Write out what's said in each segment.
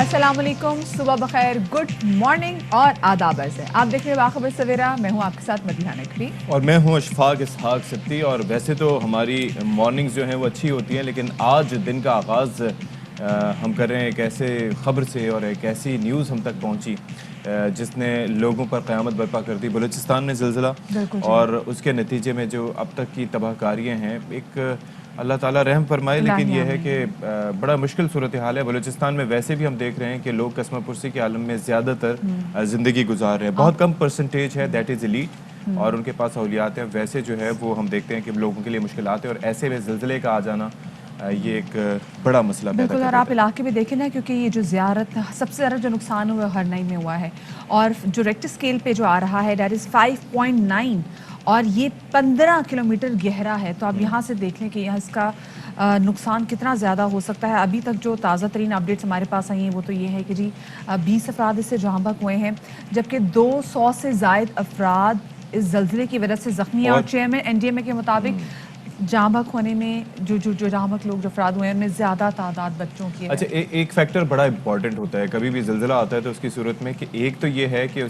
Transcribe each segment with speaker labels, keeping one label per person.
Speaker 1: अस्सलाम वालेकुम, सुबह बखैर, गुड मॉर्निंग और आदाब अर्ज़ है। आप देख रहे हैं बाखबर सवेरा, मैं हूँ आपके साथ मदीहा नकवी
Speaker 2: और मैं हूँ अशफाक इसहाक सिद्दी। और वैसे तो हमारी मॉर्निंग्स जो हैं वो अच्छी होती हैं, लेकिन आज दिन का आगाज़ हम कर रहे हैं एक ऐसे ख़बर से और एक ऐसी न्यूज़ हम तक पहुँची जिसने लोगों पर क़यामत बर्पा कर दी। बलूचिस्तान में ज़िलज़ला और उसके नतीजे में जो अब तक की तबाहकारियाँ हैं, एक अल्लाह ताला रहम फरमाए, लेकिन यह है कि बड़ा मुश्किल सूरत हाल है बलूचिस्तान में। वैसे भी हम देख रहे हैं कि लोग कसमा पुरसी के आलम में ज़्यादातर ज़िंदगी गुजार रहे हैं। बहुत कम परसेंटेज है दैट इज़ एलीट और उनके पास सहूलियात हैं। वैसे जो है वो हम देखते हैं कि लोगों के लिए मुश्किलात है और ऐसे में ज़िलज़ले का आ जाना ये एक बड़ा मसला पैदा
Speaker 1: बिल्कुल।
Speaker 2: कर
Speaker 1: और
Speaker 2: देता
Speaker 1: आप इलाके में देखें ना, क्योंकि ये जो ज़ियारत सबसे ज़्यादा जो नुकसान हुआ है हरनाई में हुआ है और जो रेक्टर स्केल पे जो आ रहा है दैट इज़ 5.9 और ये 15 किलोमीटर गहरा है। तो आप यहाँ से देख लें कि यहाँ इसका नुकसान कितना ज़्यादा हो सकता है। अभी तक जो ताज़ा तरीन अपडेट्स हमारे पास आई हैं वो तो ये है कि जी 20 अफराद इससे जहाँ बहक हुए हैं, जबकि 200 से ज़ायद अफराद इस ज़लज़ले की वजह से ज़ख्मी हैं। और चेयरमैन एनडीएमए के मुताबिक जहाँ बहक होने में जो जहाँ बहक लोग जो अफराद हुए हैं उनमें ज़्यादा तादाद बच्चों की है।
Speaker 2: अच्छा, एक फैक्टर बड़ा इंपॉर्टेंट होता है कभी भी ज़िलज़ला आता है तो उसकी सूरत में कि एक तो ये है कि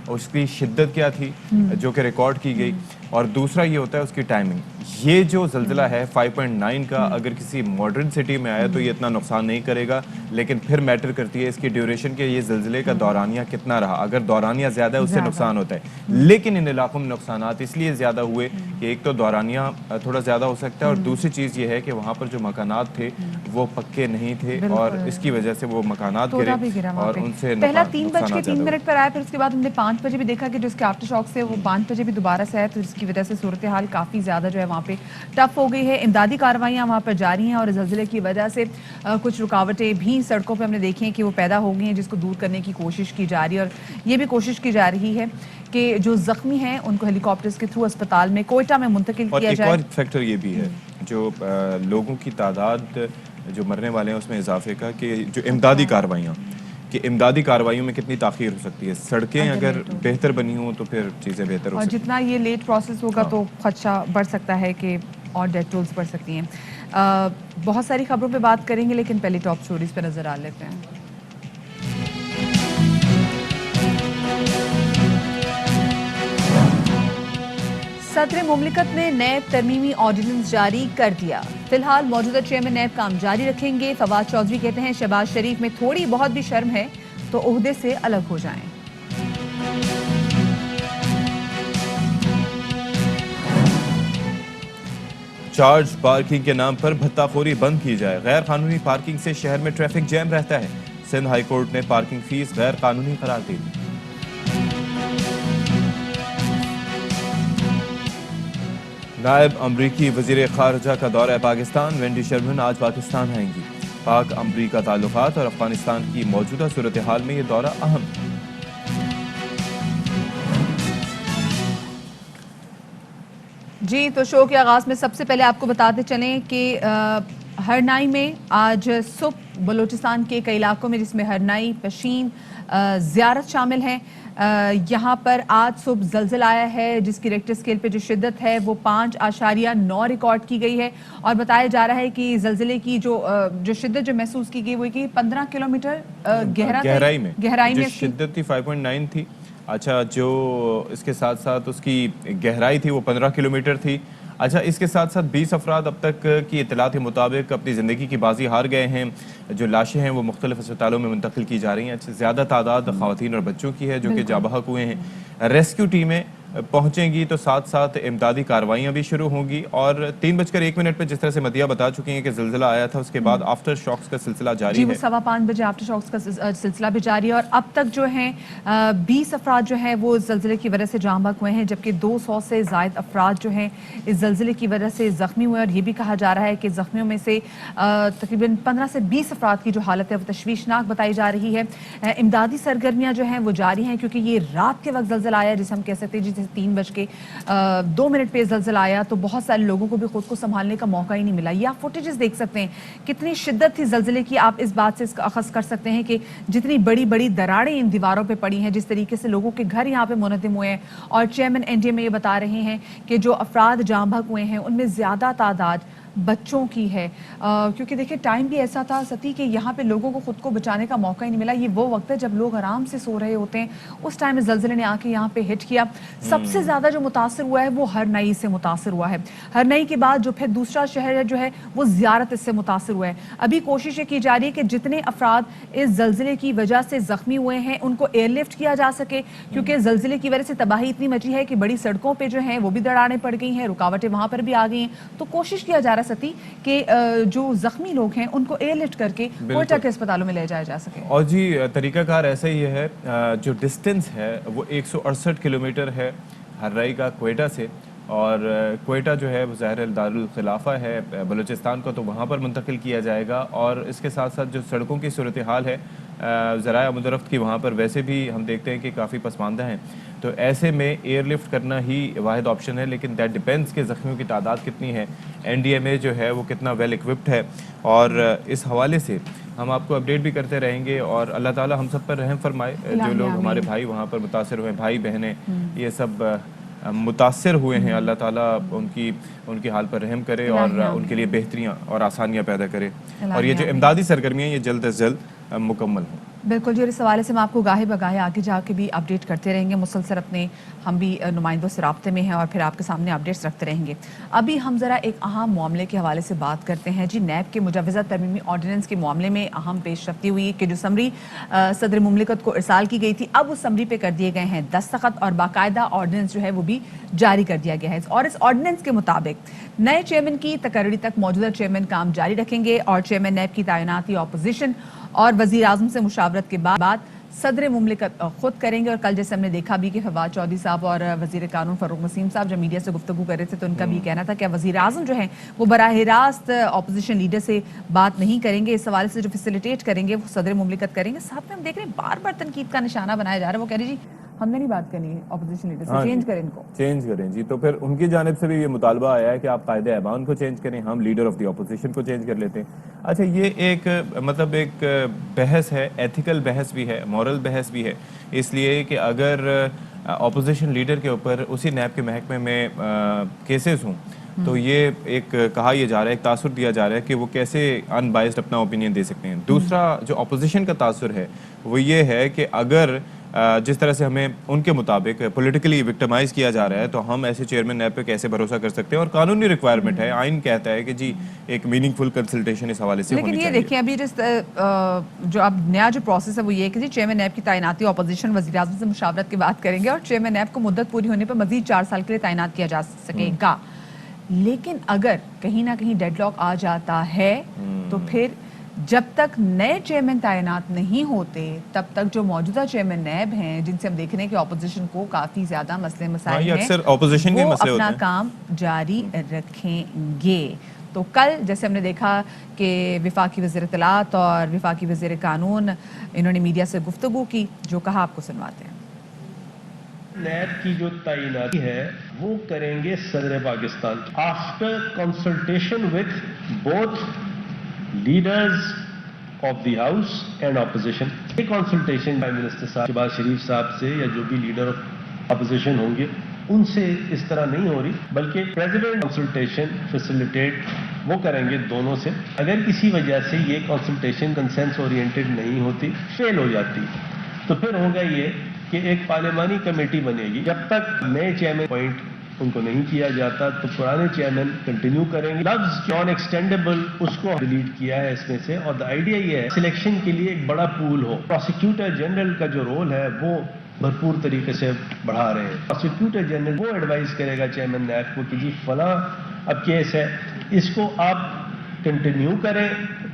Speaker 2: उसकी शिद्दत क्या थी जो कि रिकॉर्ड की गई, और दूसरा ये होता है उसकी टाइमिंग। ये जो ज़िलज़ला है 5.9 का अगर किसी मॉडर्न सिटी में आया तो ये इतना नुकसान नहीं करेगा, लेकिन फिर मैटर करती है इसकी ड्यूरेशन के, ये ज़िलज़ले का दौरानिया कितना रहा। अगर दौरानिया ज़्यादा है उससे नुकसान होता है, लेकिन इन इलाकों में नुकसान इसलिए ज़्यादा हुए कि एक तो दौरानिया थोड़ा ज़्यादा हो सकता है और दूसरी चीज़ ये है कि वहाँ पर जो मकानात थे वो पक्के नहीं थे और इसकी वजह से वो मकानात गिरे और उनसे
Speaker 1: पहला 3:03 पर आया, फिर उसके बाद हमने 5 बजे भी देखा कि जो इसके आफ्टर शॉक से वो 5 बजे भी दोबारा से आया, तो इसकी वजह से सूरत हाल काफ़ी ज़्यादा जो है वहाँ पे टफ हो गई है। इमदादी कार्रवाइयाँ वहाँ पर जारी हैं और ज़लज़ले की वजह से कुछ रुकावटें भी सड़कों पर हमने देखी हैं कि वो पैदा हो गई हैं, जिसको दूर करने की कोशिश की जा रही है। और ये भी कोशिश की जा रही है कि जो ज़ख्मी हैं उनको हेलीकॉप्टर्स के थ्रू अस्पताल में कोयटा में मुंतकिल किया जाए।
Speaker 2: और एक फैक्टर ये भी है जो लोगों की तादाद जो मरने वाले हैं उसमें इजाफे का, कि जो इमदादी कार्रवाइयाँ कि इमदादी कार्रवाइयों में कितनी ताख़ीर हो सकती है। सड़कें अगर बेहतर बनी हों तो फिर चीज़ें बेहतर हो सकती हैं,
Speaker 1: और जितना ये लेट प्रोसेस होगा तो खदशा बढ़ सकता है कि और डेथ टोल्स बढ़ सकती हैं। बहुत सारी खबरों पे बात करेंगे, लेकिन पहले टॉप स्टोरीज पे नजर डाल लेते हैं। सदर मुमलिकत ने नैब तरमीमी ऑर्डिनेंस जारी कर दिया। फिलहाल मौजूदा चेयरमैन नैब काम जारी रखेंगे। फवाद चौधरी कहते हैं शहबाज शरीफ में थोड़ी बहुत भी शर्म है तो ओहदे से अलग हो जाएं।
Speaker 2: चार्ज पार्किंग के नाम पर भत्ताखोरी बंद की जाए। गैर कानूनी पार्किंग से शहर में ट्रैफिक जैम रहता है। सिंध हाई कोर्ट ने पार्किंग फीस गैर कानूनी करार दी। नायब अमरीकी वजीर खारजा का दौरा पाकिस्तान। वेंडी शर्मन आज पाकिस्तान आएंगी। पाक अमरीका ताल्लुकात और अफगानिस्तान की मौजूदा सूरत हाल में यह दौरा अहम है।
Speaker 1: जी, तो शो के आगाज में सबसे पहले आपको बताते चलें कि हरनाई में आज सुबह बलूचिस्तान के कई इलाकों में, जिसमें हरनाई, पशीन, ज़ियारत शामिल हैं, यहाँ पर आज सुबह ज़लज़ला आया है जिसकी रेक्टर स्केल पे जो शिद्दत है वो 5.9 रिकॉर्ड की गई है। और बताया जा रहा है कि ज़लज़ले की जो शिद्दत जो महसूस की गई वो कि 15 किलोमीटर
Speaker 2: गहराई में शिद्दत थी 5.9 थी। अच्छा, जो इसके साथ साथ उसकी गहराई थी वो 15 किलोमीटर थी। अच्छा, इसके साथ साथ 20 अफराद अब तक की इत्तलात के मुताबिक अपनी ज़िंदगी की बाजी हार गए हैं। जो लाशें हैं वो मुख्तलिफ अस्पतालों में मुंतकिल की जा रही हैं। अच्छा, ज़्यादा तादाद ख़वातीन और बच्चों की है जो कि जाबहक हुए हैं। रेस्क्यू टीमें पहुंचेंगी तो साथ साथ इमदादी कार्रवाइयाँ भी शुरू होंगी। और 3:01 पर जिस तरह से मदिया बता चुकी हैं कि ज़िलज़ला आया था, उसके बाद आफ्टर शॉक्स का सिलसिला जारी है।
Speaker 1: 5:15 बजे आफ्टर शॉक्स का सिलसिला भी जारी है और अब तक जो है 20 अफराद जो हैं वो ज़लज़ले की वजह से जाँ बहक हुए हैं, जबकि 200 से ज़ायद अफराद जो हैं इस ज़लज़ले की वजह से ज़ख्मी हुए। और ये भी कहा जा रहा है कि ज़ख्मियों में से तकरीबन 15 से 20 अफराद की जो हालत है वो तशवीशनाक बताई जा रही है। इमदादी सरगर्मियाँ जो हैं वो जारी हैं, क्योंकि ये रात के वक्त ज़लज़ला आया, जिसे हम कह सकते हैं 3:02 पे ज़लज़ला आया, तो बहुत सारे लोगों को भी खुद को संभालने का मौका ही नहीं मिला। ये आप फुटेजेस देख सकते हैं, कितनी शिद्दत थी ज़लज़ले की। आप इस बात से अखज़ कर सकते हैं कि जितनी बड़ी बड़ी दरारें इन दीवारों पे पड़ी हैं, जिस तरीके से लोगों के घर यहाँ पे मुनज़्ज़म हुए हैं। और चेयरमैन एनडीएमए ये बता रहे हैं कि जो अफराद जाँ बहक हुए हैं उनमें ज़्यादा तादाद बच्चों की है, क्योंकि देखिए टाइम भी ऐसा था सती कि यहाँ पे लोगों को खुद को बचाने का मौका ही नहीं मिला। ये वो वक्त है जब लोग आराम से सो रहे होते हैं, उस टाइम में ज़लज़ले ने आके यहाँ पे हिट किया। सबसे ज़्यादा जो मुतासर हुआ है वो हरनई से मुतासर हुआ है। हरनई के बाद जो फिर दूसरा शहर जो है वो ज़ियारत इससे मुतासर हुआ है। अभी कोशिश ये की जा रही है कि जितने अफराद इस ज़लज़ले की वजह से ज़ख्मी हुए हैं उनको एयरलिफ्ट किया जा सके, क्योंकि ज़लज़ले की वजह से तबाही इतनी मची है कि बड़ी सड़कों पे जो हैं वो भी दरारें पड़ गई हैं, रुकावटें वहाँ पर भी आ गई हैं। तो कोशिश किया जा रहा है सती कि जो ज़ख्मी लोग हैं उनको एयरलिफ्ट करके कोयटा के अस्पतालों में ले जाया जा सके।
Speaker 2: और जी तरीकाकार ऐसा ही है, जो डिस्टेंस है वो 168 किलोमीटर है हर्राई का कोयटा से, और कोयटा जो है वो ज़ाहिर दारुल खिलाफा है बलूचिस्तान का, तो वहाँ पर मुंतकिल किया जाएगा। और इसके साथ साथ जो सड़कों की सूरत हाल है ज़राया मुदरफ्त की, वहाँ पर वैसे भी हम देखते हैं कि काफ़ी पसमानदा हैं, तो ऐसे में एयरलिफ्ट करना ही वाहिद ऑप्शन है। लेकिन दैट डिपेंड्स कि ज़ख्मियों की तादाद कितनी है, NDMA जो है वो कितना वेल इक्विप्ड है, और इस हवाले से हम आपको अपडेट भी करते रहेंगे। और अल्लाह ताला हम सब पर रहम फरमाए, जो लोग हमारे भाई वहाँ पर मुतासर हुए, भाई बहनें ये सब मुतासर हुए हैं, अल्लाह ताला उनकी हाल पर रहम करे और उनके लिए बेहतरियाँ और आसानियाँ पैदा करे, और ये जो इमदादी सरगर्मियाँ ये जल्द अज जल्द मुकम्मल हों।
Speaker 1: बिल्कुल जी, और इस हवाले से मैं आपको गाहे बगाहे आगे जाके भी अपडेट करते रहेंगे मुसलसल। अपने हम भी नुमाइंदों से राब्ते में हैं और फिर आपके सामने अपडेट्स रखते रहेंगे। अभी हम ज़रा एक अहम मामले के हवाले से बात करते हैं जी। नैब के मुजवज़ा तरमीमी ऑर्डिनेंस के मामले में अहम पेशरफ्ती हुई कि जो समरी सदर मुमलिकत को इरसाल की गई थी, अब उस समरी पे कर दिए गए हैं दस्तखत, और बाकायदा ऑर्डिनेंस जो है वो भी जारी कर दिया गया है। और इस ऑर्डिनेंस के मुताबिक नए चेयरमैन की तकर्री तक मौजूदा चेयरमैन काम जारी रखेंगे, और चेयरमैन नैब की तैनाती अपोजिशन और वज़ीर आज़म से मुशावरत के बाद सदर मुमलिकत खुद करेंगे। और कल जैसे हमने देखा भी कि फवाद चौधरी साहब और वज़ीर कानून फ़ारूक वसीम साहब जब मीडिया से गुफ्तगू कर रहे थे तो उनका भी कहना था कि वज़ीर आज़म जो है वो बराह रास्त अपोजिशन लीडर से बात नहीं करेंगे, इस सवाल से जो फैसिलिटेट करेंगे वो सदर मुमलिकत करेंगे। साथ में हम देख रहे हैं बार बार तनकीद का निशाना बनाया जा रहा है। वो कह रही जी हमने नहीं बात करनी है अपोजिशन लीडर से, चेंज करें इनको,
Speaker 2: चेंज करें जी। तो फिर उनकी जानिब से भी ये मुतालबा आया है कि आप कायदे ऐवान को चेंज करें, हम लीडर ऑफ द अपोजिशन को चेंज कर लेते हैं। अच्छा, ये एक मतलब एक बहस है, एथिकल बहस भी है, मॉरल बहस भी है, इसलिए कि अगर अपोजिशन लीडर के ऊपर उसी नैब के महकमे में केसेस हों तो ये एक कहा यह जा रहा है, एक तासुर दिया जा रहा है कि वो कैसे अनबाइस्ड अपना ओपिनियन दे सकते हैं। दूसरा जो अपोजिशन का तासुर है वो ये है कि अगर जिस तरह से हमें उनके मुताबिक पॉलिटिकली विक्टिमाइज किया जा रहा है तो हम ऐसे चेयरमैन नैब पे कैसे भरोसा कर सकते हैं। और कानूनी रिक्वायरमेंट है, आइन कहता है कि जी एक मीनिंगफुल कंसल्टेशन इस हवाले से होनी चाहिए।
Speaker 1: लेकिन ये देखिए अभी जो अब नया जो प्रोसेस है वो ये है कि जी चेयरमैन नैब की तैनाती अपोजिशन वज़ीर आज़म से मुशावरत की बात करेंगे और चेयरमैन नैब को मुद्दत पूरी होने पर मजीद 4 साल के लिए तैनात किया जा सकेगा। लेकिन अगर कहीं ना कहीं डेडलॉक आ जाता है तो फिर जब तक नए चेयरमैन तैनात नहीं होते तब तक जो मौजूदा चेयरमैन नैब हैं, जिनसे हम देख रहे हैं कि अपोजिशन को काफी ज्यादा मसले मसाइल हैं,
Speaker 2: अक्सर अपोजिशन के मसले होते हैं,
Speaker 1: अपना काम जारी रखेंगे। तो कल जैसे हमने देखा कि विफाकी वज़ीर इत्तलात और विफाकी वज़ीर कानून इन्होंने मीडिया से गुफ्तगू की, जो कहा आपको सुनवाते हैं।
Speaker 3: नैब की जो तैनाती है वो करेंगे सदर Pakistan after consultation with both leaders of the house and opposition. ये कंसल्टेशन प्राइम मिनिस्टर साहब शहबाज शरीफ साहब से या जो भी लीडर ऑफ ऑपोजिशन होंगे उनसे इस तरह नहीं हो रही, बल्कि प्रेसिडेंट कंसल्टेशन फैसिलिटेट वो करेंगे दोनों से। अगर किसी वजह से ये कंसल्टेशन कंसेंस ओरिएंटेड नहीं होती, फेल हो जाती, तो फिर होगा ये कि एक पार्लियामानी कमेटी बनेगी। जब तक नए चेयरमैन अपॉइंट उनको नहीं किया जाता तो पुराने चेयरमैन कंटिन्यू करेंगे। लफ्ज नॉन एक्सटेंडेबल उसको डिलीट किया है इसमें से, और द आइडिया ये है सिलेक्शन के लिए एक बड़ा पूल हो। प्रोसिक्यूटर जनरल का जो रोल है वो भरपूर तरीके से बढ़ा रहे हैं। प्रोसिक्यूटर जनरल वो एडवाइस करेगा चेयरमैन नैब को कि जी फला अब केस है, इसको आप कंटिन्यू करें,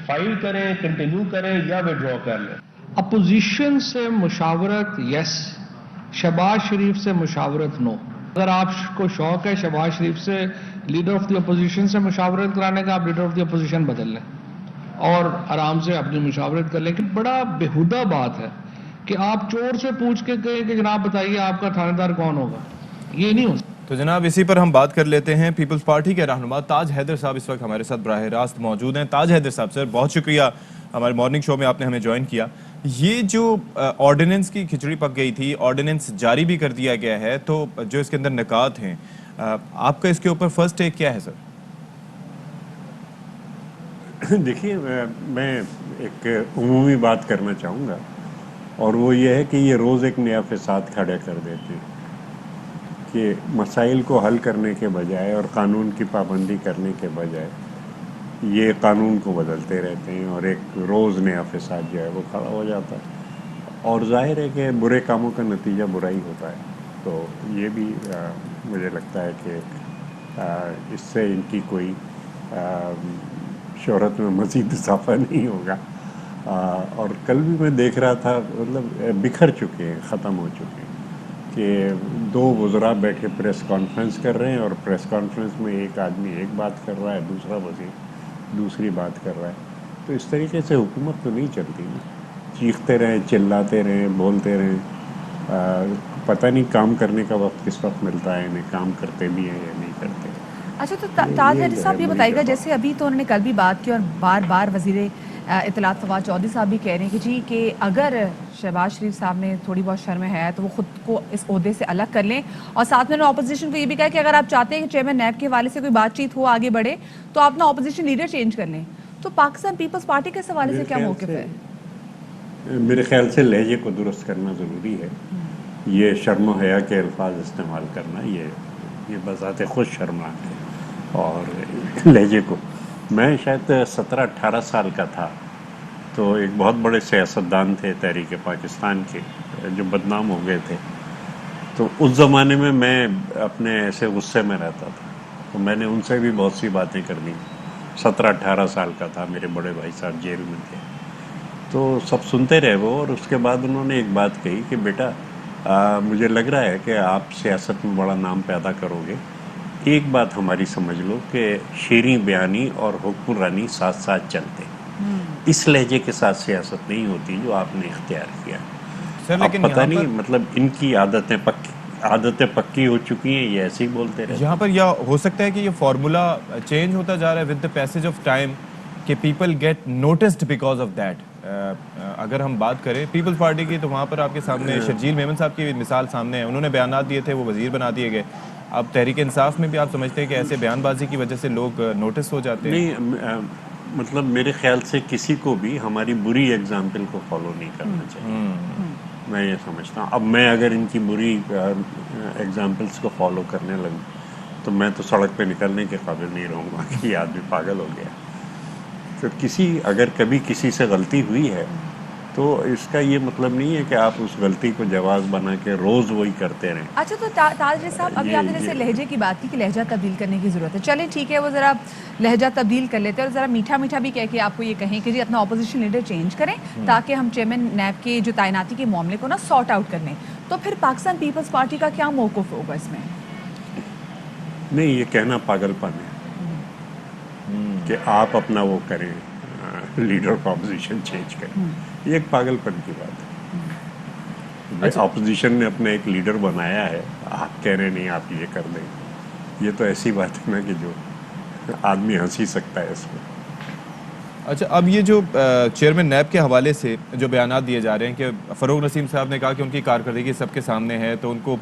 Speaker 3: फाइल करें, कंटिन्यू करें या विड्रॉ कर लें।
Speaker 4: अपोजिशन से मुशावरत यस, शहबाज शरीफ से मुशावरत नो। अगर आपको शौक है शहबाज शरीफ से लीडर ऑफ द अपोजिशन से मुशावरत कराने का, आप लीडर ऑफ द अपोजिशन बदल लें और आराम से अपनी मुशावरत कर लें। कि बड़ा बेहुदा बात है कि आप चोर से पूछ के कहें कि जनाब बताइए आपका थानेदार कौन होगा, ये नहीं हो सकता।
Speaker 2: तो जनाब इसी पर हम बात कर लेते हैं। पीपल्स पार्टी के रहनुमा ताज हैदर साहब इस वक्त हमारे साथ बराह रास्त मौजूद हैं। ताज हैदर साहब सर, बहुत शुक्रिया हमारे मॉर्निंग शो में आपने हमें ज्वाइन किया। ये जो ऑर्डिनेंस की खिचड़ी पक गई थी, ऑर्डिनेंस जारी भी कर दिया गया है, तो जो इसके अंदर निकात हैं, आपका इसके ऊपर फर्स्ट टेक क्या है सर?
Speaker 5: देखिए मैं एक उमूमी बात करना चाहूँगा और वो ये है कि ये रोज़ एक नया फसाद खड़ा कर देते हैं कि मसाइल को हल करने के बजाय और क़ानून की पाबंदी करने के बजाय ये कानून को बदलते रहते हैं और एक रोज़ नया फसाद जो है वो खड़ा हो जाता है और जाहिर है कि बुरे कामों का नतीजा बुरा ही होता है। तो ये भी मुझे लगता है कि इससे इनकी कोई शोहरत में मज़ीद इजाफा नहीं होगा। और कल भी मैं देख रहा था, मतलब बिखर चुके हैं, ख़त्म हो चुके हैं कि दो वज़रा बैठे प्रेस कॉन्फ्रेंस कर रहे हैं और प्रेस कॉन्फ्रेंस में एक आदमी एक बात कर रहा है, दूसरा वज़ीर दूसरी बात कर रहा है। तो इस तरीके से हुकूमत तो नहीं चलती ना, चीखते रहें, चिल्लाते रहें, बोलते रहें, पता नहीं काम करने का वक्त किस वक्त मिलता है, इन्हें काम करते भी हैं या नहीं करते।
Speaker 1: अच्छा, तो ताज हैदरी साहब ये बताइएगा, जैसे अभी तो उन्होंने कल भी बात की और बार बार वज़ीर इत्तलात फवाद चौधरी साहब भी कह रहे हैं कि जी कि अगर शहबाज शरीफ साहब में थोड़ी बहुत शर्म है तो वो खुद को इस ओहदे से अलग कर लें, और साथ में उन्होंने अपोजिशन को ये भी कहा कि अगर आप चाहते हैं कि चेयरमैन नैब के हवाले से कोई बातचीत हो, आगे बढ़े, तो आप ना अपोजिशन लीडर चेंज कर लें। तो पाकिस्तान पीपल्स पार्टी के इस हवाले से क्या मौक़िफ़ है?
Speaker 5: मेरे ख्याल से लहजे को दुरुस्त करना ज़रूरी है। ये शर्म हया के अल्फाज इस्तेमाल करना ये बज़ाते खुद शर्मनाक है। और लहजे को, मैं शायद 17-18 साल का था तो एक बहुत बड़े सियासतदान थे तहरीक पाकिस्तान के जो बदनाम हो गए थे, तो उस ज़माने में मैं अपने ऐसे गुस्से में रहता था, तो मैंने उनसे भी बहुत सी बातें कर दी। 17-18 साल का था, मेरे बड़े भाई साहब जेल में थे, तो सब सुनते रहे वो। और उसके बाद उन्होंने एक बात कही कि बेटा मुझे लग रहा है कि आप सियासत में बड़ा नाम पैदा करोगे, एक बात हमारी समझ लो कि शेरी बयानी और हुक्मरानी साथ साथ चलते, इस लहजे के साथ सियासत नहीं होती जो आपने इख्तियार किया।
Speaker 2: सर लेकिन
Speaker 5: पता नहीं, मतलब इनकी आदतें पक्की हो चुकी हैं, ये ऐसे ही बोलते रहते हैं।
Speaker 2: यहाँ पर यह हो सकता है कि ये फार्मूला चेंज होता जा रहा है with the passage of time, कि people get noticed because of that. अगर हम बात करें पीपल्स पार्टी की, तो वहाँ पर आपके सामने शर्जील मेमन साहब की मिसाल सामने है, उन्होंने बयानात दिए थे, वो वजीर बना दिए गए। अब तहरीक इंसाफ में भी आप समझते हैं कि ऐसे बयानबाजी की वजह से लोग नोटिस हो जाते हैं?
Speaker 5: नहीं, मतलब मेरे ख्याल से किसी को भी हमारी बुरी एग्जाम्पल को फॉलो नहीं करना चाहिए। मैं ये समझता हूँ, अब मैं अगर इनकी बुरी एग्जाम्पल्स को फॉलो करने लगूँ तो मैं तो सड़क पे निकलने के काबिल नहीं रहूँगा कि ये आदमी पागल हो गया। तो अगर कभी किसी से गलती हुई है तो इसका ये मतलब नहीं है कि आप उस गलती को जवाब बना के रोज़ वही करते रहें।
Speaker 1: अच्छा, तो ताज साहब, अभी आपने जैसे लहजे की बात की कि लहजा तब्दील करने की ज़रूरत है, चलें ठीक है, वो ज़रा लहजा तब्दील कर लेते हैं और ज़रा मीठा मीठा भी कह के आपको ये कहें कि जी अपना अपोजिशन लीडर चेंज करें ताकि हम चेयरमैन नैब के जो तैनाती के मामले को ना सॉर्ट आउट कर लें। तो फिर पाकिस्तान पीपल्स पार्टी का क्या मौक़िफ़ होगा इसमें?
Speaker 5: नहीं, ये कहना पागलपन है कि आप अपना वो करें, लीडर ऑफ अपोजिशन चेंज करें, ये एक पागलपन की बात है। अच्छा, अपोजिशन ने अपना एक लीडर बनाया है, आप कह रहे नहीं आप ये कर दें, ये तो ऐसी बात है ना कि जो आदमी हंस ही सकता है इसमें।
Speaker 2: अच्छा, अब ये जो चेयरमैन नैब के हवाले से जो बयानात दिए जा रहे हैं कि फ़रोग नसीम साहब ने कहा कि उनकी कारकर्दगी सबके सामने है, तो उनको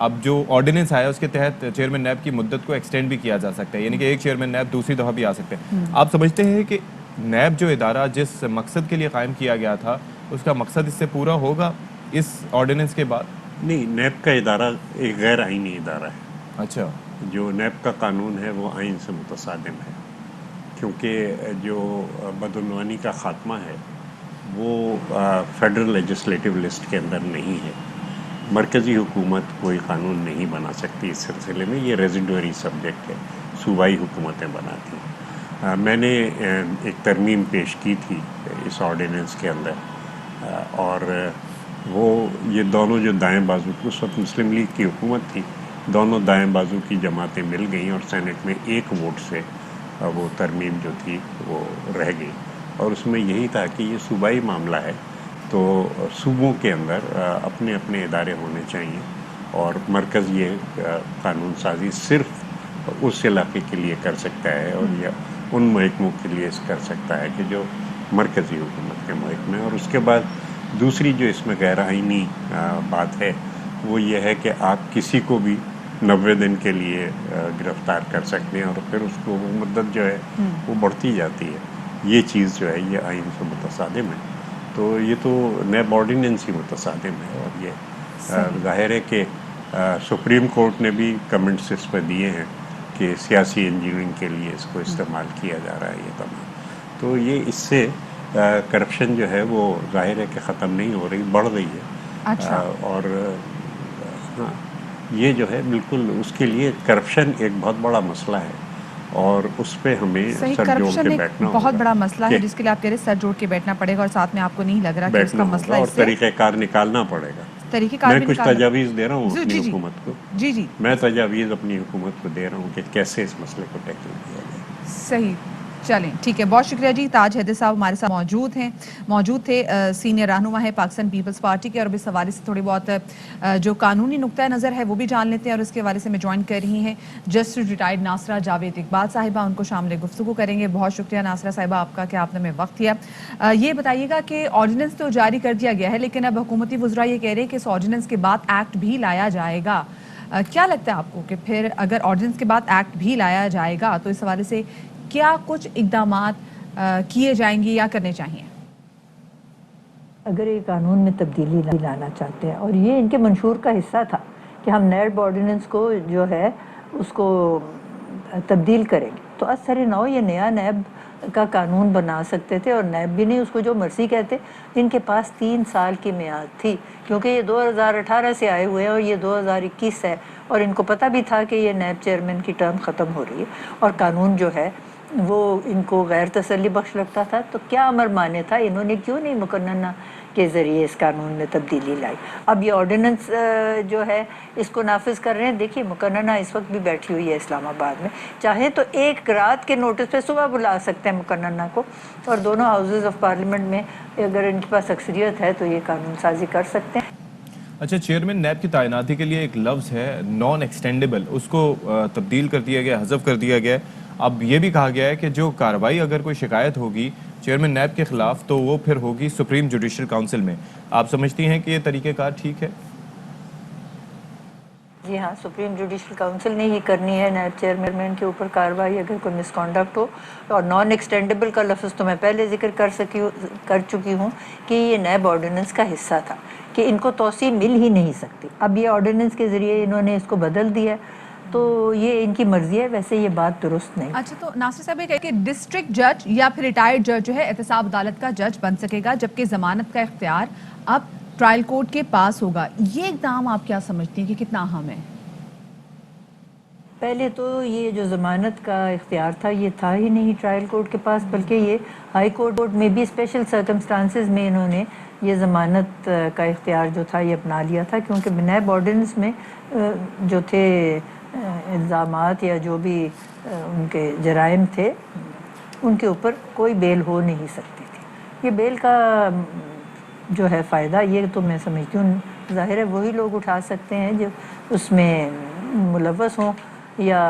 Speaker 2: अब जो ऑर्डिनेंस आया उसके तहत चेयरमैन नैब की मुद्दत को एक्सटेंड भी किया जा सकता है, यानी कि एक चेयरमैन नैब दूसरी दफ़ा भी आ सकते हैं। आप समझते हैं कि नैब जो इदारा जिस मकसद के लिए कायम किया गया था उसका मकसद इससे पूरा होगा इस ऑर्डिनेंस के बाद?
Speaker 5: नहीं, नैब का इदारा एक गैर आइनी इदारा है।
Speaker 2: अच्छा,
Speaker 5: जो नैब का कानून है वो आइन से मुतसादिम है, क्योंकि जो बदउनवानी का ख़ात्मा है वो फेडरल लेजिस्लेटिव लिस्ट के अंदर नहीं है। मरकज़ी हुकूमत कोई कानून नहीं बना सकती इस सिलसिले में, ये रेजिडुअरी सब्जेक्ट है, सूबाई हुकूमतें बनाती हैं। मैंने एक तरमीम पेश की थी इस ऑर्डिनेंस के अंदर, और वो ये दोनों जो दाएं बाजू की, उस वक्त मुस्लिम लीग की हुकूमत थी, दोनों दाएं बाजू की जमातें मिल गईं और सेनेट में एक वोट से वो तरमीम जो थी वो रह गई। और उसमें यही था कि ये सूबाई मामला है, तो सूबों के अंदर अपने अपने इदारे होने चाहिए और मरकज़ ये कानून साजी सिर्फ उस इलाके के लिए कर सकता है और या उन महकमों के लिए कर सकता है कि जो मरकज़ी हुकूमत के महकमे। और उसके बाद दूसरी जो इसमें गैर आइनी बात है वो ये है कि आप किसी को भी 90 दिन के लिए गिरफ़्तार कर सकते हैं और फिर उसको वो मुद्दत जो है वो बढ़ती जाती है। ये चीज़ जो है ये आइन से मुतसादिम है। तो ये तो नैब ऑर्डिनेंस ही मुतसादिम है, और ये ज़ाहिर है कि सुप्रीम कोर्ट ने भी कमेंट्स इस पर दिए हैं कि सियासी इंजीनियरिंग के लिए इसको इस्तेमाल किया जा रहा है ये तमाम। तो ये इससे करप्शन जो है वो ज़ाहिर है कि ख़त्म नहीं हो रही, बढ़ रही है।
Speaker 1: अच्छा।
Speaker 5: और हाँ, ये जो है बिल्कुल उसके लिए करप्शन एक बहुत बड़ा मसला है, और उस पे हमें
Speaker 1: सही,
Speaker 5: सर जोड़
Speaker 1: करप्शन
Speaker 5: के
Speaker 1: एक
Speaker 5: बैठना
Speaker 1: बहुत
Speaker 5: होगा
Speaker 1: बड़ा मसला है
Speaker 5: कि
Speaker 1: जिसके लिए आप कह रहे हैं सर जोड़ के बैठना पड़ेगा, और साथ में आपको नहीं लग रहा कि
Speaker 5: बैठना
Speaker 1: उसका मसला
Speaker 5: होगा और
Speaker 1: इससे
Speaker 5: तरीक़ेकार निकालना पड़ेगा।
Speaker 1: तरीक़ेकार
Speaker 5: मैं
Speaker 1: भी
Speaker 5: कुछ
Speaker 1: निकालना-
Speaker 5: तजावीज़ दे रहा हूँ
Speaker 1: जी,
Speaker 5: अपनी
Speaker 1: जी, जी।
Speaker 5: हुकूमत को,
Speaker 1: जी जी
Speaker 5: मैं तजावीज़ अपनी हुकूमत को दे रहा हूँ कि कैसे इस मसले को टैकल किया जाए।
Speaker 1: सही, चलें ठीक है, बहुत शुक्रिया जी। ताज हैदर साहब हमारे साथ मौजूद थे, सीनियर रहनुमा है पाकिस्तान पीपल्स पार्टी के, और अब इस हवाले से थोड़ी बहुत जो कानूनी नुक्ता नज़र है वो भी जान लेते हैं, और इसके हवाले से मैं ज्वाइन कर रही हैं जस्टिस रिटायर्ड नासरा जावेद इकबाल साहिबा, उनको शामिल गुफ्तगू करेंगे। बहुत शुक्रिया नासरा साहिबा आपका कि आपने हमें वक्त दिया। ये बताइएगा कि ऑर्डिनेंस तो जारी कर दिया गया है, लेकिन अब हुकूमती वज़रा ये कह रहे हैं कि इस ऑर्डिनेंस के बाद एक्ट भी लाया जाएगा। क्या लगता है आपको कि फिर अगर ऑर्डिनेंस के बाद एक्ट भी लाया जाएगा तो इस हवाले से क्या कुछ इक़दामात किए जाएंगे या करने चाहिए?
Speaker 6: अगर ये कानून में तब्दीली लाना चाहते हैं, और ये इनके मंशूर का हिस्सा था कि हम नैब ऑर्डिनेंस को जो है उसको तब्दील करेंगे, तो असर नौ ये नया नैब का कानून बना सकते थे, और नैब भी नहीं, उसको जो मर्जी कहते। इनके पास 3 साल की मियाद थी, क्योंकि ये 2018 से आए हुए हैं और ये 2021 है, और इनको पता भी था कि ये नैब चेयरमैन की टर्म ख़त्म हो रही है, और कानून जो है वो इनको गैर तसल्ली बख्श लगता था। तो क्या अमर माने था, इन्होंने क्यों नहीं मुकन्नना के ज़रिए इस कानून में तब्दीली लाई। अब ये ऑर्डिनेंस जो है इसको नाफिज कर रहे हैं। देखिए, मुकन्नना इस वक्त भी बैठी हुई है इस्लामाबाद में, चाहे तो एक रात के नोटिस पे सुबह बुला सकते हैं मुकन्नना को, और दोनों हाउसेज ऑफ पार्लियामेंट में अगर इनके पास अक्सरियत है तो ये कानून साजी कर सकते हैं।
Speaker 2: अच्छा, चेयरमैन नैब की तैनाती के लिए एक लफ्ज़ है नॉन एक्सटेंडेबल, उसको तब्दील कर दिया गया, हज़फ कर दिया गया है। अब ये भी कहा गया है कि जो कार्रवाई अगर कोई शिकायत होगी चेयरमैन नैब के ख़िलाफ़ तो वो फिर होगी सुप्रीम जुडिशल काउंसिल में। आप समझती हैं कि ये तरीक़ेकार ठीक है?
Speaker 6: जी हाँ, सुप्रीम जुडिशल काउंसिल ने ही करनी है नैब चेयरमैन के ऊपर कार्रवाई अगर कोई मिसकॉन्डक्ट हो। और नॉन एक्सटेंडेबल का लफ्ज़ तो मैं पहले जिक्र कर चुकी हूँ कि ये नैब ऑर्डिनेंस का हिस्सा था, कि इनको तौसीह मिल ही नहीं सकती। अब ये ऑर्डिनेंस के ज़रिए इन्होंने इसको बदल दिया, तो ये इनकी मर्जी है, वैसे ये बात दुरुस्त नहीं।
Speaker 1: अच्छा, तो नासिर साहब ये कहे कि डिस्ट्रिक्ट जज या फिर रिटायर्ड जज जो है एहतसाब अदालत का जज बन सकेगा, जबकि जमानत का इख्तियार अब ट्रायल कोर्ट के पास होगा। ये इक़दाम आप क्या समझती हैं कि कितना अहम है?
Speaker 6: पहले तो ये जो ज़मानत का इख्तियार था ये था ही नहीं ट्रायल कोर्ट के पास, बल्कि ये हाई कोर्ट में भी स्पेशल सर्कमस्टांसेस में इन्होंने ये ज़मानत का इख्तियार जो था ये अपना लिया था, क्योंकि नैब ऑर्डिनेंस में जो थे इल्ज़ामात या जो भी उनके जराइम थे उनके ऊपर कोई बेल हो नहीं सकती थी। ये बेल का जो है फ़ायदा ये तो मैं समझती हूँ ज़ाहिर है वही लोग उठा सकते हैं जो उसमें मुलव्वस हों या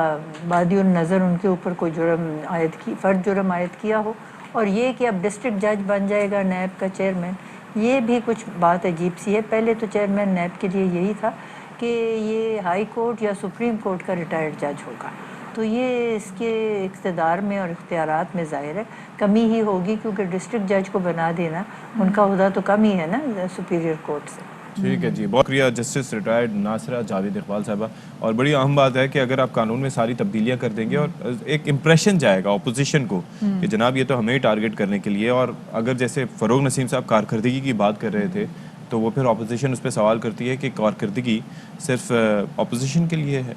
Speaker 6: बादिउन नज़र उनके ऊपर कोई फ़र्द जुर्म आयद किया हो। और ये कि अब डिस्ट्रिक्ट जज बन जाएगा नैब का चेयरमैन, ये भी कुछ बात अजीब सी है। पहले तो चेयरमैन नैब के लिए यही था कि ये हाई कोर्ट या सुप्रीम कोर्ट का रिटायर्ड जज होगा, तो ये इसके इक़्तिदार में और इख्तियारात में ज़ाहिर है कमी ही होगी, क्योंकि डिस्ट्रिक्ट जज को बना देना उनका हुदा तो कम ही है ना सुपीरियर कोर्ट से।
Speaker 2: ठीक है जी, बहुत शुक्रिया जस्टिस रिटायर्ड नासरा जावेद इकबाल साहबा। और बड़ी अहम बात है कि अगर आप कानून में सारी तब्दीलियां कर देंगे और एक इम्प्रेशन जाएगा अपोजिशन को कि जनाब ये तो हमें ही टारगेट करने के लिए, और अगर जैसे फ़रोग नसीम साहब कारकर्दगी की बात कर रहे थे तो वो फिर अपोजिशन उस पर सवाल करती है कि कारकर्दगी सिर्फ अपोजिशन के लिए है,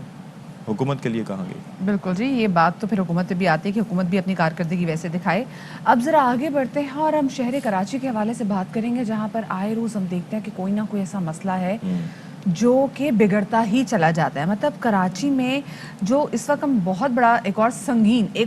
Speaker 2: हुकूमत के लिए कहाँ गई?
Speaker 1: बिल्कुल जी, ये बात तो फिर हुकूमत पे भी आती है कि हुकूमत भी अपनी कारकर्दगी वैसे दिखाए। अब ज़रा आगे बढ़ते हैं और हम शहर कराची के हवाले से बात करेंगे, जहाँ पर आए रोज़ हम देखते हैं कि कोई ना कोई ऐसा मसला है जो कि बिगड़ता ही चला जाता है। मतलब कराची में जो इस वक्त हम बहुत बड़ा एक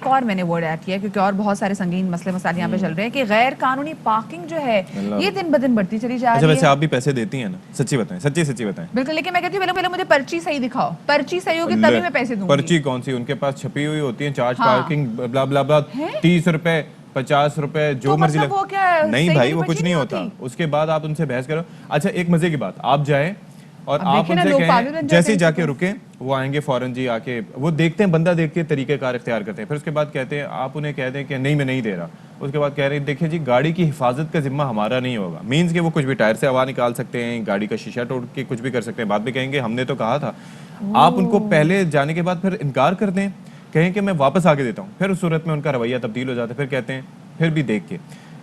Speaker 1: और मैंने वर्ड ऐड किया, क्योंकि और बहुत सारे संगीन मसले मसाले यहाँ पे चल रहे हैं कि गैर कानूनी पार्किंग जो है ये दिन ब दिन बढ़ती चली जा रही है।
Speaker 2: वैसे आप भी पैसे देती हैं ना? सच्ची बताएं, सच्ची बताएं।
Speaker 1: बिल्कुल, लेकिन मैं कहती हूँ पहले मुझे पर्ची सही दिखाओ, पर्ची सही होगी तभी मैं पैसे दूंगी।
Speaker 2: पर्ची कौन सी? उनके पास छपी हुई होती है, चार्ज पार्किंग ब्ला ब्ला ब्ला, 30 रुपए 50 रुपए जो मर्जी
Speaker 1: मतलब वो क्या है?
Speaker 2: नहीं
Speaker 1: सही
Speaker 2: भाई,
Speaker 1: वाली
Speaker 2: वो
Speaker 1: पर्ची
Speaker 2: कुछ नहीं
Speaker 1: नहीं
Speaker 2: होता।
Speaker 1: होती?
Speaker 2: उसके बाद आप उनसे बहस करो। अच्छा, एक मजे की बात, आप जाएं और
Speaker 1: अब
Speaker 2: आप
Speaker 1: देखिए ना,
Speaker 2: उनसे
Speaker 1: लोग पागल बन
Speaker 2: कहें,
Speaker 1: जाते
Speaker 2: जैसे
Speaker 1: हैं
Speaker 2: जाके
Speaker 1: इससे।
Speaker 2: रुके वो आएंगे फौरन जी, आके वो देखते हैं, बंदा देख के तरीकेकार इख्तियार करते हैं, फिर उसके बाद कहते हैं, आप उन्हें कह दें कि नहीं मैं नहीं दे रहा, उसके बाद कह रहे हैं देखिए जी गाड़ी की हिफाजत का जिम्मा हमारा नहीं होगा, मीन्स कि वो कुछ भी टायर से हवा निकाल सकते हैं, गाड़ी का शीशा तोड़ के कुछ भी कर सकते हैं। बाद में कहेंगे हमने तो कहा था। आप उनको पहले जाने के बाद फिर इनकार कर दें, कहें कि मैं वापस आके देता हूँ, फिर उस सूरत में उनका रवैया तब्दील हो जाता है। फिर कहते हैं फिर भी देख के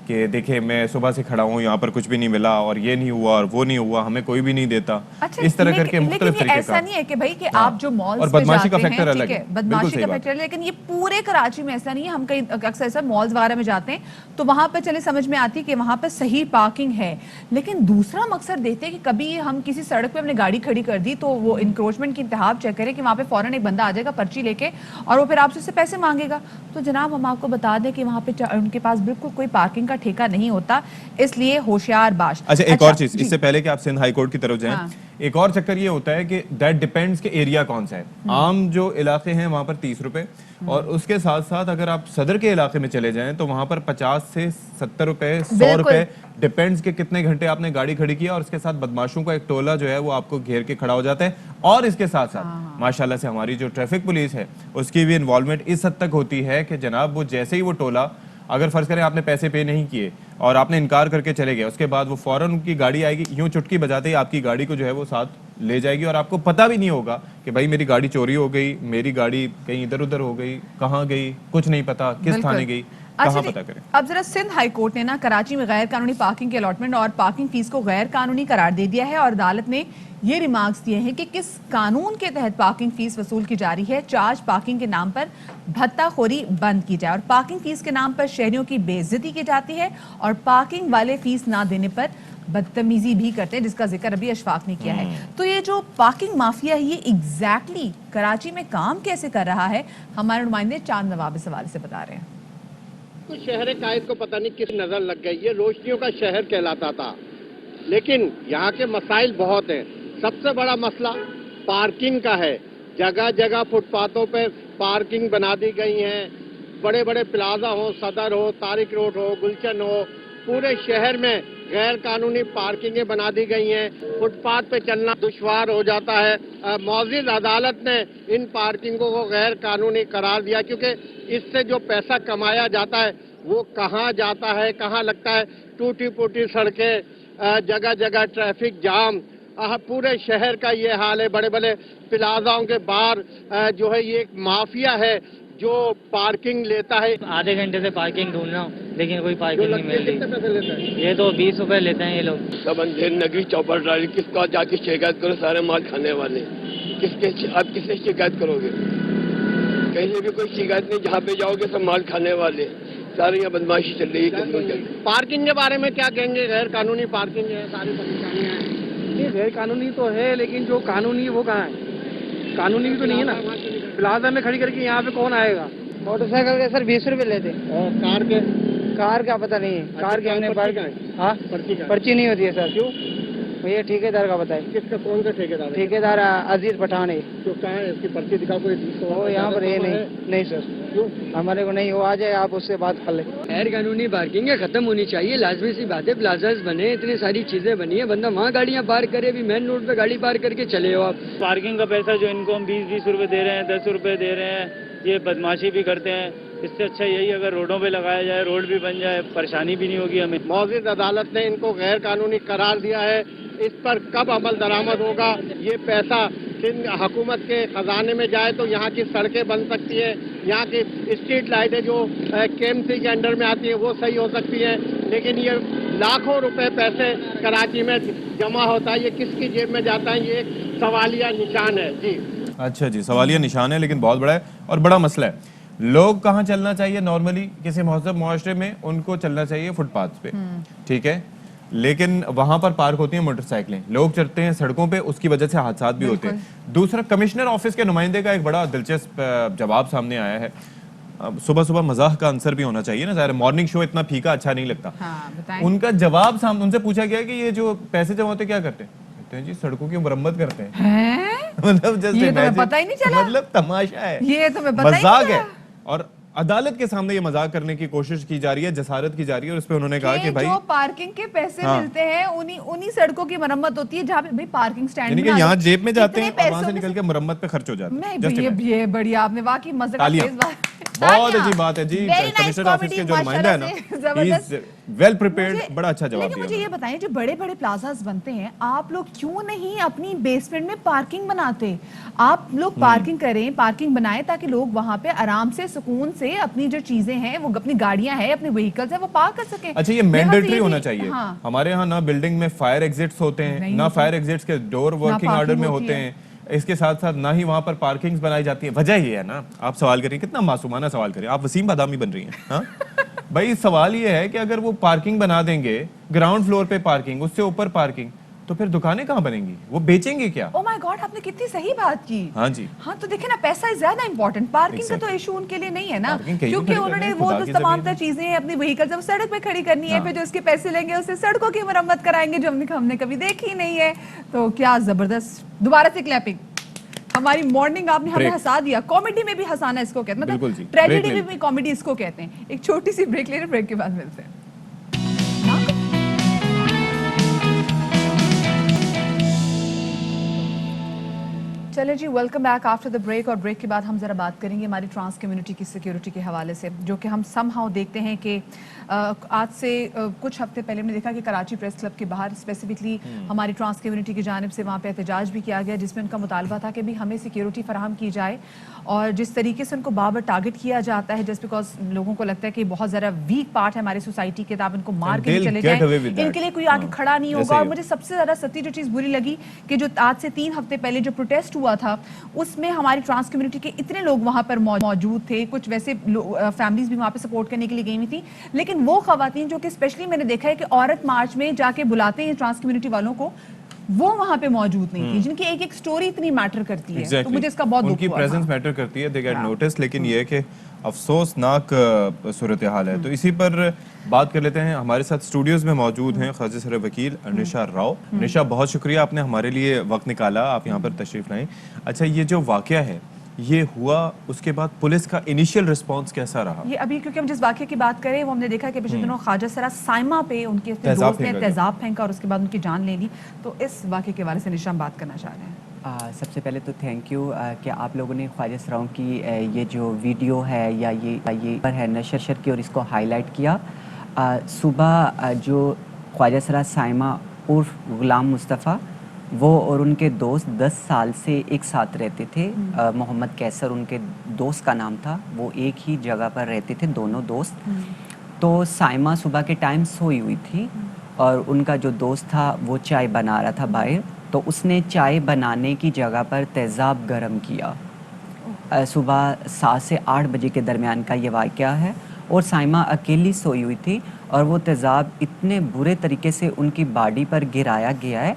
Speaker 2: कि देखिए मैं सुबह से खड़ा हूँ, यहाँ पर कुछ भी नहीं मिला और ये नहीं हुआ और वो नहीं हुआ, हमें कोई भी नहीं देता।
Speaker 1: अच्छा,
Speaker 2: इस तरह करके
Speaker 1: लेकिन
Speaker 2: मुख्तलिफ
Speaker 1: ये
Speaker 2: तरीके
Speaker 1: ऐसा
Speaker 2: का।
Speaker 1: नहीं है कि भाई कि
Speaker 2: हाँ।
Speaker 1: आप जो मॉल्स
Speaker 2: और
Speaker 1: पे
Speaker 2: बदमाशी का
Speaker 1: जाते
Speaker 2: फैक्टर
Speaker 1: हैं,
Speaker 2: अलग
Speaker 1: ठीक है,
Speaker 2: है, बिल्कुल
Speaker 1: बदमाशी
Speaker 2: सही
Speaker 1: का
Speaker 2: बात
Speaker 1: फैक्टर है, लेकिन ये पूरे कराची में ऐसा नहीं है। हम कहीं अक्सर ऐसा मॉल्स वगैरह में जाते हैं तो वहां पे चले समझ में आती है कि वहां पे सही पार्किंग है, लेकिन दूसरा मकसद देखते हैं कि कभी हम किसी सड़क पे अपनी गाड़ी खड़ी कर दी तो वो इंक्रोचमेंट की इंतहा चेक करें कि वहां पे फौरन एक बंदा आ जाएगा पर्ची लेके और वो फिर आपसे उससे पैसे मांगेगा। तो जनाब हम आपको बता दें कि वहां पे उनके पास बिल्कुल कोई पार्किंग का ठेका नहीं होता, इसलिए होशियार बाश।
Speaker 2: अच्छा, एक और चीज,
Speaker 1: जी।
Speaker 2: इससे पहले कि आप सिंध हाई कोर्ट की तरफ जाएं,
Speaker 1: हाँ।
Speaker 2: एक और चक्कर ये होता है कि दैट डिपेंड्स कि एरिया कौन सा है। आम जो इलाके हैं वहां पर 30 रुपए, और उसके साथ साथ अगर आप सदर के इलाके में चले जाएं तो वहां पर 50 से 70 रुपए, 100 रुपए, डिपेंड्स कि कितने घंटे आपने गाड़ी खड़ी किया। और इसके साथ बदमाशों का एक टोला जो है वो आपको घेर के खड़ा हो जाता है। और इसके साथ साथ माशाल्लाह से हमारी जो ट्रैफिक पुलिस है उसकी भी इन्वॉल्वमेंट इस हद तक होती है कि जनाब वो जैसे ही वो टोला, अगर फर्ज करें आपने पैसे पे नहीं किए और आपने इनकार करके चले गए, उसके बाद वो फौरन उनकी गाड़ी आएगी, यूं चुटकी बजाते ही आपकी गाड़ी को जो है वो साथ ले जाएगी और आपको पता भी नहीं होगा कि भाई मेरी गाड़ी चोरी हो गई, मेरी गाड़ी कहीं इधर उधर हो गई, कहाँ गई, कुछ नहीं पता, किस थाने गई, कहाँ पता करें।
Speaker 1: अब जरा सिंध हाई कोर्ट ने ना कराची में गैर कानूनी पार्किंग के अलॉटमेंट और पार्किंग फीस को गैर कानूनी करार दे दिया है और अदालत ने ये रिमार्क्स दिए हैं कि किस कानून के तहत पार्किंग फीस वसूल की जा रही है। चार्ज पार्किंग के नाम पर भत्ताखोरी बंद की जाए और पार्किंग फीस के नाम पर शहरियों की बेइज्जती की जाती है और पार्किंग वाले फीस ना देने पर बदतमीजी भी करते हैं, जिसका जिक्र अभी अशफाक ने किया है। तो ये जो पार्किंग माफिया है ये एग्जैक्टली कराची में काम कैसे कर रहा है, हमारे नुमाइंदे चांद नवाब इस हवाले से बता रहे हैं।
Speaker 7: तो शहर कायद को पता नहीं किस नजर लग गई, ये रोशनियों का शहर कहलाता था, लेकिन यहाँ के मसाइल बहुत हैं। सबसे बड़ा मसला पार्किंग का है। जगह जगह फुटपाथों पे पार्किंग बना दी गई हैं। बड़े बड़े प्लाजा हो, सदर हो, तारिक रोड हो, गुलशन हो, पूरे शहर में गैर कानूनी पार्किंगें बना दी गई हैं। फुटपाथ पे चलना दुश्वार हो जाता है। मौजूद अदालत ने इन पार्किंगों को गैर कानूनी करार दिया क्योंकि इससे जो पैसा कमाया जाता है वो कहाँ जाता है, कहाँ लगता है। टूटी फूटी सड़कें, जगह जगह ट्रैफिक जाम, पूरे शहर का ये हाल है। बड़े बड़े प्लाजाओं के बाहर जो है ये एक माफिया है जो पार्किंग लेता है।
Speaker 8: आधे घंटे से पार्किंग ढूंढ रहा हूँ लेकिन कोई पार्किंग नहीं मिल
Speaker 7: कितने पैसे लेते हैं?
Speaker 8: रही। ये तो 20 रुपए लेते हैं ये लोग।
Speaker 9: सब अंधेर नगरी चौपर डाली, किसका जाके शिकायत करो, सारे माल खाने वाले। आप किससे शिकायत करोगे? कहीं भी कोई शिकायत नहीं, जहाँ पे जाओगे सब माल खाने वाले। सारी यहाँ बदमाशी चल रही है।
Speaker 7: पार्किंग के बारे में क्या कहेंगे? गैर कानूनी पार्किंग है, सारी परेशानियां हैं।
Speaker 10: ये गैर कानूनी तो है लेकिन जो कानूनी है वो कहाँ है? कानूनी भी तो नहीं है ना। प्लाजा में खड़ी करके यहाँ पे कौन आएगा?
Speaker 8: मोटरसाइकिल के सर 20 रुपए लेते।
Speaker 7: और कार के?
Speaker 10: कार का पता नहीं है। कार के हमने हाँ पर्ची नहीं होती है सर। क्यों? ये ठेकेदार का बताए।
Speaker 7: किसका, कौन सा ठेकेदार?
Speaker 10: ठेकेदार अजीज पठान है।
Speaker 7: तो कहाँ है इसकी पर्ची? दिखा कोई।
Speaker 10: वो यहाँ पर है नहीं सर।
Speaker 7: क्यों?
Speaker 10: हमारे को नहीं, वो आ जाए आप उससे बात कर ले।
Speaker 8: गैर कानूनी पार्किंग है, खत्म होनी चाहिए, लाजमी सी बात है। प्लाजाज बने, इतनी सारी चीजें बनी है, बंदा वहाँ गाड़ियाँ पार्क करे। अभी मेन रोड पे गाड़ी पार्क करके चले हो आप।
Speaker 11: पार्किंग का पैसा जो इनको हम 20-20 रुपए दे रहे हैं, 10 रुपए दे रहे हैं, ये बदमाशी भी करते हैं। इससे अच्छा यही अगर रोडों पे लगाया जाए, रोड भी बन जाए, परेशानी भी नहीं होगी हमें।
Speaker 7: मौजूद अदालत ने इनको गैर कानूनी करार दिया है। इस पर कब अमल दरामद होगा? ये पैसा सिंध हुकूमत के खजाने में जाए तो यहाँ की सड़कें बन सकती है, यहाँ की स्ट्रीट लाइटें जो KMC के अंडर में आती है वो सही हो सकती है। लेकिन ये लाखों रुपए पैसे कराची में जमा होता है, ये किसकी जेब में जाता है? ये एक सवालिया निशान है जी।
Speaker 2: अच्छा जी, सवालिया निशान है लेकिन बहुत बड़ा है और बड़ा मसला है। लोग कहाँ चलना चाहिए नॉर्मली किसी महज़ब मुआशरे में? उनको चलना चाहिए फुटपाथ पे, ठीक है, लेकिन वहां पर पार्क होती हैं मोटरसाइकिलें, लोग चलते हैं सड़कों पे, उसकी वजह से हादसात भी होते हैं। दूसरा, कमिश्नर ऑफिस के नुमाइंदे का एक बड़ा दिलचस्प जवाब सामने आया है। सुबह सुबह मजाक का आंसर भी होना चाहिए ना, ज़ाहिर मॉर्निंग शो इतना फीका अच्छा नहीं लगता। उनका जवाब सामने, उनसे पूछा गया कि ये जो पैसे जमा होते क्या करते हैं? कहते हैं जी सड़कों की मरम्मत करते हैं। मतलब जैसे
Speaker 1: ये तो पता ही नहीं चला।
Speaker 2: मतलब तमाशा है,
Speaker 1: ये तो पता ही
Speaker 2: मजाक
Speaker 1: नहीं
Speaker 2: है। और अदालत के सामने ये मजाक करने की कोशिश की जा रही है, जसारत की जा रही है। और इस पे उन्होंने कहा कि भाई
Speaker 1: जो पार्किंग के पैसे मिलते हैं उन्हीं सड़कों की मरम्मत होती है जहाँ पे भाई पार्किंग स्टैंड
Speaker 2: यानी कि यहाँ जेब में जाते हैं और वहां से निकल के मरम्मत पे खर्च हो जाते हैं।
Speaker 1: नहीं, ये बढ़िया, आपने वाकई मजे का
Speaker 2: बहुत अच्छी बात है जी।
Speaker 1: Very nice
Speaker 2: कमिश्नर ऑफिस के जो
Speaker 1: comedy,
Speaker 2: नुमाइंदा है ना,
Speaker 1: माशाल्लाह से,
Speaker 2: he is well prepared,
Speaker 1: मुझे-
Speaker 2: बड़ा अच्छा जवाब
Speaker 1: लेकिन मुझे
Speaker 2: दिया
Speaker 1: ये बताएं, जो बड़े बड़े प्लाजास बनते हैं, आप लोग क्यों नहीं अपनी बेसमेंट में पार्किंग बनाते? आप लोग पार्किंग करें, पार्किंग बनाएं ताकि लोग वहां पे आराम से सुकून से अपनी जो चीजें हैं, वो अपनी गाड़ियां हैं, अपने व्हीकल्स हैं, वो पार्क कर सकें।
Speaker 2: अच्छा, ये
Speaker 1: यहाँ से
Speaker 2: मैंडेटरी
Speaker 1: भी-
Speaker 2: होना चाहिए।
Speaker 1: हाँ।
Speaker 2: हमारे यहाँ ना बिल्डिंग में फायर एग्जिट्स होते हैं,
Speaker 1: नहीं
Speaker 2: ना
Speaker 1: होते।
Speaker 2: फायर एग्जिट्स के डोर वर्किंग
Speaker 1: parking
Speaker 2: ऑर्डर में
Speaker 1: होती
Speaker 2: होते
Speaker 1: है।
Speaker 2: हैं। इसके साथ साथ ना ही वहाँ पर पार्किंग्स बनाई जाती है। वजह ये है ना, आप सवाल करिए, कितना मासूमाना सवाल करिए, आप वसीम बादामी बन रही हैं। हाँ भाई, सवाल ये है कि अगर वो पार्किंग बना देंगे, ग्राउंड फ्लोर पे पार्किंग, उससे ऊपर पार्किंग, तो फिर दुकानें कहाँ बनेंगी? वो बेचेंगे क्या?
Speaker 1: ओ माय गॉड, आपने कितनी सही बात की।
Speaker 2: हाँ जी।
Speaker 1: हाँ, तो देखिए ना, पैसा ज्यादा इंपॉर्टेंट, पार्किंग का तो इशू उनके लिए नहीं है ना,
Speaker 2: Parking कहीं भी
Speaker 1: क्योंकि
Speaker 2: खड़ी
Speaker 1: उन्होंने
Speaker 2: करनी है,
Speaker 1: वो
Speaker 2: खुदा
Speaker 1: तो
Speaker 2: की
Speaker 1: तमाम
Speaker 2: ज़मीन है।
Speaker 1: चीजें अपनी व्हीकल जब सड़क पे खड़ी करनी है,
Speaker 2: हाँ।
Speaker 1: फिर जो इसके पैसे लेंगे उससे सड़कों की मरम्मत कराएंगे, जो हमने कभी देखी नहीं है। तो क्या जबरदस्त, दोबारा से क्लैपिंग। हमारी मॉर्निंग आपने हमें
Speaker 2: Break.
Speaker 1: हंसा दिया। कॉमेडी में भी हंसाना इसको कहते हैं,
Speaker 2: बिल्कुल जी,
Speaker 1: मतलब ट्रेजेडी
Speaker 2: break ले
Speaker 1: में भी कॉमेडी इसको कहते हैं। एक छोटी सी ब्रेक ले रहे, ब्रेक के बाद मिलते हैं। चले जी, welcome back after the break. और ब्रेक के बाद हम ज़रा बात करेंगे हमारी ट्रांस कम्युनिटी की सिक्योरिटी के हवाले से, जो कि हम समहाउ देखते हैं कि आज से कुछ हफ्ते पहले हमने देखा कि कराची प्रेस क्लब के बाहर स्पेसिफिकली हमारी ट्रांस कम्युनिटी की जानिब से वहाँ पे एहतजाज भी किया गया, जिसमें उनका मुतालबा था कि भी हमें सिक्योरिटी फराहम की जाए। और जिस तरीके से उनको बार बार टारगेट किया जाता है, जस्ट बिकॉज लोगों को लगता है कि बहुत ज़रा वीक पार्ट है हमारी सोसाइटी के, तो आप इनको मार के
Speaker 2: they'll
Speaker 1: चले
Speaker 2: get away
Speaker 1: जाएं,
Speaker 2: with that.
Speaker 1: इनके लिए कोई आगे
Speaker 2: हाँ,
Speaker 1: खड़ा नहीं
Speaker 2: ऐसे
Speaker 1: होगा।
Speaker 2: ही
Speaker 1: और
Speaker 2: है।
Speaker 1: मुझे सबसे ज़्यादा सच्ची जो चीज़ बुरी लगी कि जो आज से 3 हफ्ते पहले जो प्रोटेस्ट हुआ था, उसमें हमारी ट्रांस कम्युनिटी के इतने लोग वहाँ पर मौजूद थे, कुछ वैसे फैमिलीज भी वहाँ पे सपोर्ट करने के लिए गई हुई थी, लेकिन वो खवातीन जो कि स्पेशली मैंने देखा है कि औरत मार्च में जाके बुलाते हैं ट्रांस कम्युनिटी वालों को, वो वहाँ पे मौजूद नहीं थी, जिनकी एक एक स्टोरी इतनी मैटर करती है। तो मुझे इसका बहुत दुख
Speaker 2: उनकी
Speaker 1: हुआ।
Speaker 2: प्रेजेंस
Speaker 1: हाँ।
Speaker 2: मैटर करती है, दे गेट
Speaker 1: हाँ।
Speaker 2: नोटिस। लेकिन ये है कि अफसोसनाक सूरत हाल है। तो इसी पर बात कर लेते हैं। हमारे साथ स्टूडियोज में मौजूद हैं खाजी सर वकील निशा राव। निशा, बहुत शुक्रिया, आपने हमारे लिए वक्त निकाला, आप यहाँ पर तशरीफ लाएं। अच्छा, ये जो वाकया है ये हुआ, उसके बाद पुलिस का इनिशियल रिस्पांस कैसा रहा?
Speaker 1: ये अभी क्योंकि हम जिस वाक़े की बात करें, वो हमने देखा कि पिछले दिनों ख्वाजा सरा साइमा पे उनके
Speaker 2: तेज़ाब
Speaker 1: दोस्त ने
Speaker 2: फेंका
Speaker 1: तेज़ाब फेंका और उसके बाद उनकी जान ले ली। तो इस वाक़े के बारे से निशा हम बात करना चाह रहे हैं।
Speaker 12: सबसे पहले तो थैंक यू कि आप लोगों ने ख्वाजा सराओं की ये जो वीडियो है या ये पर है नशर की और इसको हाईलाइट किया। सुबह जो ख्वाजा सरा साइमा उर्फ गुलाम मुस्तफ़ा, वो और उनके दोस्त 10 साल से एक साथ रहते थे। मोहम्मद कैसर उनके दोस्त का नाम था, वो एक ही जगह पर रहते थे दोनों दोस्त। तो साइमा सुबह के टाइम सोई हुई थी और उनका जो दोस्त था वो चाय बना रहा था बाहर, तो उसने चाय बनाने की जगह पर तेज़ाब गरम किया। सुबह 7 से 8 बजे के दरमियान का ये वाक़या है और साइमा अकेली सोई हुई थी और वो तेज़ाब इतने बुरे तरीके से उनकी बॉडी पर गिराया गया है।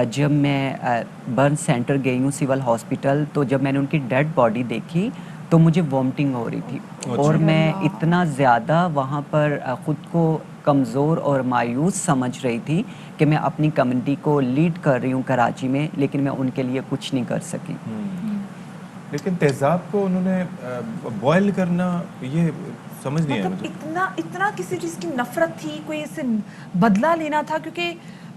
Speaker 12: जब मैं बर्न सेंटर गई हूँ सिविल हॉस्पिटल, तो जब मैंने उनकी डेड बॉडी देखी तो मुझे वॉमिटिंग हो रही थी और मैं इतना ज़्यादा वहाँ पर ख़ुद को कमज़ोर और मायूस समझ रही थी कि मैं अपनी कम्युनिटी को लीड कर रही हूँ कराची में, लेकिन मैं उनके लिए कुछ नहीं कर सकी।
Speaker 2: लेकिन तेज़ाब को उन्होंने बॉयल करना, ये समझ नहीं आया
Speaker 1: मतलब
Speaker 2: मुझे।
Speaker 1: इतना किसी चीज़ की नफरत थी, कोई इससे बदला लेना था, क्योंकि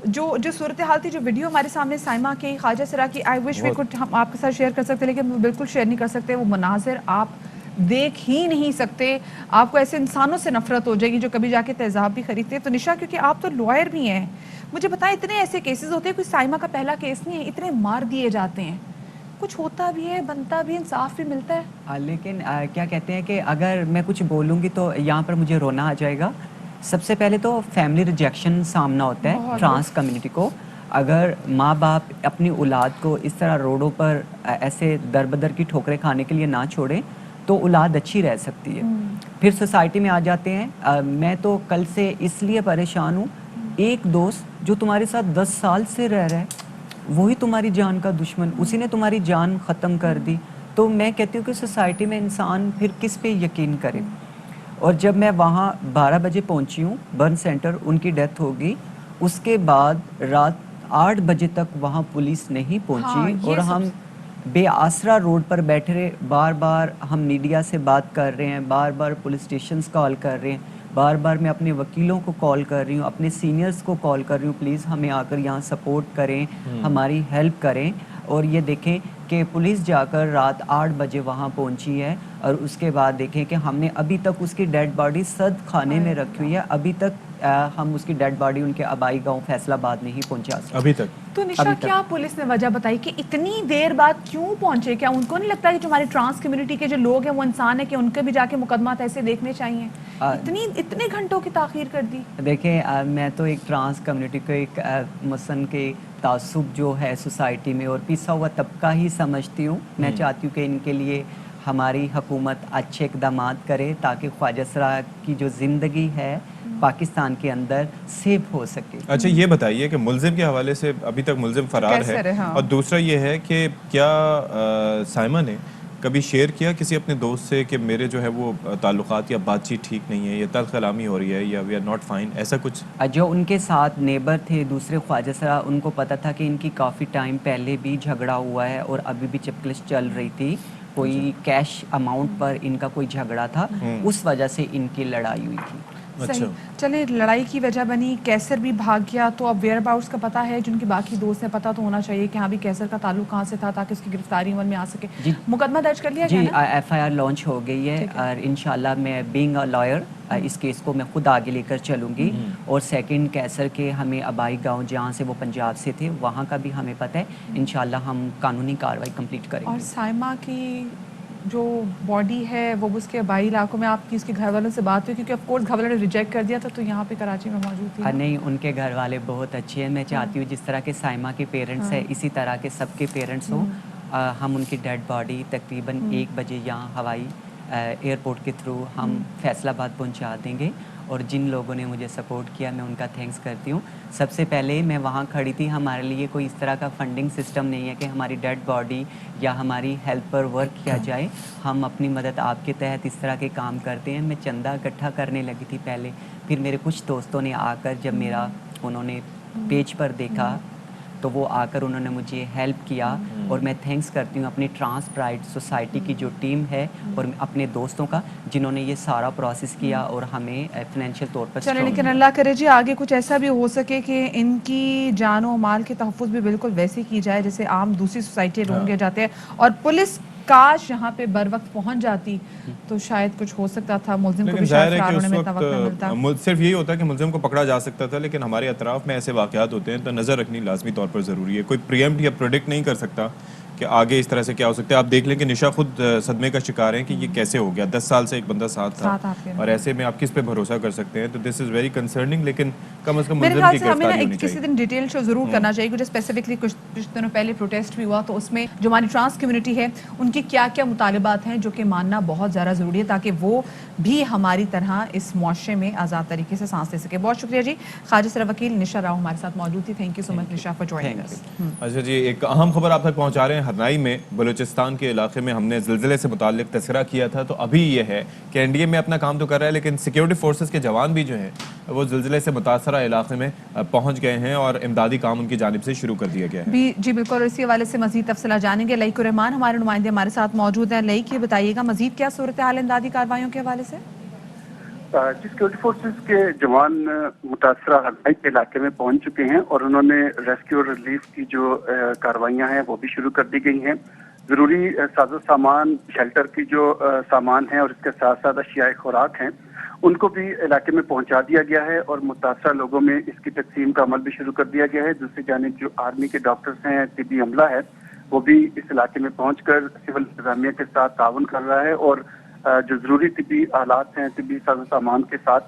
Speaker 1: जो सूरत हाल थी, जो वीडियो हमारे सामने साइमा के ख्वाजा सरा की, आई विश वी कुड, हम आपके साथ शेयर कर सकते, लेकिन हम बिल्कुल शेयर नहीं कर सकते। वो मनाजिर आप देख ही नहीं सकते, आपको ऐसे इंसानों से नफरत हो जाएगी जो कभी जाके तेज़ाब भी खरीदते हैं। तो निशा, क्योंकि आप तो लॉयर भी हैं, मुझे बताएं, इतने ऐसे केसेस होते हैं, कोई साइमा का पहला केस नहीं है, इतने मार दिए जाते हैं, कुछ होता भी है, बनता भी, इंसाफ भी मिलता है।
Speaker 12: लेकिन क्या कहते हैं कि अगर मैं कुछ बोलूँगी तो यहाँ पर मुझे रोना आ जाएगा। सबसे पहले तो फैमिली रिजेक्शन सामना होता है ट्रांस कम्युनिटी को। अगर माँ बाप अपनी औलाद को इस तरह रोडों पर ऐसे दर बदर की ठोकरें खाने के लिए ना छोड़ें तो औलाद अच्छी रह सकती है। फिर सोसाइटी में आ जाते हैं। मैं तो कल से इसलिए परेशान हूँ, एक दोस्त जो तुम्हारे साथ 10 साल से रह रहा है, वही तुम्हारी जान का दुश्मन, उसी ने तुम्हारी जान ख़त्म कर दी। तो मैं कहती हूँ कि सोसाइटी में इंसान फिर किस पे यकीन करे। और जब मैं वहाँ 12 बजे पहुँची हूँ बर्न सेंटर, उनकी डेथ हो गई, उसके बाद रात 8 बजे तक वहाँ पुलिस नहीं पहुँची। और हम बेआसरा रोड पर बैठे रहे, बार बार हम मीडिया से बात कर रहे हैं, बार बार पुलिस स्टेशंस कॉल कर रहे हैं, बार बार मैं अपने वकीलों को कॉल कर रही हूँ, अपने सीनियर्स को कॉल कर रही हूँ, प्लीज़ हमें आकर यहाँ सपोर्ट करें, हमारी हेल्प करें। और ये देखें کہ پولیس جا کر رات 8 بجے وہاں پہنچی ہے اور اس کے بعد دیکھیں کہ ہم نے ابھی تک اس کی ڈیڈ باڈی سد خانے میں رکھی ہوئی ہے. ابھی تک ہم اس کی ڈیڈ باڈی ان کے آبائی گاؤں فیصل آباد نہیں پہنچا سکتے
Speaker 2: ابھی تک.
Speaker 1: تو نشا کیا پولیس نے وجہ بتائی کہ اتنی دیر بعد کیوں پہنچے؟ کیا ان کو نہیں لگتا کہ جو ہماری ٹرانس کمیونٹی کے جو لوگ ہیں وہ انسان ہے کہ ان کے بھی جا کے مقدمات ایسے دیکھنے چاہیے؟ اتنے گھنٹوں کی تاخیر کر دی.
Speaker 12: دیکھیں میں تو ایک ٹرانس کمیونٹی کو ایک مثلاً کے تعصب جو ہے سوسائٹی میں اور پیسا ہوا طبقہ ہی سمجھتی ہوں. میں چاہتی ہوں کہ ان کے لیے ہماری حکومت اچھے اقدامات کرے تاکہ خواجہ سرا کی جو زندگی ہے پاکستان کے اندر سیو ہو سکے.
Speaker 2: اچھا یہ بتائیے کہ ملزم کے حوالے سے ابھی تک ملزم فرار ہے اور دوسرا یہ ہے کہ کیا سائمہ نے کبھی شیئر کیا کسی اپنے دوست سے کہ میرے جو ہے وہ تعلقات یا بات چیت ٹھیک نہیں ہے یا تلخ کلامی ہو رہی ہے یا وی آر ناٹ فائن، ایسا کچھ؟
Speaker 12: جو ان کے ساتھ نیبر تھے دوسرے خواجہ سرا، ان کو پتہ تھا کہ ان کی کافی ٹائم پہلے بھی جھگڑا ہوا ہے اور ابھی بھی چپکلش چل رہی تھی. کوئی کیش اماؤنٹ پر ان کا کوئی جھگڑا تھا، اس وجہ سے ان کی لڑائی ہوئی تھی.
Speaker 1: صحیح. چلیں لڑائی کی وجہ بنی، کیسر بھی بھاگ گیا تو اب ویئر اباؤٹس کا پتہ ہے، جن کے باقی دوست ہیں پتہ تو ہونا چاہیے کہ ہاں بھی کیسر کا تعلق کہاں سے تھا تاکہ اس کی گرفتاری عمل میں آ سکے. مقدمہ درج کر لیا گیا نا؟
Speaker 12: جی ایف آئی آر لانچ ہو گئی ہے اور انشاءاللہ میں بینگ اے لائر اس کیس کو میں خود آگے لے کر چلوں گی. اور سیکنڈ کیسر کے ہمیں آبائی گاؤں جہاں سے وہ پنجاب سے تھے وہاں کا بھی ہمیں پتہ ہے، انشاءاللہ ہم قانونی کارروائی کمپلیٹ کریں گے.
Speaker 1: اور سائمہ کی جو باڈی ہے وہ اس کے آبائی علاقوں میں آپ کی اس کے گھر والوں سے بات ہوئی؟ کیونکہ آف کورس گھر والوں نے ریجیکٹ کر دیا تھا تو یہاں پہ کراچی میں موجود تھی.
Speaker 12: نہیں، ان کے گھر والے بہت اچھے ہیں. میں چاہتی ہوں جس طرح کے سائمہ کے پیرنٹس ہیں اسی طرح کے سب کے پیرنٹس ہوں. ہم ان کی ڈیڈ باڈی تقریباً 1 بجے یہاں ہوائی ایئرپورٹ کے تھرو ہم فیصل آباد پہنچا دیں گے. اور جن لوگوں نے مجھے سپورٹ کیا میں ان کا تھینکس کرتی ہوں. سب سے پہلے میں وہاں کھڑی تھی، ہمارے لیے کوئی اس طرح کا فنڈنگ سسٹم نہیں ہے کہ ہماری ڈیڈ باڈی یا ہماری ہیلپ پر ورک کیا جائے. ہم اپنی مدد آپ کے تحت اس طرح کے کام کرتے ہیں. میں چندہ اکٹھا کرنے لگی تھی پہلے، پھر میرے کچھ دوستوں نے آ کر جب میرا انہوں نے پیج پر دیکھا تو وہ آ کر انہوں نے مجھے ہیلپ کیا. اور میں تھینکس کرتی ہوں اپنی ٹرانس پرائڈ سوسائٹی کی جو ٹیم ہے اور اپنے دوستوں کا جنہوں نے یہ سارا پروسیس کیا اور ہمیں فائنینشیل طور پر
Speaker 1: چلیں. لیکن اللہ کرے جی آگے کچھ ایسا بھی ہو سکے کہ ان کی جان و مال کے تحفظ بھی بالکل ویسے کی جائے جیسے عام دوسری سوسائٹی لوگ کیے جاتے ہیں. اور پولیس کاش یہاں پہ بر وقت پہنچ جاتی تو شاید کچھ ہو سکتا تھا. ملزم کو بھی شاید فرار ہونے میں اتنا وقت نہ ملتا.
Speaker 2: صرف یہی ہوتا ہے کہ ملزم کو پکڑا جا سکتا تھا، لیکن ہمارے اطراف میں ایسے واقعات ہوتے ہیں تو نظر رکھنی لازمی طور پر ضروری ہے. کوئی پریمپٹ یا پروڈکٹ نہیں کر سکتا کہ آگے اس طرح سے کیا ہو سکتا ہے. آپ دیکھ لیں کہ نشا خود صدمے کا شکار ہیں کہ یہ کیسے ہو گیا. 10 سال سے ایک بندہ ساتھ تھا اور ایسے میں آپ کس پہ بھروسہ کر سکتے ہیں؟ تو دس از ویری کنسرننگ. لیکن کم از کم
Speaker 1: میرے
Speaker 2: ملزم
Speaker 1: خیال
Speaker 2: کی
Speaker 1: سے ہمیں
Speaker 2: گرفتاری ہونی
Speaker 1: کسی
Speaker 2: چاہیے.
Speaker 1: دن ڈیٹیل شو ضرور کرنا چاہیے کیونکہ اسپیسیفکلی کچھ دنوں پہلے پروٹیسٹ بھی ہوا تو اس میں جو ہماری ٹرانس کمیونٹی ہے ان کے کیا کیا مطالبات ہیں جو کہ ماننا بہت زیادہ ضروری ہے تاکہ وہ بھی ہماری طرح اس معاشرے میں آزاد طریقے سے سانس لے سکے. بہت شکریہ جی. خواجہ سرا وکیل نشا راؤ ہمارے ساتھ موجود تھی. Thank you so much Nisha for joining اس.
Speaker 2: اچھا جی، ایک اہم خبر آپ تک پہنچا رہے ہیں. ہرنائی میں بلوچستان کے علاقے میں ہم نے زلزلے سے متعلق تذکرہ کیا تھا تو ابھی یہ ہے کہ این ڈی اے میں اپنا کام تو کر رہا ہے لیکن سیکیورٹی فورسز کے جوان بھی جو ہیں وہ زلزلے سے متاثرہ علاقے میں پہنچ گئے ہیں اور امدادی کام ان کی جانب سے شروع کر دیا گیا ہے.
Speaker 1: جی بالکل. اور اسی حوالے سے مزید تفصیلات جانیں گے. لئیک الرحمان ہمارے نمائندے ہمارے ساتھ موجود ہیں. لئیک یہ بتائیے گا مزید کیا صورتحال امدادی کارروائیوں کے حوالے سے؟
Speaker 13: جی سیکورٹی فورسز کے جوان متاثرہ ہرنائی کے علاقے میں پہنچ چکے ہیں اور انہوں نے ریسکیو اور ریلیف کی جو کاروائیاں ہیں وہ بھی شروع کر دی گئی ہیں. ضروری ساز و سامان، شیلٹر کی جو سامان ہیں اور اس کے ساتھ ساتھ اشیاء خوراک ہیں ان کو بھی علاقے میں پہنچا دیا گیا ہے اور متاثرہ لوگوں میں اس کی تقسیم کا عمل بھی شروع کر دیا گیا ہے. دوسری جانب جو آرمی کے ڈاکٹرز ہیں، طبی عملہ ہے، وہ بھی اس علاقے میں پہنچ کر سول انتظامیہ کے ساتھ تعاون کر رہا ہے اور جو ضروری طبی آلات ہیں، طبی ساز و سامان کے ساتھ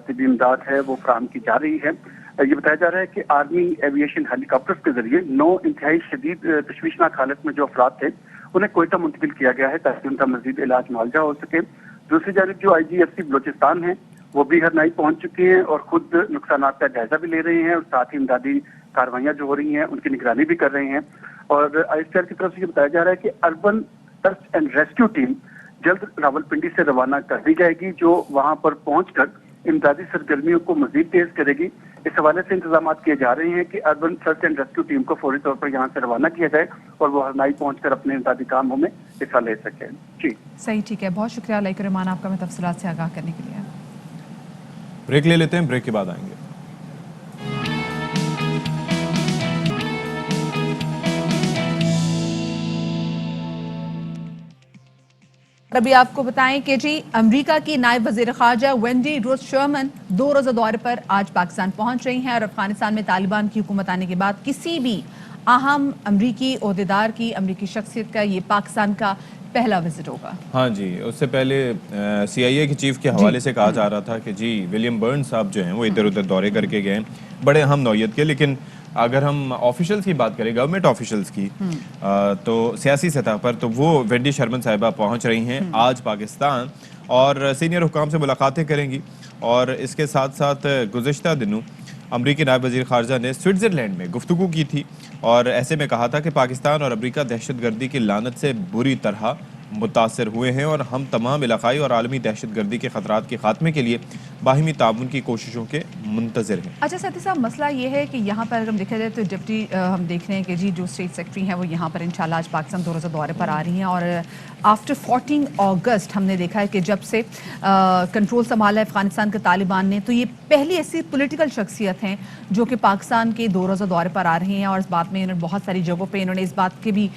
Speaker 13: طبی امداد ہے وہ فراہم کی جا رہی ہے. یہ بتایا جا رہا ہے کہ آرمی ایویشن ہیلی کاپٹرز کے ذریعے 9 انتہائی شدید تشویشناک حالت میں جو افراد تھے انہیں کوئٹہ منتقل کیا گیا ہے تاکہ ان کا مزید علاج معالجہ ہو سکے. دوسری جانب جو آئی جی ایف سی بلوچستان ہیں وہ بھی ہرنائی پہنچ چکے ہیں اور خود نقصانات کا جائزہ بھی لے رہے ہیں اور ساتھ ہی امدادی کاروائیاں جو ہو رہی ہیں ان کی نگرانی بھی کر رہے ہیں. اور آئی ایس ٹی آر کی طرف سے یہ بتایا جا رہا ہے کہ urban search and rescue team جلد راولپنڈی سے روانہ کر دی جائے گی جو وہاں پر پہنچ کر امدادی سرگرمیوں کو مزید تیز کرے گی. اس حوالے سے انتظامات کیے جا رہے ہیں کہ urban search and rescue team کو فوری طور پر یہاں سے روانہ کیا جائے اور وہ ہرنائی پہنچ کر اپنے امدادی کاموں میں حصہ لے سکیں. جی
Speaker 1: صحیح، ٹھیک ہے. بہت شکریہ لئیک الرحمان آپ کا میں تفصیلات سے آگاہ کرنے کے لیے.
Speaker 2: بریک لے لیتے ہیں، بریک کے بعد آئیں گے.
Speaker 1: ابھی آپ کو بتائیں کہ جی امریکہ کی نائب وزیر خارجہ وینڈی روز شرمن 2 روزہ دورے پر آج پاکستان پہنچ رہی ہیں اور افغانستان میں طالبان کی حکومت آنے کے بعد کسی بھی اہم امریکی عہدیدار کی امریکی شخصیت کا یہ پاکستان کا پہلا وزٹ ہوگا.
Speaker 2: ہاں جی، اس سے پہلے سی آئی اے کی چیف کے حوالے سے کہا جا رہا تھا کہ جی ولیم برنز صاحب جو ہیں وہ ادھر ادھر دورے کر کے گئے ہیں بڑے اہم نوعیت کے. لیکن اگر ہم آفیشلز کی بات کریں گورنمنٹ آفیشلز کی تو سیاسی سطح پر تو وہ وینڈی شرمن صاحبہ پہنچ رہی ہیں آج پاکستان اور سینئر حکام سے ملاقاتیں کریں گی. اور اس کے ساتھ ساتھ گزشتہ دنوں امریکی نائب وزیر خارجہ نے سوئٹزرلینڈ میں گفتگو کی تھی اور ایسے میں کہا تھا کہ پاکستان اور امریکہ دہشت گردی کی لعنت سے بری طرح متاثر ہوئے ہیں اور ہم تمام علاقائی اور عالمی دہشت گردی کے خطرات کے خاتمے کے لیے باہمی تعاون کی کوششوں کے منتظر ہیں.
Speaker 1: اچھا ساتھی صاحب، مسئلہ یہ ہے کہ یہاں پر اگر ہم دیکھا جائے تو ڈپٹی ہم دیکھ رہے ہیں کہ جی جو اسٹیٹ سیکرٹری ہیں وہ یہاں پر انشاءاللہ آج پاکستان 2 روزہ دورے پر آ رہی ہیں. اور آفٹر 14 اگست ہم نے دیکھا ہے کہ جب سے کنٹرول سنبھالا ہے افغانستان کے طالبان نے، تو یہ پہلی ایسی پولیٹیکل شخصیت ہیں جو کہ پاکستان کے 2 روزہ دورے پر آ رہی ہیں. اور اس بات میں انہوں نے بہت ساری جگہوں پہ انہوں نے اس بات کے بھی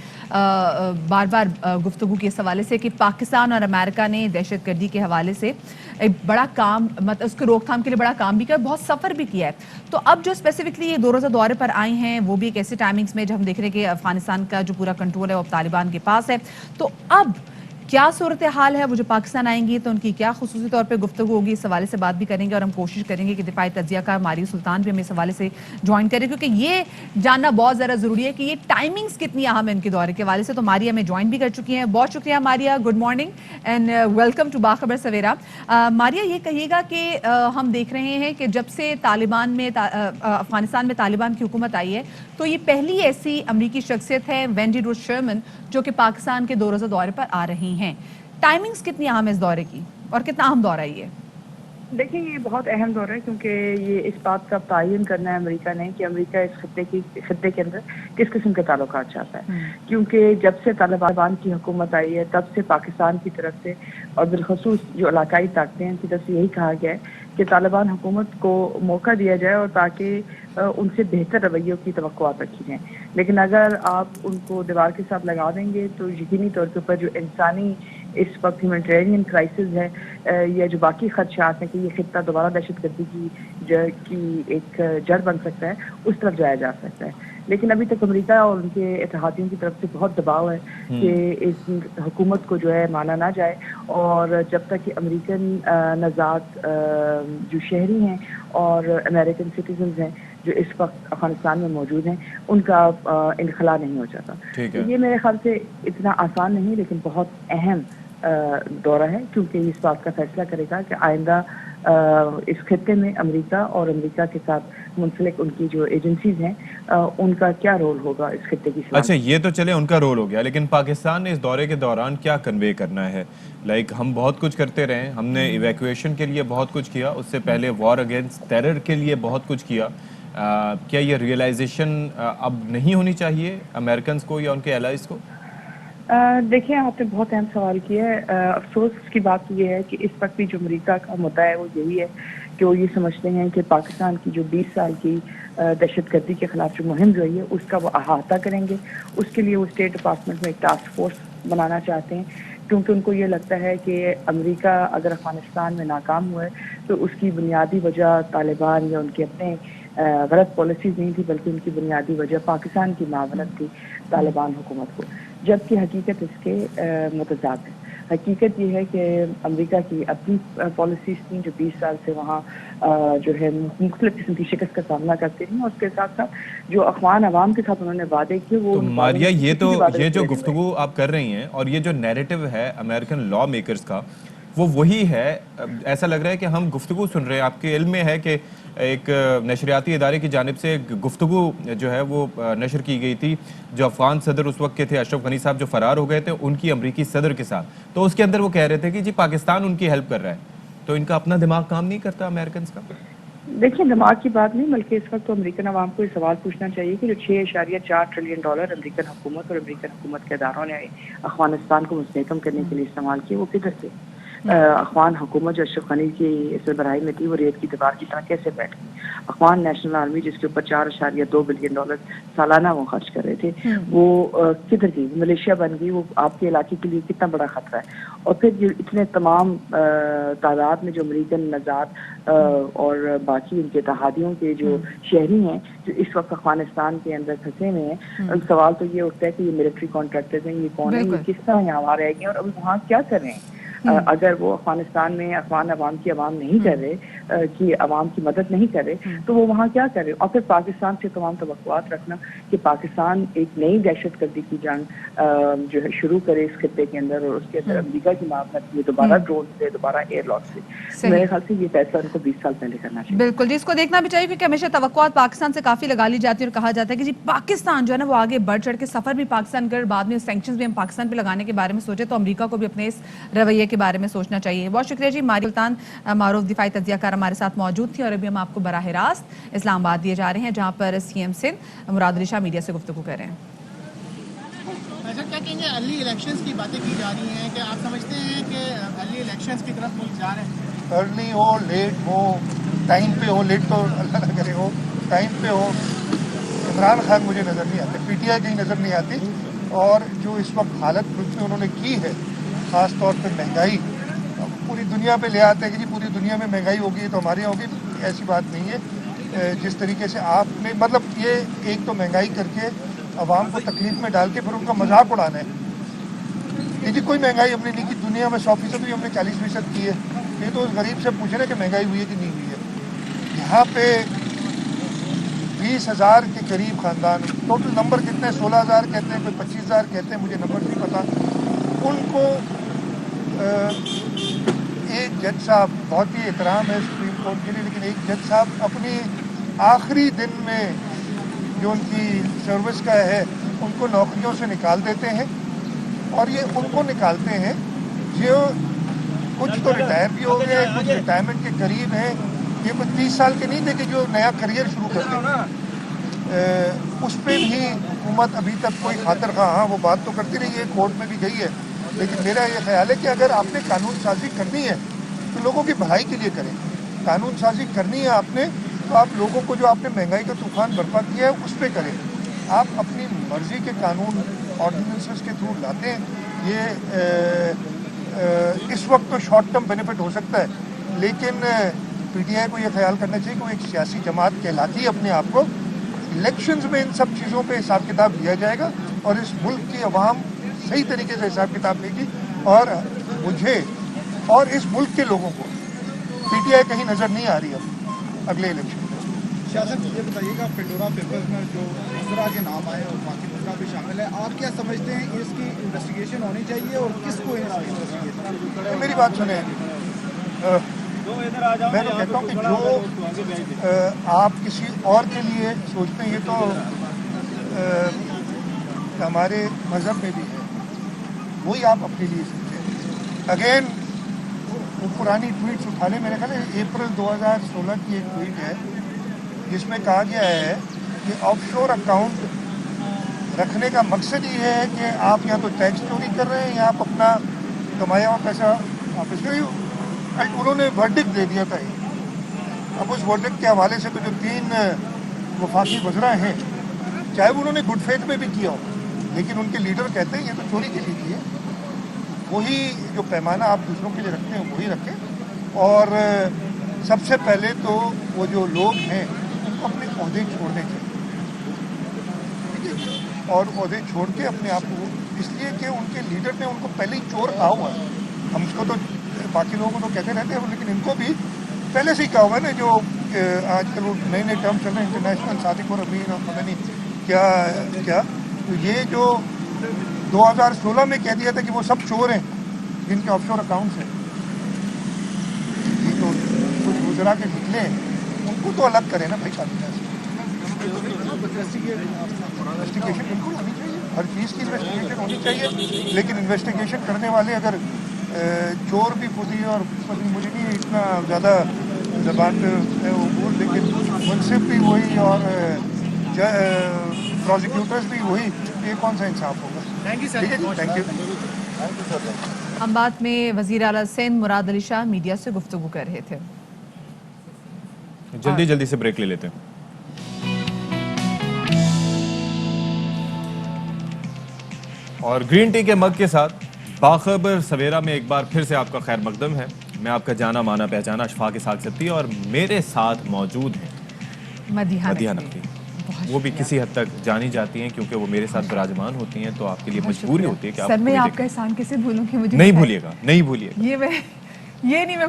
Speaker 1: بار بار گفتگو کی اس حوالے سے کہ پاکستان اور امریکہ نے دہشت گردی کے حوالے سے ایک بڑا کام، مطلب اس کی روک تھام کے لیے بڑا کام بھی کیا، بہت سفر بھی کیا ہے. تو اب جو اسپیسیفکلی یہ 2 روزہ دورے پر آئی ہیں وہ بھی ایک ایسے ٹائمنگز میں جب ہم دیکھ رہے ہیں کہ افغانستان کا جو پورا کنٹرول ہے وہ طالبان کے پاس ہے. تو اب کیا صورتحال ہے، وہ جو پاکستان آئیں گی تو ان کی کیا خصوصی طور پہ گفتگو ہوگی، اس حوالے سے بات بھی کریں گے. اور ہم کوشش کریں گے کہ دفاعی تجزیہ کار ماریہ سلطان بھی ہمیں اس حوالے سے جوائن کریں، کیونکہ یہ جاننا بہت زیادہ ضروری ہے کہ یہ ٹائمنگز کتنی اہم ہیں ان کے دورے کے حوالے سے. تو ماریہ ہمیں جوائن بھی کر چکی ہیں. بہت شکریہ Maria, good morning and welcome to Bakhabar Savera. Maria, یہ کہیے گا کہ ہم دیکھ رہے ہیں کہ جب سے افغانستان میں طالبان کی حکومت آئی ہے تو یہ پہلی ایسی امریکی شخصیت ہے وینڈی روز شرمن جو کہ پاکستان کے 2 روزہ دورے پر آ رہی ہیں. ٹائمنگز کتنی اہم ہے اس دورے کی اور کتنا اہم دورہ ہے یہ؟
Speaker 14: دیکھیں، یہ بہت اہم دور ہے کیونکہ یہ اس بات کا تعین کرنا ہے امریکہ نے کہ امریکہ اس خطے کے اندر کس قسم کے تعلقات چاہتا ہے. کیونکہ جب سے طالبان کی حکومت آئی ہے تب سے پاکستان کی طرف سے اور بالخصوص جو علاقائی طاقتیں ہیں ان کی طرف سے یہی کہا گیا ہے کہ طالبان حکومت کو موقع دیا جائے اور تاکہ ان سے بہتر رویوں کی توقعات رکھی جائیں. لیکن اگر آپ ان کو دیوار کے ساتھ لگا دیں گے تو یقینی طور کے اوپر جو انسانی اس وقت ہیومینٹیرینین کرائسس ہے یا جو باقی خدشات ہیں کہ یہ خطہ دوبارہ دہشت گردی کی ایک جڑ بن سکتا ہے، اس طرف جایا جا سکتا ہے. لیکن ابھی تک امریکہ اور ان کے اتحادیوں کی طرف سے بہت دباؤ ہے کہ اس حکومت کو جو ہے مانا نہ جائے. اور جب تک کہ امریکن نژاد جو شہری ہیں اور امریکن سٹیزنز ہیں جو اس وقت افغانستان میں موجود ہیں ان کا انخلا نہیں ہو جاتا. یہ میرے خیال سے اتنا آسان نہیں لیکن بہت اہم دورہ ہے، کیونکہ اس بات کا فیصلہ کرے گا کہ آئندہ اس خطے میں امریکہ اور امریکہ کے ساتھ منسلک ان کی جو ایجنسیز ہیں ان کا کیا رول ہوگا اس خطے کی سلامتی.
Speaker 2: اچھا، یہ تو چلے ان کا رول ہو گیا، لیکن پاکستان نے اس دورے کے دوران کیا کنوے کرنا ہے؟ ہم بہت کچھ کرتے رہے، ہم نے ایویکویشن کے لیے بہت کچھ کیا، اس سے پہلے وار اگینسٹ ٹیرر کے لیے بہت کچھ کیا. کیا یہ ریئلائزیشن اب نہیں ہونی چاہیے امریکنز کو یا ان کے الائز کو؟
Speaker 14: دیکھیں، آپ نے بہت اہم سوال کیا ہے. افسوس کی بات یہ ہے کہ اس وقت بھی جو امریکہ کا مدعا ہے وہ یہی ہے کہ وہ یہ سمجھتے ہیں کہ پاکستان کی جو 20 سال کی دہشت گردی کے خلاف جو مہم رہی ہے اس کا وہ احاطہ کریں گے. اس کے لیے وہ اسٹیٹ ڈپارٹمنٹ میں ایک ٹاسک فورس بنانا چاہتے ہیں، کیونکہ ان کو یہ لگتا ہے کہ امریکہ اگر افغانستان میں ناکام ہوا ہے تو اس کی بنیادی وجہ طالبان یا ان کے اپنے غلط پالیسیز نہیں تھی، بلکہ ان کی بنیادی وجہ پاکستان کی معاونت تھی طالبان حکومت کو، جبکہ حقیقت اس کے متضاد ہے. حقیقت یہ ہے کہ امریکہ کی اپنی پالیسیز تھیں جو 20 سال سے وہاں جو ہے مختلف قسم کی شکست کا سامنا کرتے رہی، اور اس کے ساتھ ساتھ جو افغان عوام کے ساتھ انہوں نے وعدے کیے وہ
Speaker 2: ماریہ، یہ جو گفتگو آپ کر رہی ہیں اور یہ جو نیریٹو ہے امریکن لا میکرز کا وہ وہی ہے. ایسا لگ رہا ہے کہ ہم گفتگو سن رہے ہیں. آپ کے علم میں ہے کہ ایک نشریاتی ادارے کی جانب سے گفتگو جو ہے وہ نشر کی گئی تھی جو افغان صدر اس وقت کے تھے اشرف غنی صاحب جو فرار ہو گئے تھے ان کی امریکی صدر کے ساتھ. تو اس کے اندر وہ کہہ رہے تھے کہ جی پاکستان ان کی ہیلپ کر رہا ہے. تو ان کا اپنا دماغ کام نہیں کرتا امریکنز کا؟
Speaker 14: دیکھیں، دماغ کی بات نہیں، بلکہ اس وقت تو امریکن عوام کو یہ سوال پوچھنا چاہیے کہ جو $6.4 ٹریلین امریکن حکومت اور امریکن حکومت کے اداروں نے افغانستان کو مستحکم کرنے کے لیے استعمال کیے وہ کدھر سے؟ अफगान हुकूमत जो अशरफ गनी की सरबराही में थी वो रेत की दीवार की तरह कैसे बैठ गई। अफगान नेशनल आर्मी जिसके ऊपर $4.2 बिलियन सालाना वो खर्च कर रहे थे वो किधर गई, मलेशिया बन गई। वो आपके इलाके के लिए कितना बड़ा खतरा है। और फिर ये इतने तमाम तादाद में जो अमेरिकन नजात और बाकी उनके इत्तेहादियों के जो शहरी हैं जो इस वक्त अफगानिस्तान के अंदर फंसे हुए हैं, सवाल तो ये उठता है कि ये मिलिट्री कॉन्ट्रैक्टर्स हैं, ये कौन है, ये किस तरह यहाँ रह गए और अभी वहाँ क्या कर रहे हैं। अगर वो अफगानिस्तान में अफगान अवाम की आवाम नहीं कर रहे कि अवाम की मदद नहीं कर रहे तो वो वहाँ क्या कर रहे। और फिर पाकिस्तान से तमाम तवक्कुआत रखना कि पाकिस्तान एक नई दहशतगर्दी की जंग जो है शुरू करे इस खत्ते के अंदर और उसके अंदर अमेरिका की मामलत में दोबारा ड्रोन से दोबारा एयरलॉक से, मेरे ख्याल से ये फैसला उनको 20 साल पहले करना चाहिए।
Speaker 1: बिल्कुल जी, इसको देखना भी चाहिए क्योंकि हमेशा तवक्कुआत पाकिस्तान से काफी लगा ली जाती है और कहा जाता है कि जी पाकिस्तान जो है ना वो आगे बढ़ चढ़ के सफर भी पाकिस्तान कर, बाद में सैंक्शंस भी हम पाकिस्तान पे लगाने के बारे में सोचे तो अमेरिका को भी अपने इस रवैये के बारे में सोचना चाहिए। बहुत शुक्रिया जी। मारी सुल्तान मारूफ दिफाई तज्जियाकार हमारे साथ मौजूद थी और अभी हम आपको बराह रास्त इस्लामाबाद दिए जा रहे हैं जहां पर सीएम सिंध मुराद अली शाह मीडिया से गुफ्तगू कर रहे हैं।
Speaker 15: सर क्या कहेंगे, अर्ली इलेक्शंस की बातें की जा रही हैं कि आप समझते हैं कि अर्ली इलेक्शंस की तरफ मुल्क जा रहे हैं?
Speaker 16: अर्ली हो लेट हो टाइम पे हो, लेट तो अल्लाह ना करे हो, टाइम पे हो। इमरान खान मुझे नज़र नहीं आते, पीटीआई की नज़र नहीं आती। और जो इस वक्त हालत मुल्क में उन्होंने की है ख़ास तौर पर महंगाई, पूरी दुनिया पे ले आते हैं कि जी पूरी दुनिया में महंगाई होगी तो हमारे यहाँ होगी, ऐसी बात नहीं है। जिस तरीके से आपने मतलब ये एक तो महंगाई करके आवाम को तकलीफ में डाल के फिर उनका मजाक उड़ाना है कि जी कोई महंगाई हमने नहीं की, दुनिया में 100% भी हमने 40% की है। ये तो उस गरीब से पूछ रहे कि महंगाई हुई है कि नहीं हुई है। यहाँ पे 20,000 के करीब ख़ानदान, टोटल नंबर कितने 16,000 कहते हैं, कोई 25,000 कहते हैं, मुझे नंबर नहीं पता। उनको एक जज साहब, बहुत ही एहतराम है सुप्रीम कोर्ट के लिए, लेकिन एक जज साहब अपनी आखिरी दिन में जो उनकी सर्विस का है उनको नौकरियों से निकाल देते हैं। और ये उनको निकालते हैं जो कुछ तो रिटायर भी हो गए, कुछ रिटायरमेंट के करीब हैं, ये कुछ 30 साल के नहीं थे कि जो नया करियर शुरू करते हैं। उस पर भी हुकूमत अभी तक कोई खातिर खा, हाँ वो बात तो करती रही है, कोर्ट में भी गई है, लेकिन मेरा ये ख्याल है कि अगर आपने कानून साजी करनी है तो लोगों की भलाई के लिए करें। कानून साजी करनी है आपने तो आप लोगों को जो आपने महंगाई का तूफान बर्पा किया है उस पर करें। आप अपनी मर्जी के कानून ऑर्डिनेंसेस के थ्रू लाते हैं, ये इस वक्त तो शॉर्ट टर्म बेनिफिट हो सकता है, लेकिन पीटीआई को ये ख्याल करना चाहिए कि वो एक सियासी जमात कहलाती है अपने आप को। इलेक्शंस में इन सब चीज़ों पे हिसाब किताब लिया जाएगा और इस मुल्क की आवाम सही तरीके से हिसाब किताब लेगी। और मुझे और इस मुल्क के लोगों को पीटीआई कहीं नज़र नहीं आ रही अब अगले इलेक्शन में।
Speaker 15: शासन ये बताइएगा, पेंडोरा पेपर्स में जो मुजरा के नाम आए और बाकी मुजरा भी शामिल है, आप क्या समझते हैं इसकी इन्वेस्टिगेशन होनी चाहिए और किसको इन्वेस्टिगेशन?
Speaker 16: मेरी बात सुने, मैं तो कहता हूँ कि जो आप किसी और के लिए सोचते हैं, ये तो हमारे मज़हब में भी है, वही आप अपने लिए सोचें। अगेन वो पुरानी ट्वीट्स उठा लें। मेरे ख्याल है अप्रैल 2016 की एक ट्वीट है जिसमें कहा गया है कि ऑफशोर अकाउंट रखने का मकसद ये है कि आप या तो टैक्स चोरी कर रहे हैं या आप अपना कमाया हुआ पैसा वापस करें। उन्होंने वर्डिक्ट दे दिया था। अब उस वर्डिक्ट के हवाले से तो जो 3 वफाकी वज़रा हैं, चाहे वो उन्होंने गुड फेथ में भी किया हो, लेकिन उनके लीडर कहते हैं ये तो चोरी के लिए की है। वही जो पैमाना आप दूसरों के लिए रखते हैं वही रखें। और सबसे पहले तो वो जो लोग हैं उनको अपने ओहदे छोड़ने चाहिए, ठीक है, और ओहदे छोड़ के अपने आप को, इसलिए कि उनके लीडर ने उनको पहले ही चोर कहा हुआ है। हम उसको तो बाकी लोगों को तो कहते रहते हैं, लेकिन इनको भी पहले से ही कहा हुआ है ना। जो आजकल वो नए नए टर्म चल रहे हैं, इंटरनेशनल सादिक और अमीन और पता नहीं क्या, तो ये जो 2016 में कह दिया था कि वो सब चोर हैं जिनके ऑफशोर अकाउंट्स हैं, ये तो कुछ गुजरा के निकले, उनको तो अलग करें ना भाई। इन्वेस्टिगेशन बिल्कुल होनी चाहिए, हर चीज़ की इन्वेस्टिगेशन होनी चाहिए, लेकिन इन्वेस्टिगेशन करने वाले अगर चोर भी खुदी और मुझे नहीं इतना ज़्यादा ज़बान पे वो बोल, लेकिन मुनसिफ भी वही और प्रोसिक्यूटर्स भी वही, ये कौन सा इंसाफ होगा।
Speaker 15: Thank you sir.
Speaker 16: Thank you sir.
Speaker 1: अंबात में वजीर आला सिंध मुराद अली शाह मीडिया से गुफ्तगू कर रहे थे।
Speaker 2: जल्दी से ब्रेक ले लेते हैं। और ग्रीन टी के मग के साथ बाखबर सवेरा में एक बार फिर से आपका खैर मकदम है। मैं आपका जाना माना पहचाना अशफाक इसहाक सत्ती और मेरे साथ मौजूद हैं
Speaker 1: मदीहा
Speaker 2: नकवी। वो भी किसी हद तक जानी जाती हैं क्योंकि वो मेरे साथ विराजमान होती हैं, तो आपके लिए मजबूरी होती है कि आप
Speaker 1: सर मैं आपका एहसान कैसे भूलूंगी, मुझे
Speaker 2: नहीं भूलिएगा, नहीं भूलिएगा।
Speaker 1: ये नहीं मैं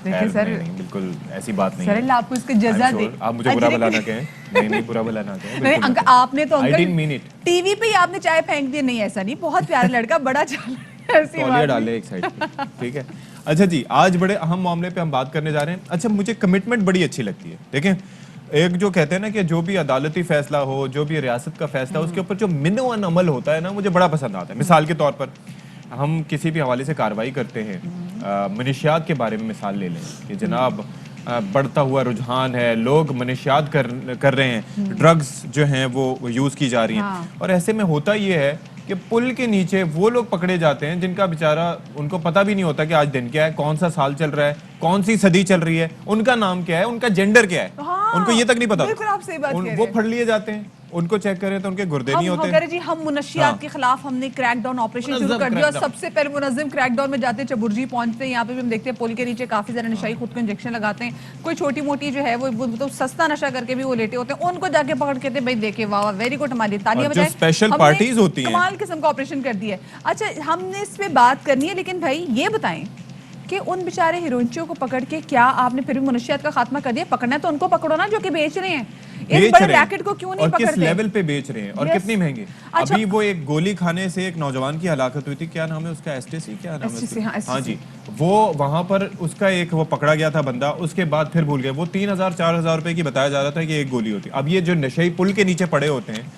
Speaker 1: देखिए सर,
Speaker 2: नहीं, बिल्कुल ऐसी बात नहीं
Speaker 1: सर आपको इसका जजा दे,
Speaker 2: आप मुझे बुरा भला ना कहें। नहीं बुरा भला ना कहें।
Speaker 1: नहीं अंकल, आपने तो अंकल
Speaker 2: टीवी
Speaker 1: पे ही आपने चाय फेंक दी, नहीं ऐसा नहीं, बहुत प्यारा लड़का, बड़ा
Speaker 2: तौलिया डाले एक साइड पे, ठीक है। अच्छा जी, आज बड़े अहम मामले पे हम बात करने जा रहे हैं। अच्छा, मुझे कमिटमेंट बड़ी अच्छी लगती है। देखें, एक जो कहते हैं ना कि जो भी अदालती फैसला हो, जो भी रियासत का फैसला हो, उसके ऊपर जो मिनवन अमल होता है ना, मुझे बड़ा पसंद आता है। मिसाल के तौर पर हम किसी भी हवाले से कार्रवाई करते हैं, मनशियात के बारे में मिसाल ले लें कि जनाब बढ़ता हुआ रुझान है, लोग मनशियात कर रहे हैं, ड्रग्स जो हैं वो यूज़ की जा रही हैं, और ऐसे में होता ये है कि पुल के नीचे वो लोग पकड़े जाते हैं जिनका बेचारा उनको पता भी नहीं होता कि आज दिन क्या है, कौन सा साल चल रहा है, कौन सी सदी चल रही है, उनका नाम क्या है, उनका जेंडर क्या है, उनको ये तक नहीं पता। वो फड़ लिए जाते हैं, उनको चेक करें तो उनके गुर्दे नहीं होते।
Speaker 1: जी हम मुनशियात के खिलाफ हमने क्रैकडाउन ऑपरेशन शुरू कर दिया और सबसे पहले मुनज़्ज़म क्रैकडाउन में जाते हैं, चबुर्जी पहुंचते हैं। यहाँ पे भी हम देखते हैं पुल के नीचे काफी सारे नशाई खुद को इंजेक्शन लगाते हैं, कोई छोटी मोटी जो है वो तो सस्ता नशा करके भी वो लेटे होते हैं, उनको जाके पकड़ के भाई देखे वाह वेरी गुड, हमारी तालियां बजाएं।
Speaker 2: स्पेशल पार्टीज होती हैं,
Speaker 1: कमाल किस्म का ऑपरेशन कर दिया है। अच्छा, हमने इस पे बात करनी है, लेकिन भाई ये बताएं कि उन बेचारे हीरोइनों को पकड़ के क्या आपने फिर भी मुनशियात का खात्मा कर दिया? पकड़ना है तो उनको पकड़ो ना जो कि बेच रहे हैं, इस बड़े रैकेट को क्यों नहीं पकड़ते?
Speaker 2: किस लेवल पे बेच रहे हैं और कितनी महंगी।
Speaker 1: अच्छा,
Speaker 2: अभी वो एक गोली खाने से एक नौजवान की हलाकत हुई थी, क्या नाम है उसका, एसटीसी क्या नाम है? हाँ जी, वो वहां पर उसका एक वो पकड़ा गया था बंदा, उसके बाद फिर भूल गए। वो 3,000-4,000 रुपए की बताया जा रहा था कि एक गोली होती। अब ये जो नशे पुल के नीचे पड़े होते हैं,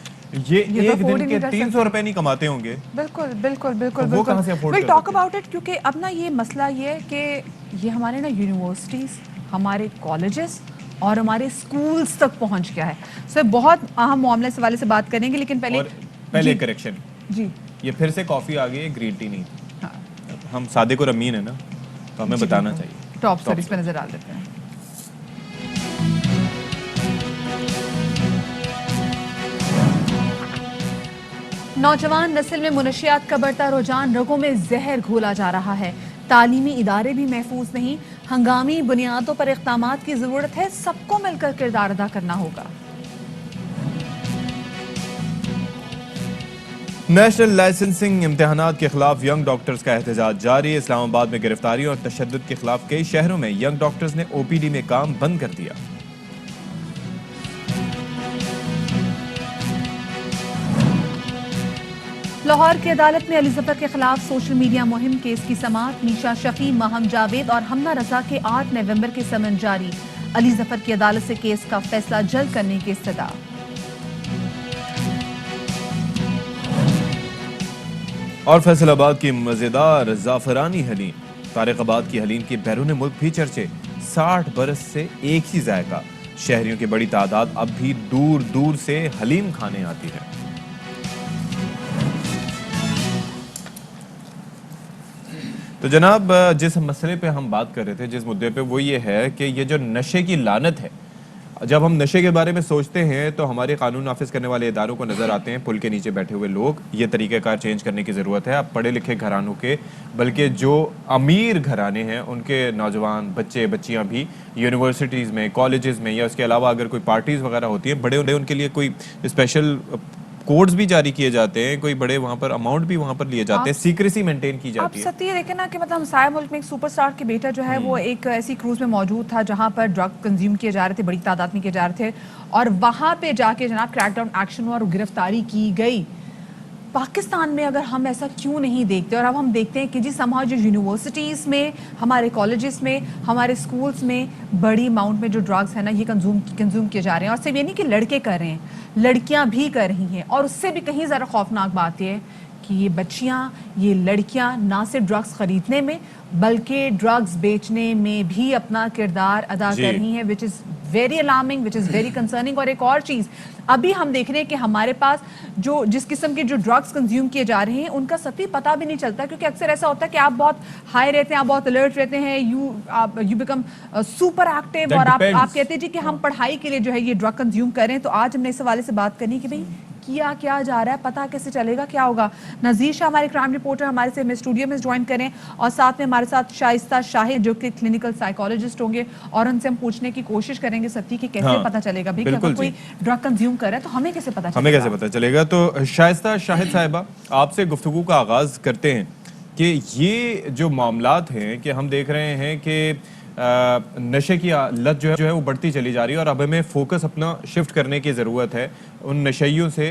Speaker 2: ये एक दिन के 300 रुपए नहीं कमाते होंगे।
Speaker 1: बिल्कुल
Speaker 2: वो कहाँ से अफोर्ड कर
Speaker 1: टॉक अबाउट इट, क्योंकि अब ना ये मसला ये है कि ये हमारे ना यूनिवर्सिटीज, हमारे कॉलेजेस और हमारे स्कूल्स तक पहुंच गया है। सो बहुत अहम मामले से वाले से बात करेंगे, लेकिन पहले
Speaker 2: करेक्शन
Speaker 1: जी,
Speaker 2: ये फिर से कॉफी आ गई है, ग्रीन टी नहीं। हाँ। हम सादिक और अमीन है ना, तो हमें बताना चाहिए।
Speaker 1: टॉप सर्विस पे नजर डाल देते हैं। नौजवान नस्ल में मुनशियात का बढ़ता रुझान, रगों में जहर घोला जा रहा है। तालीमी इदारे भी महफूज नहीं, हंगामी बुनियादों पर इक़दामात की जरूरत है, सबको मिलकर किरदार अदा करना होगा।
Speaker 2: नेशनल लाइसेंसिंग इम्तिहानात के खिलाफ यंग डॉक्टर्स का एहतजाज जारी। इस्लामाबाद में गिरफ्तारी और तशद्दुद के खिलाफ कई शहरों में यंग डॉक्टर्स ने ओपीडी में काम बंद कर दिया।
Speaker 1: लाहौर की अदालत में अली जफर के खिलाफ सोशल मीडिया मुहिम केस की समाअत। मीशा शफी, माहम जावेद और हमना रजा के 8 नवंबर के समन जारी। अली जफर की अदालत से केस का फैसला जल्द करने की इस्तदा।
Speaker 2: और फैसलाबाद की मजेदार जाफरानी हलीम, तारिकाबाद की हलीम के बैरून मुल्क भी चर्चे। 60 बरस से एक ही जायका, शहरियों की बड़ी तादाद अब भी दूर दूर से हलीम खाने आती है। तो जनाब, जिस मसले पे हम बात कर रहे थे, जिस मुद्दे पे, वो ये है कि ये जो नशे की लानत है, जब हम नशे के बारे में सोचते हैं तो हमारे कानून नाफिज करने वाले इदारों को नजर आते हैं पुल के नीचे बैठे हुए लोग। ये तरीक़ेकार चेंज करने की ज़रूरत है। अब पढ़े लिखे घरानों के, बल्कि जो अमीर घराने हैं, उनके नौजवान बच्चे बच्चियां भी यूनिवर्सिटीज़ में, कॉलेजेस में, या उसके अलावा अगर कोई पार्टीज़ वगैरह होती हैं, बड़े उनके लिए कोई स्पेशल कोड्स भी जारी किए जाते हैं, कोई बड़े वहाँ पर अमाउंट भी वहाँ पर लिए जाते हैं, सीक्रेसी मेंटेन की जाती है।
Speaker 1: आप सत्य देखें ना कि मतलब हमसाया मुल्क में एक सुपरस्टार के बेटा जो है वो एक ऐसी क्रूज में मौजूद था जहाँ पर ड्रग कंज्यूम किए जा रहे थे, बड़ी तादाद में किए जा रहे थे, और वहाँ पे जाके जनाब क्रैकडाउन एक्शन हुआ और गिरफ्तारी की गई। पाकिस्तान में अगर हम ऐसा क्यों नहीं देखते? और अब हम देखते हैं कि जी समाज जो यूनिवर्सिटीज़ में, हमारे कॉलेजेस में, हमारे स्कूल्स में बड़ी अमाउंट में जो ड्रग्स है ना, ये कंज्यूम किए जा रहे हैं। और सिर्फ ये नहीं कि लड़के कर रहे हैं, लड़कियां भी कर रही हैं। और उससे भी कहीं ज़रा खौफनाक बात यह है कि ये बच्चियां, ये लड़कियां ना सिर्फ ड्रग्स खरीदने में बल्कि ड्रग्स बेचने में भी अपना किरदार अदा कर रही हैं, which is very alarming, which is very concerning. और एक और चीज़ अभी हम देख रहे हैं कि हमारे पास जो जिस किस्म के जो ड्रग्स कंज्यूम किए जा रहे हैं उनका सही पता भी नहीं चलता, क्योंकि अक्सर ऐसा होता है कि आप बहुत हाई रहते हैं, आप बहुत अलर्ट रहते हैं, यू बिकम सुपर एक्टिव और आप कहते हैं जी कि हम पढ़ाई के लिए जो है ये ड्रग कंज्यूम करें। तो आज हमने इस हवाले से बात करनी कि भाई किया क्या जा रहा है, पता कैसे चलेगा, क्या होगा। नज़ीर शाह हमारे क्राइम रिपोर्टर हमारे से हमें स्टूडियो में ज्वाइन करें, और साथ में हमारे साथ शाइस्ता शाहिद जो कि क्लिनिकल साइकोलॉजिस्ट होंगे, और उनसे हम पूछने की कोशिश करेंगे सत्य कि कैसे पता चलेगा भाई कि अगर कोई ड्रग कंज्यूम कर रहा है तो हमें कैसे पता चलेगा,
Speaker 2: हमें कैसे पता चलेगा। तो शाइस्ता शाहिद साहिबा, आपसे गुफ्तगू का आगाज़ करते हैं कि ये जो मामलात हैं कि हम देख रहे हैं कि नशे की लत जो है वो बढ़ती चली जा रही है, और अब हमें फोकस अपना शिफ्ट करने की ज़रूरत है उन नशइयों से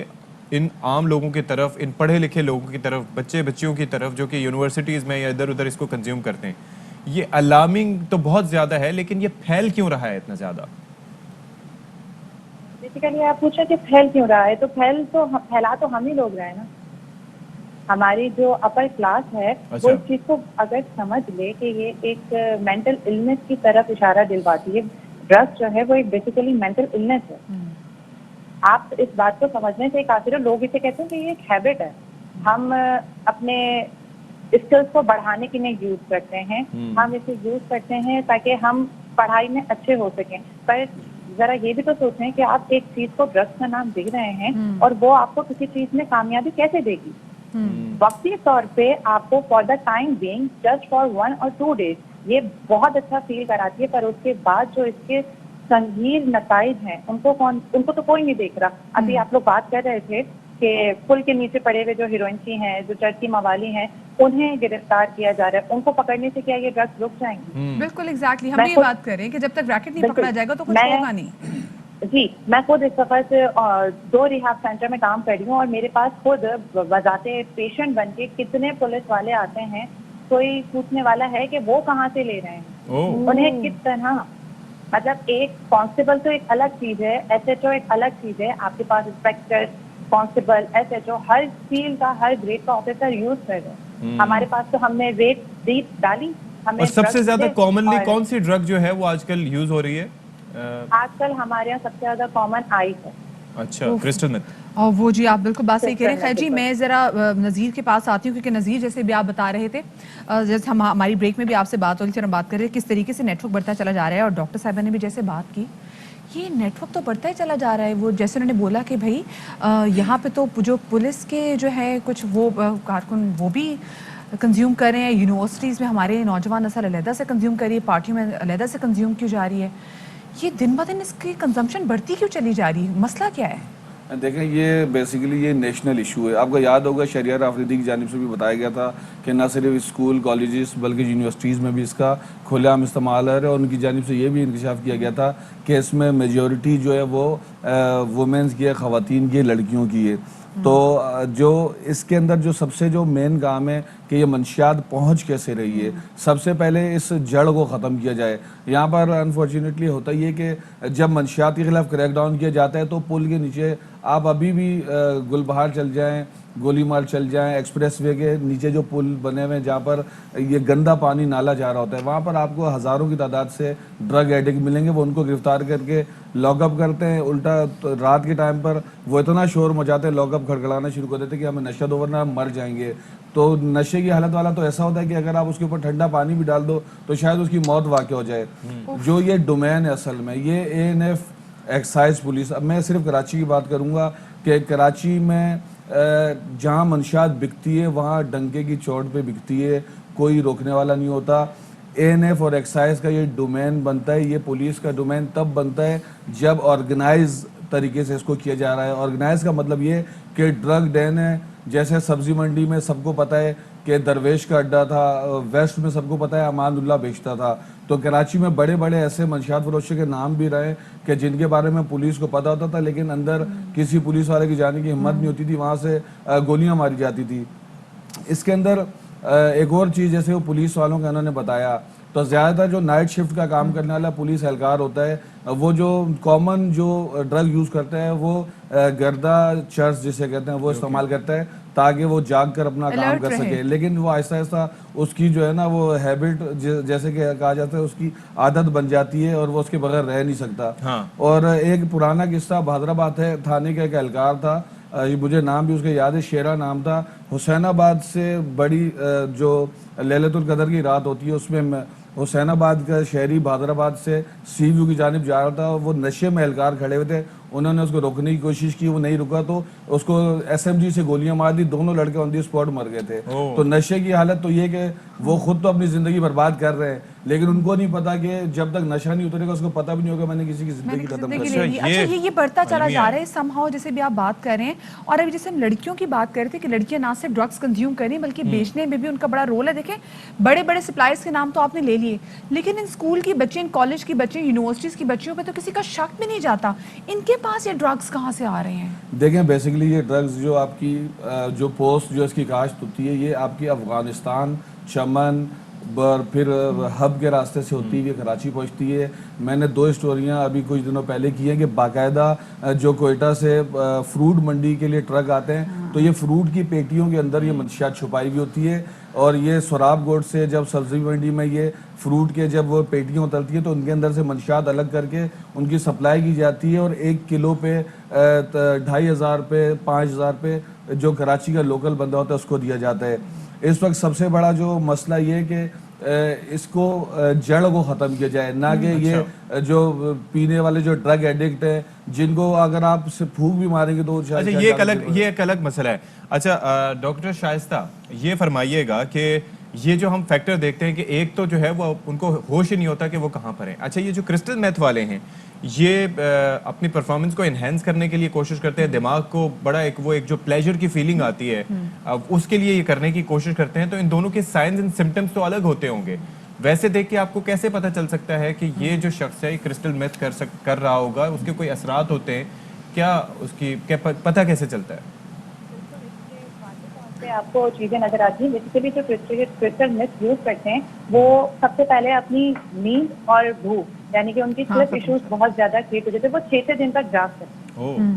Speaker 2: इन आम लोगों की तरफ, इन पढ़े लिखे लोगों की तरफ, बच्चियों की तरफ जो कि यूनिवर्सिटीज़ में या इधर उधर इसको कंज्यूम करते हैं। ये अलार्मिंग तो बहुत ज़्यादा है, लेकिन ये फैल क्यों रहा है इतना ज़्यादा?
Speaker 14: बेसिकली आप पूछे कि फैल क्यों रहा है, तो फैला तो हम ही लोग रहे हैं ना। हमारी जो अपर क्लास है वो इस चीज को अगर समझ ले कि ये एक मेंटल इलनेस की तरफ इशारा दिलवाती है। ड्रग्स जो है वो एक बेसिकली मेंटल इलनेस है। आप इस बात को समझने से काफिर लोग इसे कहते हैं कि ये एक हैबिट है, हम अपने स्किल्स को बढ़ाने के लिए यूज करते हैं, हम इसे यूज करते हैं ताकि हम पढ़ाई में अच्छे हो सकें। पर जरा ये भी तो सोचें कि आप एक चीज को ड्रग्स का नाम दे रहे हैं और वो आपको किसी चीज में कामयाबी कैसे देगी। वक्ती तौर पे आपको for the time being just for 1 or 2 days ये बहुत अच्छा फील कराती है, पर उसके बाद जो इसके संगीन नताइज हैं उनको तो कोई नहीं देख रहा। अभी आप लोग बात कर रहे थे कि पुल के नीचे पड़े हुए जो हीरोइनची हैं, जो चर्ची मवाली हैं, उन्हें गिरफ्तार किया जा रहा है। उनको पकड़ने से क्या ये ड्रग्स रुक जाएंगे?
Speaker 1: बिल्कुल एग्जैक्टली, हम ये बात कर रहे हैं कि जब तक रैकेट नहीं पकड़ा जाएगा तो कुछ होगा नहीं।
Speaker 14: जी, मैं खुद इस सफर से 2 रिहाब सेंटर में काम कर रही हूँ और मेरे पास खुद वजाते पेशेंट बन के कितने पुलिस वाले आते हैं, कोई पूछने वाला है कि वो कहाँ से ले रहे हैं, उन्हें किस तरह। मतलब एक कांस्टेबल तो एक अलग चीज है, SHO एक अलग चीज है, आपके पास इंस्पेक्टर, कांस्टेबल, SHO हर फील्ड का हर ग्रेड का ऑफिसर यूज कर रहे हैं। हमारे पास तो हमने रेट डाली।
Speaker 2: और सबसे ज्यादा कॉमनली कौन सी ड्रग जो है वो आजकल यूज हो रही है?
Speaker 14: आजकल हमारे यहाँ सबसे ज्यादा कॉमन आइस है।
Speaker 2: अच्छा, क्रिस्टल मेथ।
Speaker 1: और वो जी आप बिल्कुल बात सही कह रहे हैं। खैर जी, मैं ज़रा नज़ीर के पास आती हूँ, क्योंकि नज़ीर जैसे भी आप बता रहे थे, जैसे हमारी ब्रेक में भी आपसे बात हो रही थी, हम बात कर रहे हैं किस तरीके से नेटवर्क बढ़ता चला जा रहा है, और डॉक्टर साहिबा ने भी जैसे बात की, ये नेटवर्क तो बढ़ता ही चला जा रहा है। वो जैसे उन्होंने बोला कि भाई यहाँ पे तो जो पुलिस के जो है कुछ वो कारकुन वो भी कंज्यूम कर रहे हैं, यूनिवर्सिटीज़ में हमारे नौजवान नस्ल अलहदा से कंज्यूम कर रही है, पार्टियों में अलहदा से कंज्यूम क्यों जा रही है, ये दिन ब दिन इसकी कंजम्पशन बढ़ती क्यों चली जा रही है, मसला क्या है?
Speaker 17: देखें, ये बेसिकली ये नेशनल इशू है। आपको याद होगा शरिया आफरीदी की जानिब से भी बताया गया था कि न सिर्फ स्कूल कॉलेजेस बल्कि यूनिवर्सिटीज़ में भी इसका खुलेआम इस्तेमाल है, और उनकी जानिब से ये भी इंकशाफ किया गया था कि इसमें मेजॉरिटी जो है वो वुमेंस की है, ख़वातीन की, लड़कियों की है। तो जो इसके अंदर जो सबसे जो मेन काम है कि ये मंशियात पहुंच कैसे रही है, सबसे पहले इस जड़ को ख़त्म किया जाए। यहाँ पर अनफॉर्चुनेटली होता ये कि जब मंशियात के ख़िलाफ़ क्रैकडाउन किया जाता है तो पुल के नीचे आप अभी भी गुलबहार चल जाएं, गोलीमार चल जाएं, एक्सप्रेस वे के नीचे जो पुल बने हुए हैं जहाँ पर ये गंदा पानी नाला जा रहा होता है, वहाँ पर आपको हज़ारों की तादाद से ड्रग एडिक्ट मिलेंगे। वो उनको गिरफ्तार करके लॉकअप करते हैं। उल्टा तो रात के टाइम पर वो इतना शोर मचाते हैं, लॉकअप खड़खड़ाना शुरू कर देते हैं कि हमें नशा दो वरना हम मर जाएंगे। तो नशे की हालत वाला तो ऐसा होता है कि अगर आप उसके ऊपर ठंडा पानी भी डाल दो तो शायद उसकी मौत वाक़ हो जाए। जो ये डोमेन है असल में, ये ANF एक्साइज पुलिस, अब मैं सिर्फ कराची की बात करूँगा कि कराची में जहाँ मंशियात बिकती है वहाँ डंके की चोट पे बिकती है, कोई रोकने वाला नहीं होता। ANF और एक्साइज का ये डोमेन बनता है, ये पुलिस का डोमेन तब बनता है जब ऑर्गेनाइज तरीके से इसको किया जा रहा है। ऑर्गेनाइज का मतलब ये कि ड्रग डैन है, जैसे सब्जी मंडी में सबको पता है कि दरवेश का अड्डा था, वेस्ट में सबको पता है अमानुल्लाह बेचता था। तो कराची में बड़े बड़े ऐसे मंशियात फरोशों के नाम भी रहे कि जिनके बारे में पुलिस को पता होता था, लेकिन अंदर किसी पुलिस वाले की जाने की हिम्मत नहीं होती थी, वहाँ से गोलियां मारी जाती थी। इसके अंदर एक और चीज़, जैसे वो पुलिस वालों का उन्होंने बताया, तो ज़्यादातर जो नाइट शिफ्ट का काम करने वाला पुलिस एहलकार होता है, वो जो कॉमन जो ड्रग यूज़ करता है वो गर्दा चर्च जिसे कहते हैं वो इस्तेमाल करता है। تاکہ وہ جاگ کر اپنا کام
Speaker 1: Alert
Speaker 17: کر
Speaker 1: رہے۔
Speaker 17: سکے، لیکن وہ آہستہ آہستہ اس کی جو ہے نا وہ ہیبٹ جیسے کہ کہا جاتا ہے اس کی عادت بن جاتی ہے اور وہ اس کے بغیر رہ نہیں سکتا۔ اور ایک پرانا قصہ حیدرآباد تھانے کا ایک اہلکار تھا، مجھے نام بھی اس کا یاد ہے، شیرا نام تھا، حسین آباد سے بڑی جو لیلۃ القدر کی رات ہوتی ہے اس میں حسین آباد کا شہری حیدرآباد سے سی ویو کی جانب جا رہا تھا، وہ نشے میں اہلکار کھڑے ہوئے تھے، انہوں نے اس کو روکنے کی کوشش کی، وہ نہیں رکا تو اس کو ایس ایم جی سے گولیاں مار دی، دونوں لڑکے آن دی اسپاٹ مر گئے تھے۔ تو نشے کی حالت تو یہ کہ وہ خود تو اپنی زندگی برباد کر رہے ہیں، لیکن ان کو نہیں پتا کہ جب تک نشہ نہیں اترے گا اس کو پتہ بھی نہیں ہوگا میں نے کسی کی زندگی ختم کر دی۔
Speaker 1: اچھا یہ بڑھتا چلا جا رہا ہے سمہاؤ، جیسے بھی آپ بات کر رہے ہیں، اور ابھی جیسے ہم لڑکیوں کی بات کر رہے تھے کہ لڑکیاں نہ صرف ڈرگس کنزیوم کریں بلکہ بیچنے میں بھی ان کا بڑا رول ہے۔ دیکھیں بڑے بڑے سپلائرز کے نام تو آپ نے لے لیے، لیکن ان اسکول کی بچے، ان کالج کی بچے، یونیورسٹیز کی بچیوں پہ تو کسی کا شک بھی نہیں جاتا، ان کے پاس یہ ڈرگس کہاں سے آ رہے ہیں؟
Speaker 17: دیکھیں بیسیکلی یہ ڈرگز جو آپ کی جو پوسٹ جو اس کی کاشت ہوتی ہے یہ آپ کی افغانستان، چمن، پھر ہب کے راستے سے ہوتی ہے، کراچی پہنچتی ہے۔ میں نے 2 اسٹوریاں ابھی کچھ دنوں پہلے کی ہیں کہ باقاعدہ جو کوئٹہ سے فروٹ منڈی کے لیے ٹرک آتے ہیں تو یہ فروٹ کی پیٹیوں کے اندر یہ منشیات چھپائی ہوئی ہوتی ہے، اور یہ سوراب گوٹ سے جب سبزی منڈی میں یہ فروٹ کے جب وہ پیٹیاں اترتی ہیں تو ان کے اندر سے منشیات الگ کر کے ان کی سپلائی کی جاتی ہے، اور 1 کلو پہ 2500 پہ 5000 پہ جو کراچی کا لوکل بندہ ہوتا ہے اس کو دیا جاتا ہے۔ اس وقت سب سے بڑا جو مسئلہ یہ ہے کہ اس کو جڑ کو ختم کیا جائے، نہ کہ یہ جو پینے والے جو ڈرگ ایڈکٹ ہیں جن کو اگر آپ سے پھونک بھی ماریں گے تو
Speaker 2: یہ ایک الگ مسئلہ ہے۔ اچھا ڈاکٹر شائستہ یہ فرمائیے گا کہ یہ جو ہم فیکٹر دیکھتے ہیں کہ ایک تو جو ہے وہ ان کو ہوش ہی نہیں ہوتا کہ وہ کہاں پر ہیں۔ اچھا یہ جو کرسٹل میتھ والے ہیں یہ اپنی پرفارمنس کو انہینس کرنے کے لیے کوشش کرتے ہیں، دماغ کو بڑا ایک جو پلیجر کی فیلنگ آتی ہے اس کے لیے یہ کرنے کی کوشش کرتے ہیں، تو ان دونوں کے سائنز اینڈ سمپٹمز تو الگ ہوتے ہوں گے۔ ویسے دیکھ کے آپ کو کیسے پتہ چل سکتا ہے کہ یہ جو شخص ہے کرسٹل میتھ کر رہا ہوگا، اس کے کوئی اثرات ہوتے ہیں کیا، اس کی پتہ کیسے چلتا ہے؟
Speaker 18: آپ کو چیزیں نظر آتی ہیں، بیسیکلی جو کرسٹل میتھ یوز کرتے ہیں وہ سب سے پہلے اپنی نیند اور بھوک، یعنی کہ ان کی سلیپ ایشوز بہت زیادہ کریٹ ہو جاتے ہیں، وہ 6 دن تک جاگ سکتے ہیں،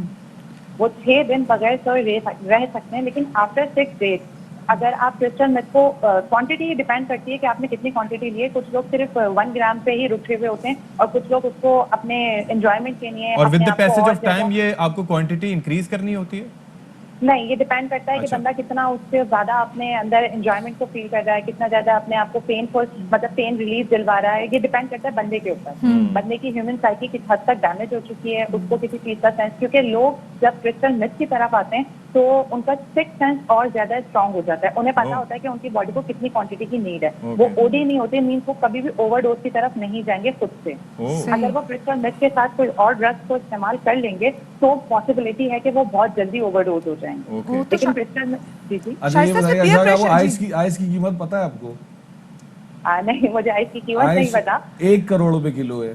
Speaker 18: وہ 6 دن بغیر سوئے رہ سکتے ہیں، لیکن آفٹر 6 days اگر آپ کرسٹل میتھ کو کوانٹٹی ڈیپینڈ کرتی ہے کہ آپ نے کتنی کوانٹٹی لی ہے، کچھ لوگ صرف 1 گرام پہ ہی رکے ہوئے ہوتے ہیں اور کچھ لوگ اس کو اپنے انجوائمنٹ کے لیے،
Speaker 2: اور with the passage of time یہ آپ کو کوانٹٹی انکریز کرنی ہوتی ہے؟
Speaker 18: نہیں، یہ ڈیپینڈ کرتا ہے کہ بندہ کتنا اس سے زیادہ اپنے اندر انجوائمنٹ کو فیل کر رہا ہے، کتنا زیادہ اپنے آپ کو پین ریلیف دلوا رہا ہے، یہ ڈیپینڈ کرتا ہے بندے کے اوپر، بندے کی ہیومن سائیکی کس حد تک ڈیمیج ہو چکی ہے، اس کو کسی چیز کا سینس، کیونکہ لوگ جب کرسٹل میتھ کی طرف آتے ہیں تو ان کا سکس سینس اور زیادہ اسٹرانگ ہو جاتا ہے، انہیں پتا ہوتا ہے کہ ان کی باڈی کو کتنی کوانٹٹی کی نیڈ ہے، وہ اوڈی نہیں ہوتے، مینس وہ کبھی بھی اوور ڈوز کی طرف نہیں جائیں گے خود سے۔ اگر وہ کرسٹل میتھ کے ساتھ کوئی اور ڈرگس کو استعمال کر لیں گے تو پاسبلٹی ہے کہ وہ بہت جلدی اوور ڈوز ہو جائیں گے، لیکن کرسٹل
Speaker 17: آئس کی قیمت پتہ ہے آپ کو؟
Speaker 18: نہیں، مجھے آئس کی قیمت نہیں پتا۔
Speaker 17: 1 کروڑ روپے کلو ہے،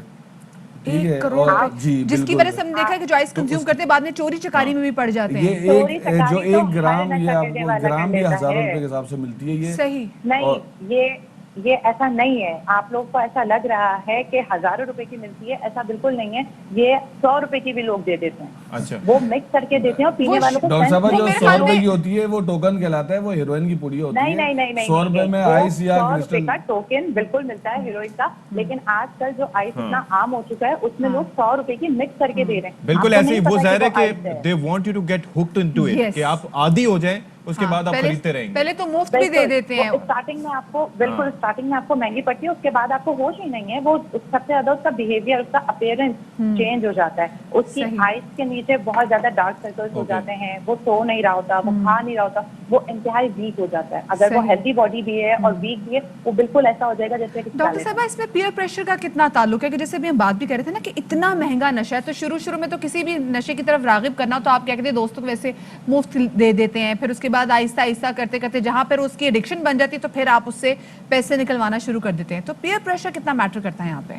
Speaker 1: جس کی وجہ سے ہم دیکھا ہے کہ جو آئس کنزیوم کرتے ہیں بعد میں چوری چکاری میں بھی پڑ جاتے ہیں۔
Speaker 17: یہ جو 1 گرام یہ آپ کو گرام بھی 1000 روپے کے حساب سے ملتی ہے یہ
Speaker 1: صحیح
Speaker 18: نہیں، یہ ایسا نہیں ہے، آپ لوگ کو ایسا لگ رہا ہے کہ 1000 روپے کی ملتی ہے، ایسا بالکل نہیں ہے، یہ 100 روپے کی بھی لوگ دے دیتے ہیں، وہ مکس کر کے دیتے ہیں اور پینے والوں کو
Speaker 17: ڈاکٹر صاحب جو 100 روپے کی ہوتی ہے وہ ٹوکن کہلاتا ہے، وہ ہیروئن کی پوڑی ہوتی ہے۔
Speaker 18: نہیں،
Speaker 17: 100 روپے میں آئس یا
Speaker 18: 100 روپے کا ٹوکن بالکل ملتا ہے ہیروئن کا، لیکن آج کل جو آئس اتنا عام ہو چکا ہے اس میں لوگ 100 روپے کی مکس کر کے دے رہے ہیں،
Speaker 2: بالکل ایسے ہی۔ وہ ظاہر ہے کہ they want you to get hooked into it، کہ آپ عادی ہو جائیں، اس کے بعد آپ خریدتے رہیں گے۔
Speaker 1: پہلے تو مفت بھی دے دیتے ہیں،
Speaker 18: اسٹارٹنگ میں آپ کو بالکل اسٹارٹنگ میں آپ کو مہنگی پڑتی ہے، اس کے بعد آپ کو ہوش ہی نہیں ہے، وہ سب سے زیادہ اس کا بیہیویئر، اس کا اپیئرنس چینج ہو جاتا ہے، اس کی آئز کے نیچے بہت زیادہ ڈارک سرکلز ہو جاتے ہیں، وہ سو نہیں رہا ہوتا، وہ کھا نہیں رہا ہوتا، وہ انتہائی ویک ہو جاتا ہے، اگر وہ ہیلدی باڈی بھی ہے اور ویک بھی ہے وہ بالکل ایسا ہو جائے گا جیسے کہ
Speaker 1: ڈاکٹر صاحبہ اس میں پیئر پریشر کا کتنا تعلق ہے؟ کہ جیسے بھی ہم بات بھی کر رہے تھے نا کہ اتنا مہنگا نشہ ہے، تو شروع میں تو کسی بھی نشے کی طرف راغب کرنا تو آپ کیا کہتے ہیں دوستوں کو ویسے مفت دے دیتے ہیں، پھر اس کے بعد آہستہ آہستہ کرتے کرتے جہاں پر اس کی ایڈکشن بن جاتی ہے تو پھر آپ اس سے پیسے نکلوانا شروع کر دیتے ہیں، تو پیئر پریشر کتنا میٹر کرتا ہے یہاں پہ؟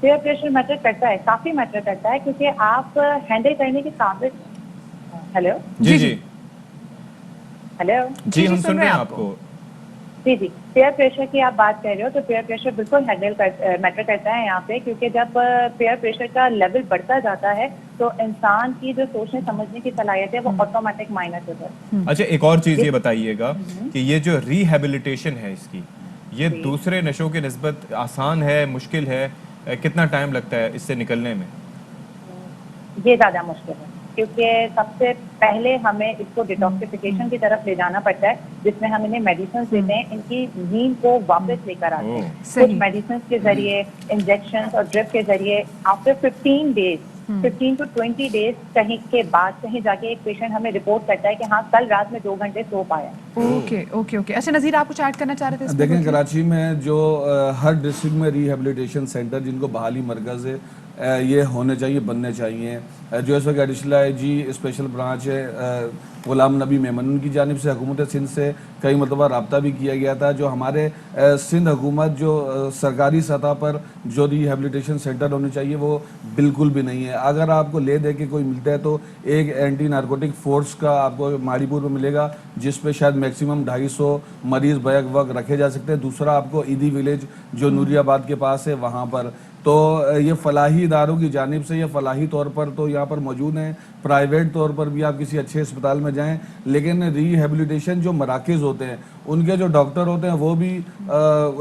Speaker 18: پیئر پریشر میٹر کرتا ہے، کافی میٹر کرتا ہے، کیونکہ آپ ہینڈل کرنے کے قابل۔ ہیلو
Speaker 2: جی
Speaker 18: ہیلو
Speaker 2: جی ہم سن رہے ہیں آپ کو۔
Speaker 18: جی پیئر پریشر کی آپ بات کر رہے ہو تو پیئر پریشر بالکل ہینڈل میٹر کرتا ہے یہاں پہ، کیونکہ جب پیئر پریشر کا لیول بڑھتا جاتا ہے तो इंसान की जो सोचने समझने की सलाहियत है वो ऑटोमेटिक माइनस हो जाती है।
Speaker 2: अच्छा, एक और चीज़ ये बताइएगा कि ये जो रिहेबिलिटेशन है इसकी, ये दूसरे नशों के निस्बत आसान है, मुश्किल है, कितना टाइम लगता है इससे निकलने में?
Speaker 18: ये ज़्यादा मुश्किल है क्योंकि सबसे पहले हमें इसको डिटॉक्सिफिकेशन की तरफ ले जाना पड़ता है, जिसमें हम इन्हें मेडिसिन देते हैं, इनकी नींद को वापस लेकर आते हैं कुछ मेडिसिन के जरिए, इंजेक्शन और ड्रिप के जरिए। आफ्टर 15 डेज 15 to 20 डेज कहीं के बाद कहीं जाके एक पेशेंट हमें रिपोर्ट करता है कि हाँ कल रात में 2 घंटे सो पाया।
Speaker 1: Okay okay okay. अच्छा नज़ीर, आप कुछ ऐड करना चाह रहे थे?
Speaker 17: देखें, कराची में जो हर डिस्ट्रिक्ट में रिहेबिलिटेशन सेंटर जिनको बहाली मरकज़ है ये होने चाहिए, बनने चाहिए। जो इस वक्त एडिशनल आईजी स्पेशल ब्रांच है गुलाम नबी मेमन, उनकी जानिब से हुकूमत सिंध से कई मरतबा रब्ता भी किया गया था। जो हमारे सिंध हुकूमत जो सरकारी सतह पर जो रिहेबिलिटेशन सेंटर होने चाहिए वो बिल्कुल भी नहीं है। अगर आपको ले दे के कोई मिलता है तो एक एंटी नारकोटिक फोर्स का आपको माड़ीपुर में मिलेगा, जिस पे शायद मैक्सिमम 250 मरीज बैक वक्त रखे जा सकते हैं। दूसरा आपको ईदी विलेज जो नूरियाबाद के पास है वहाँ पर। तो ये फलाही इदारों की जानिब से, ये फलाही तौर पर तो यहाँ पर मौजूद हैं, प्राइवेट तौर पर भी आप किसी अच्छे अस्पताल में जाएं, लेकिन रिहेबिलिटेशन जो मराकज़ होते हैं उनके जो डॉक्टर होते हैं वो भी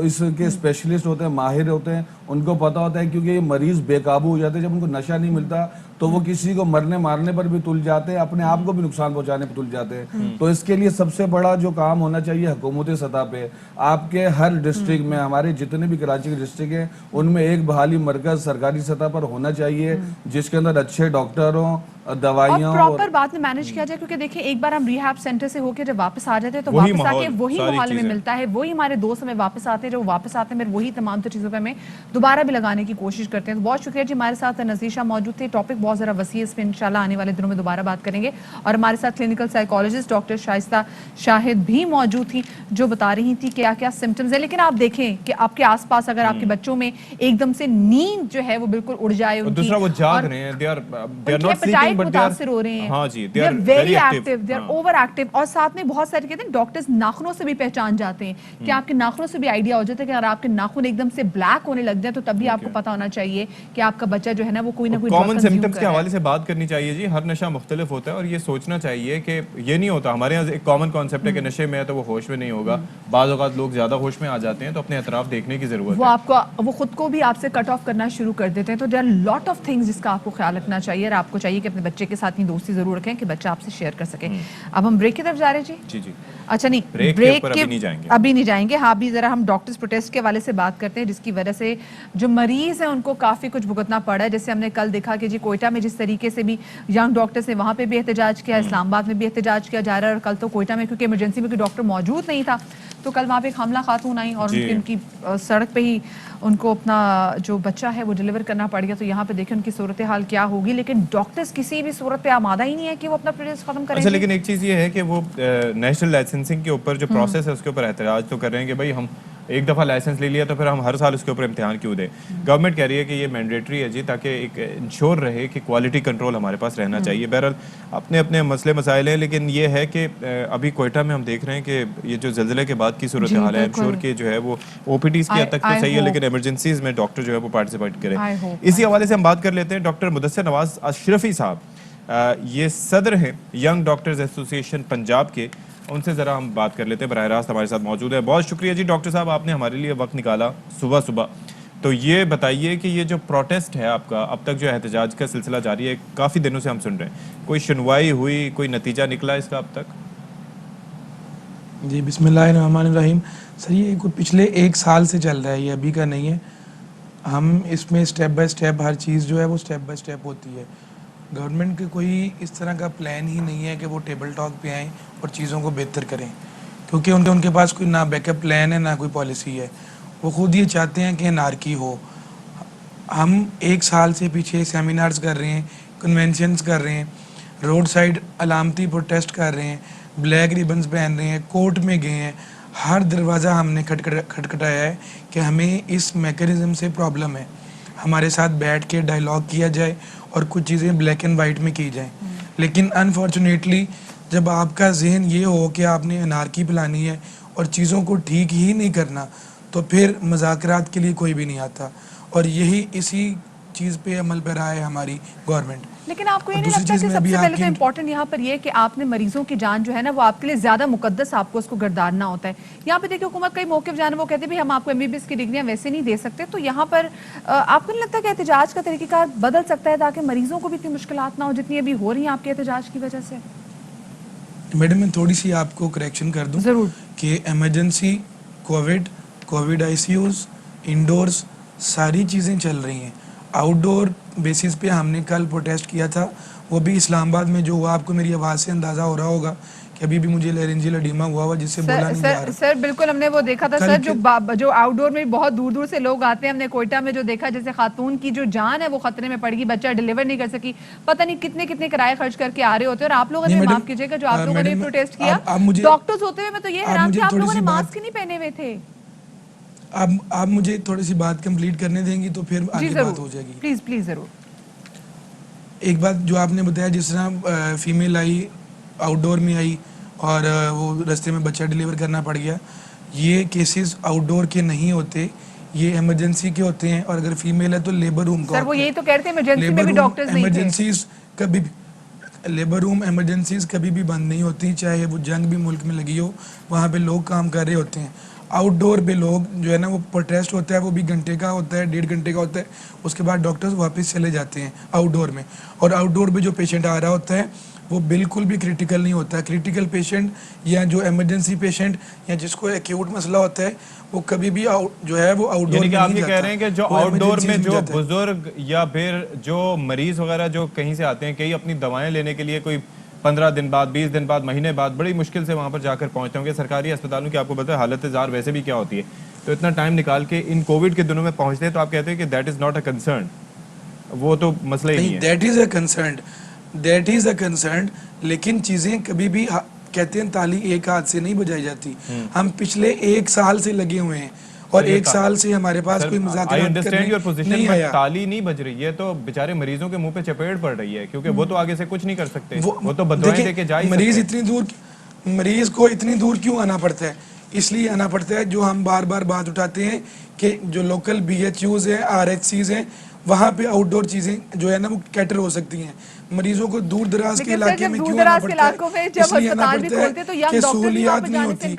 Speaker 17: इसके स्पेशलिस्ट होते हैं, माहिर होते हैं, उनको पता होता है। क्योंकि ये मरीज़ बेकाबू हो जाते हैं, जब उनको नशा नहीं मिलता तो वो किसी को मरने मारने पर भी तुल जाते हैं, अपने आप को भी नुकसान पहुंचाने पर तुल जाते हैं। तो इसके लिए सबसे बड़ा जो काम होना चाहिए हुकूमती सतह पे, आपके हर डिस्ट्रिक्ट में, हमारे जितने भी कराची के डिस्ट्रिक्ट हैं उनमें एक बहाली मरकज़ सरकारी सतह पर होना चाहिए, जिसके अंदर अच्छे डॉक्टर हों, दवाइयाँ
Speaker 1: और प्रॉपर बाद में मैनेज किया जाए। क्योंकि देखिए एक बार हम रिहैब सेंटर से होकर जब वापस आ जाते हैं तो वापस आके वही माहौल में मिलता है, वही हमारे दोस्त हमें वापस आते हैं, जब वापस आते हैं फिर वही तमाम तो चीज़ों पे हमें दोबारा भी लगाने की कोशिश करते हैं। तो बहुत शुक्रिया जी, हमारे साथ नज़ीर शाह मौजूद थे। टॉपिक बहुत ज़रा वसी है, इस पर इंशाल्लाह आने वाले दिनों में दोबारा बात करेंगे। और हमारे साथ clinical psychologist doctor Shaista Shahid भी मौजूद थी जो बता रही थी क्या क्या सिम्टम्स है। लेकिन आप देखें कि आपके आसपास अगर आपके बच्चों में एकदम से नींद जो है वो बिल्कुल उड़ जाए,
Speaker 2: दूसरा वो जाग रहे हैं, they are not sleeping but they
Speaker 1: मुतासिर हो रहे हैं,
Speaker 2: हाँ जी,
Speaker 1: they are very active, they are over active। और साथ में बहुत सारे कहते हैं डॉक्टर्स नाखूनों से भी पहचान जाते हैं कि आपके नाखूनों से भी आइडिया हो जाता है कि अगर आपके नाखून एकदम से ब्लैक होने लग जाए तो तभी आपको पता होना चाहिए कि आपका बच्चा जो है ना वो कोई ना कोई
Speaker 2: कॉमन सिम्टम्स के हवाले से बात करनी चाहिए जी। हर नशा मुख्तलिफ होता है और ये सोचना चाहिए कि ये नहीं होता। हमारे यहाँ एक कॉमन कॉन्सेप्ट है कि नशे में है तो वो होश में नहीं होगा। बाज़ औक़ात लोग ज़्यादा होश में आ जाते हैं तो अपने अतराफ देखने की ज़रूरत है।
Speaker 1: वो आपको वो खुद को भी आपसे कट ऑफ करना शुरू कर देते हैं। तो there are lot of things जिसका आपको ख्याल रखना चाहिए और आपको चाहिए कि अपने बच्चे के साथ ही दोस्ती ज़रूर रखें कि बच्चा आपसे शेयर कर सके। अब हम ब्रेक की तरफ जा रहे हैं जी।
Speaker 2: जी।
Speaker 1: अच्छा नहीं, ब्रेक के अभी नहीं जाएंगे। हाँ, अभी जरा हम डॉक्टर्स प्रोटेस्ट के हवाले से बात करते हैं जिसकी वजह से जो मरीज हैं उनको काफ़ी कुछ भुगतना पड़ा है। जैसे हमने कल देखा कि जी कोयटा में जिस तरीके से भी यंग डॉक्टर्स ने वहाँ पे भी एहतजाज किया, इस्लामाबाद में भी एहतजाज किया जा रहा है। और कल तो कोयटा में क्योंकि इमरजेंसी में कोई डॉक्टर मौजूद नहीं था तो कल वहाँ पे एक हमला खातून आई और उनकी सड़क पे ही उनको अपना जो बच्चा है वो डिलीवर करना पड़ गया। तो यहाँ पे देखें उनकी सूरत हाल क्या होगी। लेकिन डॉक्टर्स किसी भी सूरत पे आमादा ही नहीं है कि वो अपना प्रोटेस्ट खत्म करेंगे।
Speaker 2: अच्छा, लेकिन एक चीज़ ये है कि वो नेशनल लाइसेंसिंग के ऊपर जो प्रोसेस है उसके ऊपर एतराज तो कर रहे हैं कि भाई हम एक दफ़ा लाइसेंस ले लिया तो फिर हम हर साल उसके ऊपर इम्तिहान क्यों दें। गवर्नमेंट कह रही है कि ये मैंडेटरी है जी, ताकि एक इंश्योर रहे कि क्वालिटी कंट्रोल हमारे पास रहना चाहिए। बहरहाल अपने अपने मसले मसाइल हैं, लेकिन ये है कि अभी कोयटा में हम देख रहे हैं कि ये जो ज़लज़ले के बाद की सूरत हाल है, इंश्योर के जो है वो OPDs की हद तक तो सही है, लेकिन एमरजेंसीज में डॉक्टर जो है वो पार्टिसिपेट करें। इसी हवाले से हम बात कर लेते हैं डॉक्टर मुदस्सिर नवाज अशरफी साहब, ये सदर हैं यंग डॉक्टर्स एसोसिएशन पंजाब के। उनसे ज़रा हम बात कर लेते हैं, बराह रास्त हमारे साथ मौजूद है। बहुत शुक्रिया जी डॉक्टर साहब, आपने हमारे लिए वक्त निकाला सुबह सुबह। तो ये बताइए कि ये जो प्रोटेस्ट है आपका, अब तक जो एहतजाज का सिलसिला जारी है, काफ़ी दिनों से हम सुन रहे हैं, कोई सुनवाई हुई, कोई नतीजा निकला इसका अब तक?
Speaker 19: जी बिस्मिल्लाहिर्रहमानिर्रहीम। सर ये कुछ पिछले 1 साल से चल रहा है, ये अभी का नहीं है। हम इसमें स्टेप बाय स्टेप हर चीज़ जो है वो स्टेप बाय स्टेप होती है। गवर्नमेंट के कोई इस तरह का प्लान ही नहीं है कि वो टेबल टॉक पे आएँ और चीज़ों को बेहतर करें, क्योंकि उनके पास कोई ना बैकअप प्लान है ना कोई पॉलिसी है। वो खुद ये चाहते हैं कि अनार्की हो। हम 1 साल से पीछे सेमिनार्स कर रहे हैं, कन्वेंशंस कर रहे हैं, रोड साइड अलामती प्रोटेस्ट कर रहे हैं, ब्लैक रिबन्स पहन रहे हैं, कोर्ट में गए हैं, हर दरवाज़ा हमने खटखटाया है कि हमें इस मैकेनिज़्म से प्रॉब्लम है, हमारे साथ बैठ के डायलॉग किया जाए और कुछ चीज़ें ब्लैक एंड वाइट में की जाएं। लेकिन अनफॉर्चुनेटली जब आपका जहन ये हो कि आपने अनार्की फैलानी है और चीज़ों को ठीक ही नहीं करना, तो फिर मुज़ाकरात के लिए कोई भी नहीं आता। और यही इसी चीज़ पे अमल पर आए हमारी गवर्नमेंट।
Speaker 1: लेकिन आपको ये
Speaker 19: और
Speaker 1: नहीं
Speaker 19: दूसरी
Speaker 1: लगता
Speaker 19: चीज़
Speaker 1: कि
Speaker 19: में
Speaker 1: सबसे
Speaker 19: अभी
Speaker 1: पहले
Speaker 19: आपकी
Speaker 1: तो इम्पोर्टेंट यहाँ पर ये है कि आपने मरीजों की जान जो है ना वो आपके लिए ज्यादा मुकद्दस आपको उसको गर्दानना होता है। यहाँ पे देखिए हुकूमत कई मौके जाने वो कहते हैं भाई हम आपको MBBS की डिग्रियां वैसे नहीं दे सकते, तो यहाँ पर आपको नहीं लगता कि एहतजाज का तरीक़ेकार बदल सकता है ताकि मरीजों को भी इतनी मुश्किलात ना हो जितनी अभी हो रही हैं आपके एहतजाज की वजह से?
Speaker 19: मैडम मैं थोड़ी सी आपको करेक्शन कर दूं
Speaker 1: जरूर
Speaker 19: कि इमरजेंसी, कोविड ICUs, इंडोर्स सारी चीज़ें चल रही हैं। आउटडोर बेसिस पे हमने कल प्रोटेस्ट किया था, वो भी इस्लामाबाद में जो हुआ, आपको मेरी आवाज़ से अंदाज़ा हो रहा होगा कि अभी भी मुझे लैरिंजियल एडिमा हुआ हुआ जिससे बोला नहीं जा रहा।
Speaker 1: सर बिल्कुल हमने वो देखा था
Speaker 19: कल
Speaker 1: सर, जो आउटडोर में बहुत दूर दूर से लोग आते हैं, हमने कोयटा में जो देखा जैसे खातून की जो जान है वो खतरे में पड़ गई, बच्चा डिलीवर नहीं कर सकी, पता नहीं कितने कितने किराए खर्च करके आ रहे होते हैं। और आप लोगों ने, माफ कीजिएगा, जो आप लोगों ने प्रोटेस्ट किया, डॉक्टर्स होते हुए मैं तो ये हैरान थी आप लोगों ने मास्क ही नहीं पहने हुए थे।
Speaker 19: आप मुझे थोड़ी सी बात कंप्लीट करने देंगी तो फिर आगे बात हो जाएगी।
Speaker 1: प्लीज प्लीज जरूर।
Speaker 19: एक बात जो आपने बताया, जिस तरह फीमेल आई, आउटडोर में आई और वो रास्ते में बच्चा डिलीवर करना पड़ गया, ये केसेस आउटडोर के नहीं होते, ये इमरजेंसी के होते हैं। और अगर फीमेल है तो लेबर रूम का
Speaker 1: सर वो यही तो कह रहे थे इमरजेंसी में भी डॉक्टर्स नहीं थे।
Speaker 19: इमरजेंसीज कभी भी, लेबर रूम इमरजेंसीज कभी भी बंद नहीं होती, चाहे वो जंग भी मुल्क में लगी हो, वहाँ पे लोग काम कर रहे होते हैं। आउटडोर पे लोग जो है ना वो प्रोटेस्ट होता है, वो भी घंटे का होता है, 1.5 घंटे का होता है, उसके बाद डॉक्टर्स वापस चले जाते हैं आउटडोर में। और आउटडोर पे जो पेशेंट आ रहा होता है वो बिल्कुल भी क्रिटिकल नहीं होता है। क्रिटिकल पेशेंट या जो इमरजेंसी पेशेंट या जिसको एक्यूट मसला होता है वो कभी भी जो है वो आउटडोर में
Speaker 2: आप
Speaker 19: नहीं
Speaker 2: ये
Speaker 19: जाता।
Speaker 2: कह रहे हैं कि जो
Speaker 19: वो
Speaker 2: आउटडोर में
Speaker 19: emergencies
Speaker 2: जो
Speaker 19: जाता है।
Speaker 2: बुजुर्ग या फिर जो मरीज वगैरह जो कहीं से आते हैं, कई अपनी दवाएं लेने के लिए कोई 15 दिन बाद, 20 दिन बाद, महीने बाद बड़ी मुश्किल से वहां पर जाकर पहुंचते होंगे। सरकारी अस्पतालों की आपको पता है हालत ज़ार वैसे भी क्या होती है, तो इतना टाइम निकाल के इन कोविड के दिनों में पहुंचते हैं, तो आप कहते हैं कि that is not a concern, वो तो मसला ही नहीं है।
Speaker 19: दैट इज अ कंसर्न, लेकिन चीजें कभी भी कहते हैं ताली एक हाथ से नहीं बजाई जाती। हम पिछले 1 साल से लगे हुए हैं और 1 साल से हमारे पास कोई मुज़ाकरात करने नहीं आया।
Speaker 2: ताली नहीं बज रही है तो बेचारे मरीजों के मुंह पे चपेट पड़ रही है, क्योंकि वो तो आगे से कुछ नहीं कर सकते, वो तो बदवाएं देके जा ही सकते हैं।
Speaker 19: मरीज को इतनी दूर क्यों आना पड़ता है? इसलिए आना पड़ता है, जो हम बार बार बात उठाते हैं कि जो लोकल BHUs हैं, RHCs हैं, वहाँ पे आउटडोर चीजें जो है ना वो कैटर हो सकती हैं। मरीजों को दूर दराज के इलाके में क्यों आना पड़ता है? इसलिए आना पड़ता है कि सहूलियात नहीं होती,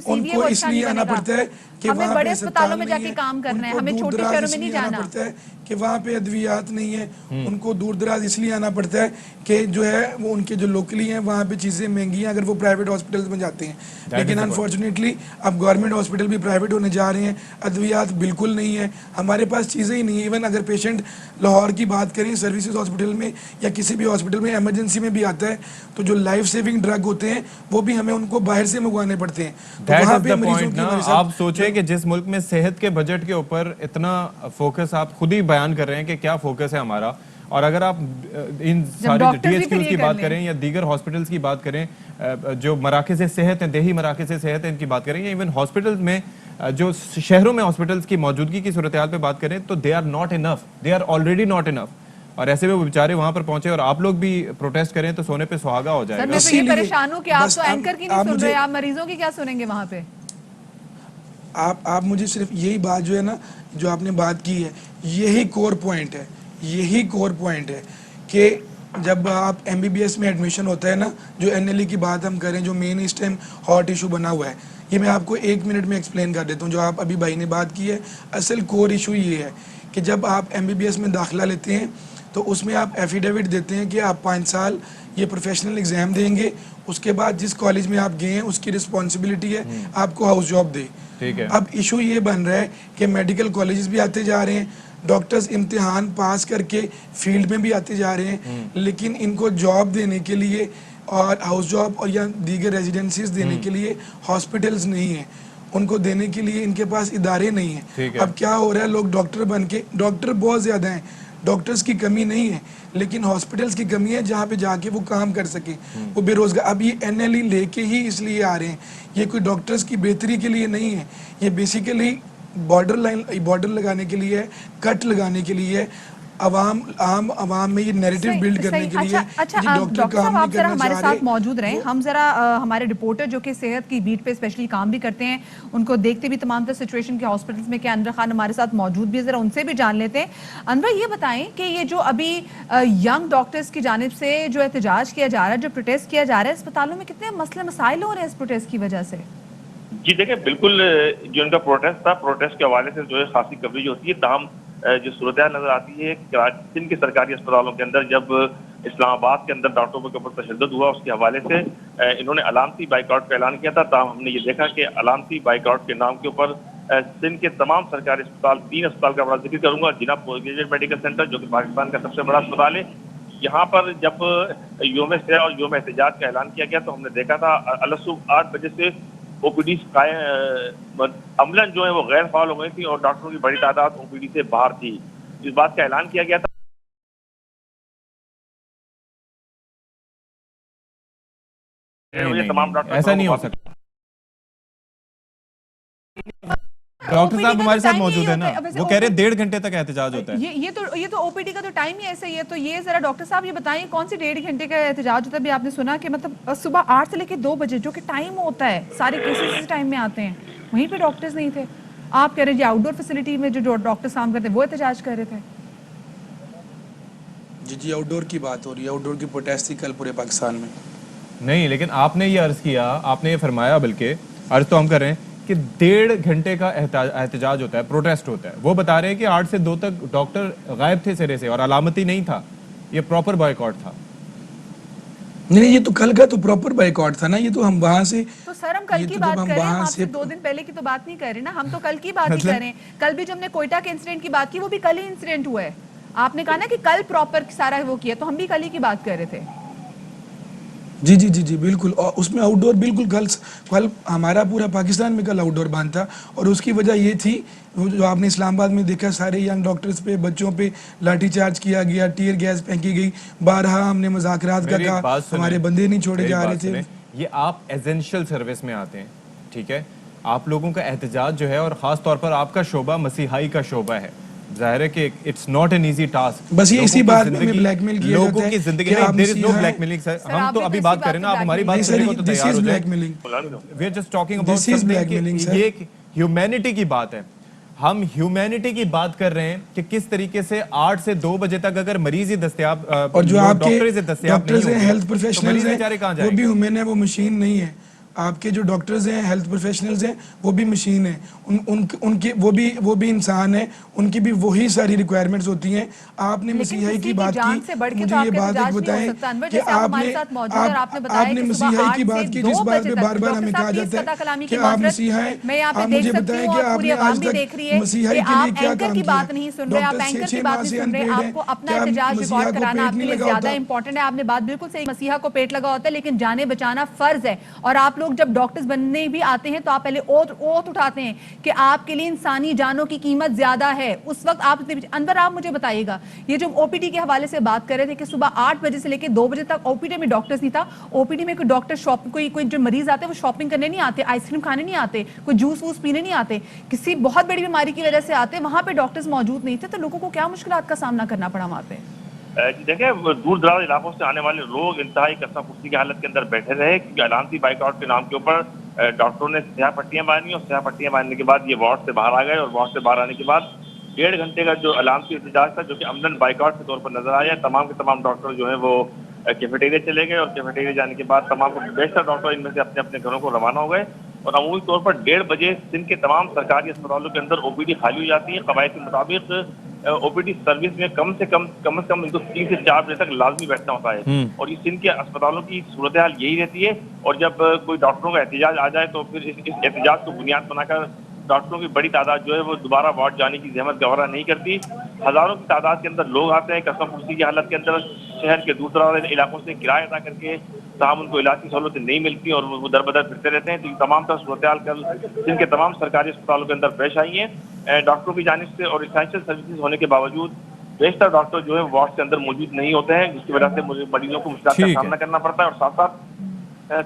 Speaker 19: उनको इसलिए आना पड़ता है कि वहाँ पे अस्पताल नहीं है, उनको दूर दराज इसलिए आना पड़ता है कि वहाँ पे अद्वियात नहीं है, उनको दूर दराज इसलिए आना पड़ता है कि जो है वो उनके जो लोकली हैं वहाँ पे चीज़ें महंगी हैं अगर वो प्राइवेट हॉस्पिटल्स में जाते हैं। लेकिन अनफॉर्चुनेटली अब गवर्नमेंट हॉस्पिटल भी प्राइवेट होने जा रहे हैं, अद्वियात बिल्कुल नहीं है, हमारे पास चीज़ें ही नहीं है। इवन अगर पेशेंट लाहौर की बात करें, सर्विसेज हॉस्पिटल में या किसी भी हॉस्पिटल में इमरजेंसी में भी आता है तो जो लाइफ सेविंग ड्रग होते हैं वो भी हमें उनको बाहर से मंगवाने पड़ते हैं। तो वहाँ पे मरीजों की
Speaker 2: आप सोचें कि जिस मुल्क में सेहत के बजट के ऊपर इतना फोकस, आप खुद ही बयान कर रहे हैं कि क्या फोकस है हमारा, और अगर आप इन सारी DHQs की बात करें या दीगर हॉस्पिटल्स की बात करें, जो मराकज़ सेहत हैं, देही मराकज़ सेहत हैं, इनकी बात करें, या इवन हॉस्पिटल्स में जो शहरों में हॉस्पिटल्स की मौजूदगी की सूरत हाल पे बात करें, तो they are not enough, they are already not enough. और ऐसे में वो बेचारे वहां पर पहुंचे और आप लोग भी प्रोटेस्ट करें तो सोने पे सुहागा हो जाएगा।
Speaker 1: सर मैं तो ये परेशान हूं कि आप तो एंकर की नहीं सुन रहे, आप मरीजों की क्या सुनेंगे वहां पे?
Speaker 19: आप मुझे सिर्फ यही बात जो है ना, जो आपने बात की है, यही कोर पॉइंट है, यही कोर पॉइंट है कि जब आप MBBS में एडमिशन होता है ना, जो NLE की बात हम करें, जो मेन इस टाइम हॉट इशू बना हुआ है, ये मैं आपको 1 मिनट में एक्सप्लेन कर देता हूँ। जो आप अभी भाई ने बात की है, असल कोर इशू ये है कि जब आप MBBS में दाखिला लेते हैं तो उसमें आप एफिडेविट देते हैं कि आप 5 साल ये प्रोफेशनल एग्जाम देंगे, उसके बाद जिस कॉलेज में आप गए हैं उसकी रिस्पॉन्सिबिलिटी है आपको हाउस जॉब दे।
Speaker 2: ठीक है।
Speaker 19: अब इशू ये बन रहा है कि मेडिकल कॉलेजेस भी आते जा रहे हैं, डॉक्टर्स इम्तिहान पास करके फील्ड में भी आते जा रहे हैं, लेकिन इनको जॉब देने के लिए और हाउस जॉब और या दीगर रेजिडेंसीज देने के लिए हॉस्पिटल्स नहीं है, उनको देने के लिए इनके पास इदारे नहीं है। अब क्या हो रहा है, लोग डॉक्टर बन के, डॉक्टर बहुत ज़्यादा हैं, डॉक्टर्स की कमी नहीं है, लेकिन हॉस्पिटल्स की कमी है जहाँ पे जाके वो काम कर सके, वो बेरोजगार। अब ये NLE लेके ही इसलिए आ रहे हैं, ये कोई डॉक्टर्स की बेहतरी के लिए नहीं है, ये बेसिकली बॉर्डर लगाने के लिए है, कट लगाने के लिए है। عوام में ये नैरेटिव बिल्ड करने के लिए
Speaker 1: अच्छा
Speaker 19: कि डॉक्टर
Speaker 1: डॉक्टर
Speaker 19: काम
Speaker 1: साहब
Speaker 19: नहीं
Speaker 1: आप जरा
Speaker 19: करना
Speaker 1: हमारे
Speaker 19: चाह
Speaker 1: साथ
Speaker 19: रहे।
Speaker 1: मौजूद रहें, हम जरा हमारे रिपोर्टर जो कि सेहत की बीट पे स्पेशली काम भी करते हैं, उनको देखते भी तमाम तरह सिचुएशन के हॉस्पिटल्स में, कि अनवर खान हमारे साथ मौजूद भी है, जरा उनसे भी जान लेते हैं। अनवर ये बताएं कि ये जो अभी यंग डॉक्टर्स की जानिब से जो एहतजाज किया जा रहा है, जो प्रोटेस्ट किया जा रहा है, अस्पतालों में कितने मसले मसाइल हो रहे हैं इस प्रोटेस्ट की वजह से?
Speaker 20: जी देखिए, बिल्कुल जो इनका प्रोटेस्ट था, प्रोटेस्ट के हवाले से जो है खासी कवरेज होती है, ताहम जो सूरत नजर आती है सिंध के सरकारी अस्पतालों के अंदर जब इस्लामाबाद के अंदर डॉक्टरों के ऊपर तशद्दुद हुआ, उसके हवाले से इन्होंने अलामती बाइकआउट का ऐलान किया था। ताहम हमने ये देखा कि अलामती बाइकआउट के नाम के ऊपर सिंध के तमाम सरकारी अस्पताल, 3 अस्पताल का बड़ा जिक्र करूंगा। जिला पोस्ट मेडिकल सेंटर जो कि पाकिस्तान का सबसे बड़ा अस्पताल है, यहाँ पर जब योम सह और योम एहतजाज का ऐलान किया गया तो हमने देखा था सुबह 8 बजे से ओपीडी अमलन जो है वो गैर फाल हो गई थी और डॉक्टरों की बड़ी तादाद ओपीडी से बाहर थी। इस बात का ऐलान किया गया था। तमाम डॉक्टर
Speaker 2: ऐसा नहीं हो सकता। डॉक्टर साहब हमारे साथ मौजूद है ना, वो कह रहे हैं 1.5 घंटे तक एहतजाज होता है।
Speaker 1: ये तो ओपीडी का तो टाइम ही ऐसा ही है। तो ये जरा डॉक्टर साहब ये बताइए कौन सी 1.5 घंटे का एहतजाज होता है? भी आपने सुना कि मतलब सुबह 8 से लेकर 2 बजे जो कि टाइम होता है, सारे केसेस इस टाइम में आते हैं, वहीं पे डॉक्टर्स नहीं थे। आप कह रहे हैं आउटडोर फैसिलिटी में जो डॉक्टर्स काम करते हैं वो एहतजाज कर रहे थे।
Speaker 19: जी आउटडोर की बात हो रही है, आउटडोर की प्रोटेस्ट थी कल पूरे पाकिस्तान में।
Speaker 2: नहीं, लेकिन आपने ये अर्ज किया, आपने ये फरमाया, बल्कि अर्ज तो हम कर रहे हैं कि 1.5 घंटे का एहतजाज होता है, प्रोटेस्ट होता है। वो बता रहे हैं कि 8 से 2 तक डॉक्टर गायब थे सिरे से और अलामती नहीं था, ये प्रॉपर बॉयकॉट था।
Speaker 19: नहीं, ये तो कल का तो प्रॉपर बॉयकॉट था ना। ये तो हम वहां से
Speaker 1: तो सर हम कल की बात कर रहे हैं, हम आपसे 2 दिन पहले की तो बात नहीं कर रहे ना, हम तो कल की बात ही कर रहे हैं। कल भी जब हमने कोयटा के इंसिडेंट की बात की, वो भी कल ही इंसिडेंट हुआ है। आपने कहा ना कि कल प्रॉपर सारा वो किया, तो हम भी कल ही की बात कर रहे थे।
Speaker 19: जी बिल्कुल। और उसमें आउटडोर बिल्कुल कल हमारा पूरा पाकिस्तान में कल आउटडोर बंद था और उसकी वजह ये थी जो आपने इस्लामाबाद में देखा, सारे यंग डॉक्टर्स पे, बच्चों पे लाठीचार्ज किया गया, टीयर गैस फेंकी गई। बारहा हमने मुज़ाकरात का कहा, हमारे बंदे नहीं छोड़े जा रहे थे।
Speaker 2: ये आप एसेंशियल सर्विस में आते हैं, ठीक है, आप लोगों का एहतजाज जो है, और खास तौर पर आपका शोबा मसीहाई का शोबा है, जाहिर है कि it's not an easy task.
Speaker 19: बस ये इसी बात में ब्लैकमेल किया जाता है।
Speaker 2: लोगों की जिंदगी में there is no blackmailing sir. हम तो अभी बात करें ना, आप हमारी बात सुनने को तो तैयार हो जाए। We are just talking about something, ये एक ह्यूमैनिटी की बात है। हम ह्यूमैनिटी की बात कर रहे हैं कि किस तरीके से 8 से 2 बजे तक अगर मरीज ही दस्तयाब
Speaker 19: और जो आपके
Speaker 2: डॉक्टर्स
Speaker 19: हैं, हेल्थ प्रोफेशनल्स हैं, वो भी ह्यूमन है, वो मशीन नहीं है। आपके जो डॉक्टर्स हैं, हेल्थ प्रोफेशनल्स हैं, वो भी मशीन है, उनकी वो भी इंसान है, उनकी भी वही सारी रिक्वायरमेंट्स होती हैं। आपने मसीहाई की बात की, मुझे ये बात एक बताएं कि आपने मसीहाई की बात की, जिस बात पे बार बार हमें कहा जाता है कि आप मसीहा हैं। आप मुझे बताएं कि आपने आज तक मसीहाई के लिए क्या काम किया? डॉक्टर 6 माह से अनपेड है, क्या मसीहा को पेट नहीं लगा होता?
Speaker 1: इंपॉर्टेंट है, आपने बात बिल्कुल सही, मसीहा को पेट लगा होता है, लेकिन जाने बचाना फर्ज है। और आप लोग जब डॉक्टर्स बनने भी आते हैं तो आप पहले ओथ उठाते हैं कि आपके लिए इंसानी जानों की कीमत ज्यादा है। उस वक्त आप अंदर, आप मुझे बताइएगा, ये जो ओपीडी के हवाले से बात कर रहे थे कि सुबह 8 बजे से लेकर 2 बजे तक ओपीडी में डॉक्टर्स नहीं था। ओपीडी में कोई डॉक्टर कोई जो मरीज आते हैं वो शॉपिंग करने नहीं आते, आइसक्रीम खाने नहीं आते, कोई जूस वूस पीने नहीं आते, किसी बहुत बड़ी बीमारी की वजह से आते, वहां पे डॉक्टर्स मौजूद नहीं थे। तो लोगों को क्या मुश्किलात का सामना करना पड़ा वहां पे?
Speaker 20: देखिए, दूर दराज इलाकों से आने वाले लोग इंतहाई कसम कुर्सी की हालत के अंदर बैठे रहे, क्योंकि अलामती बाइकआउट के नाम के ऊपर डॉक्टरों ने स्याह पट्टियां बांधी और स्याह पट्टियां बांधने के बाद ये वार्ड से बाहर आ गए। और वार्ड से बाहर आने के बाद 1.5 घंटे का जो अलामती एहतजाज था, जो कि अमलन बाइकआउट के तौर पर नजर आया, तमाम के तमाम डॉक्टर जो है वो कैफेटेरिया चले गए। और कैफेटेरिया जाने के बाद तमाम बेशतर डॉक्टर इनमें से अपने अपने घरों को रवाना हो गए। और अमूमी तौर पर 1:30 बजे सिंध के तमाम सरकारी अस्पतालों के अंदर ओपीडी खाली हो जाती है। कवायद के मुताबिक ओपीडी सर्विस में कम से कम इनको 3 से 4 बजे तक लाजमी बैठना होता है। और इस सिंध के अस्पतालों की सूरत हाल यही रहती है। और जब कोई डॉक्टरों का एहतजाज आ जाए तो फिर इस एहतजाज को बुनियाद बनाकर डॉक्टरों की बड़ी तादाद जो है वो दोबारा वार्ड जाने की जहमत गवारा नहीं करती। हजारों की तादाद के अंदर लोग आते हैं कसम कुर्सी की हालत के अंदर, शहर के दूर दराज इलाकों से किराया अदा करके, ताहम उनको इलाज की सहूलतें नहीं मिलती और वो दर बदर फिरते रहते हैं। तो ये तमाम तरह सूरत हाल कल सिंध के तमाम सरकारी अस्पतालों के अंदर पेश आई है। डॉक्टरों की जानिब से और एसेंशियल सर्विसेज होने के बावजूद बेशतर डॉक्टर जो है वार्ड के अंदर मौजूद नहीं होते हैं, जिसकी वजह से मरीजों को मुश्किल का सामना करना पड़ता है। और साथ साथ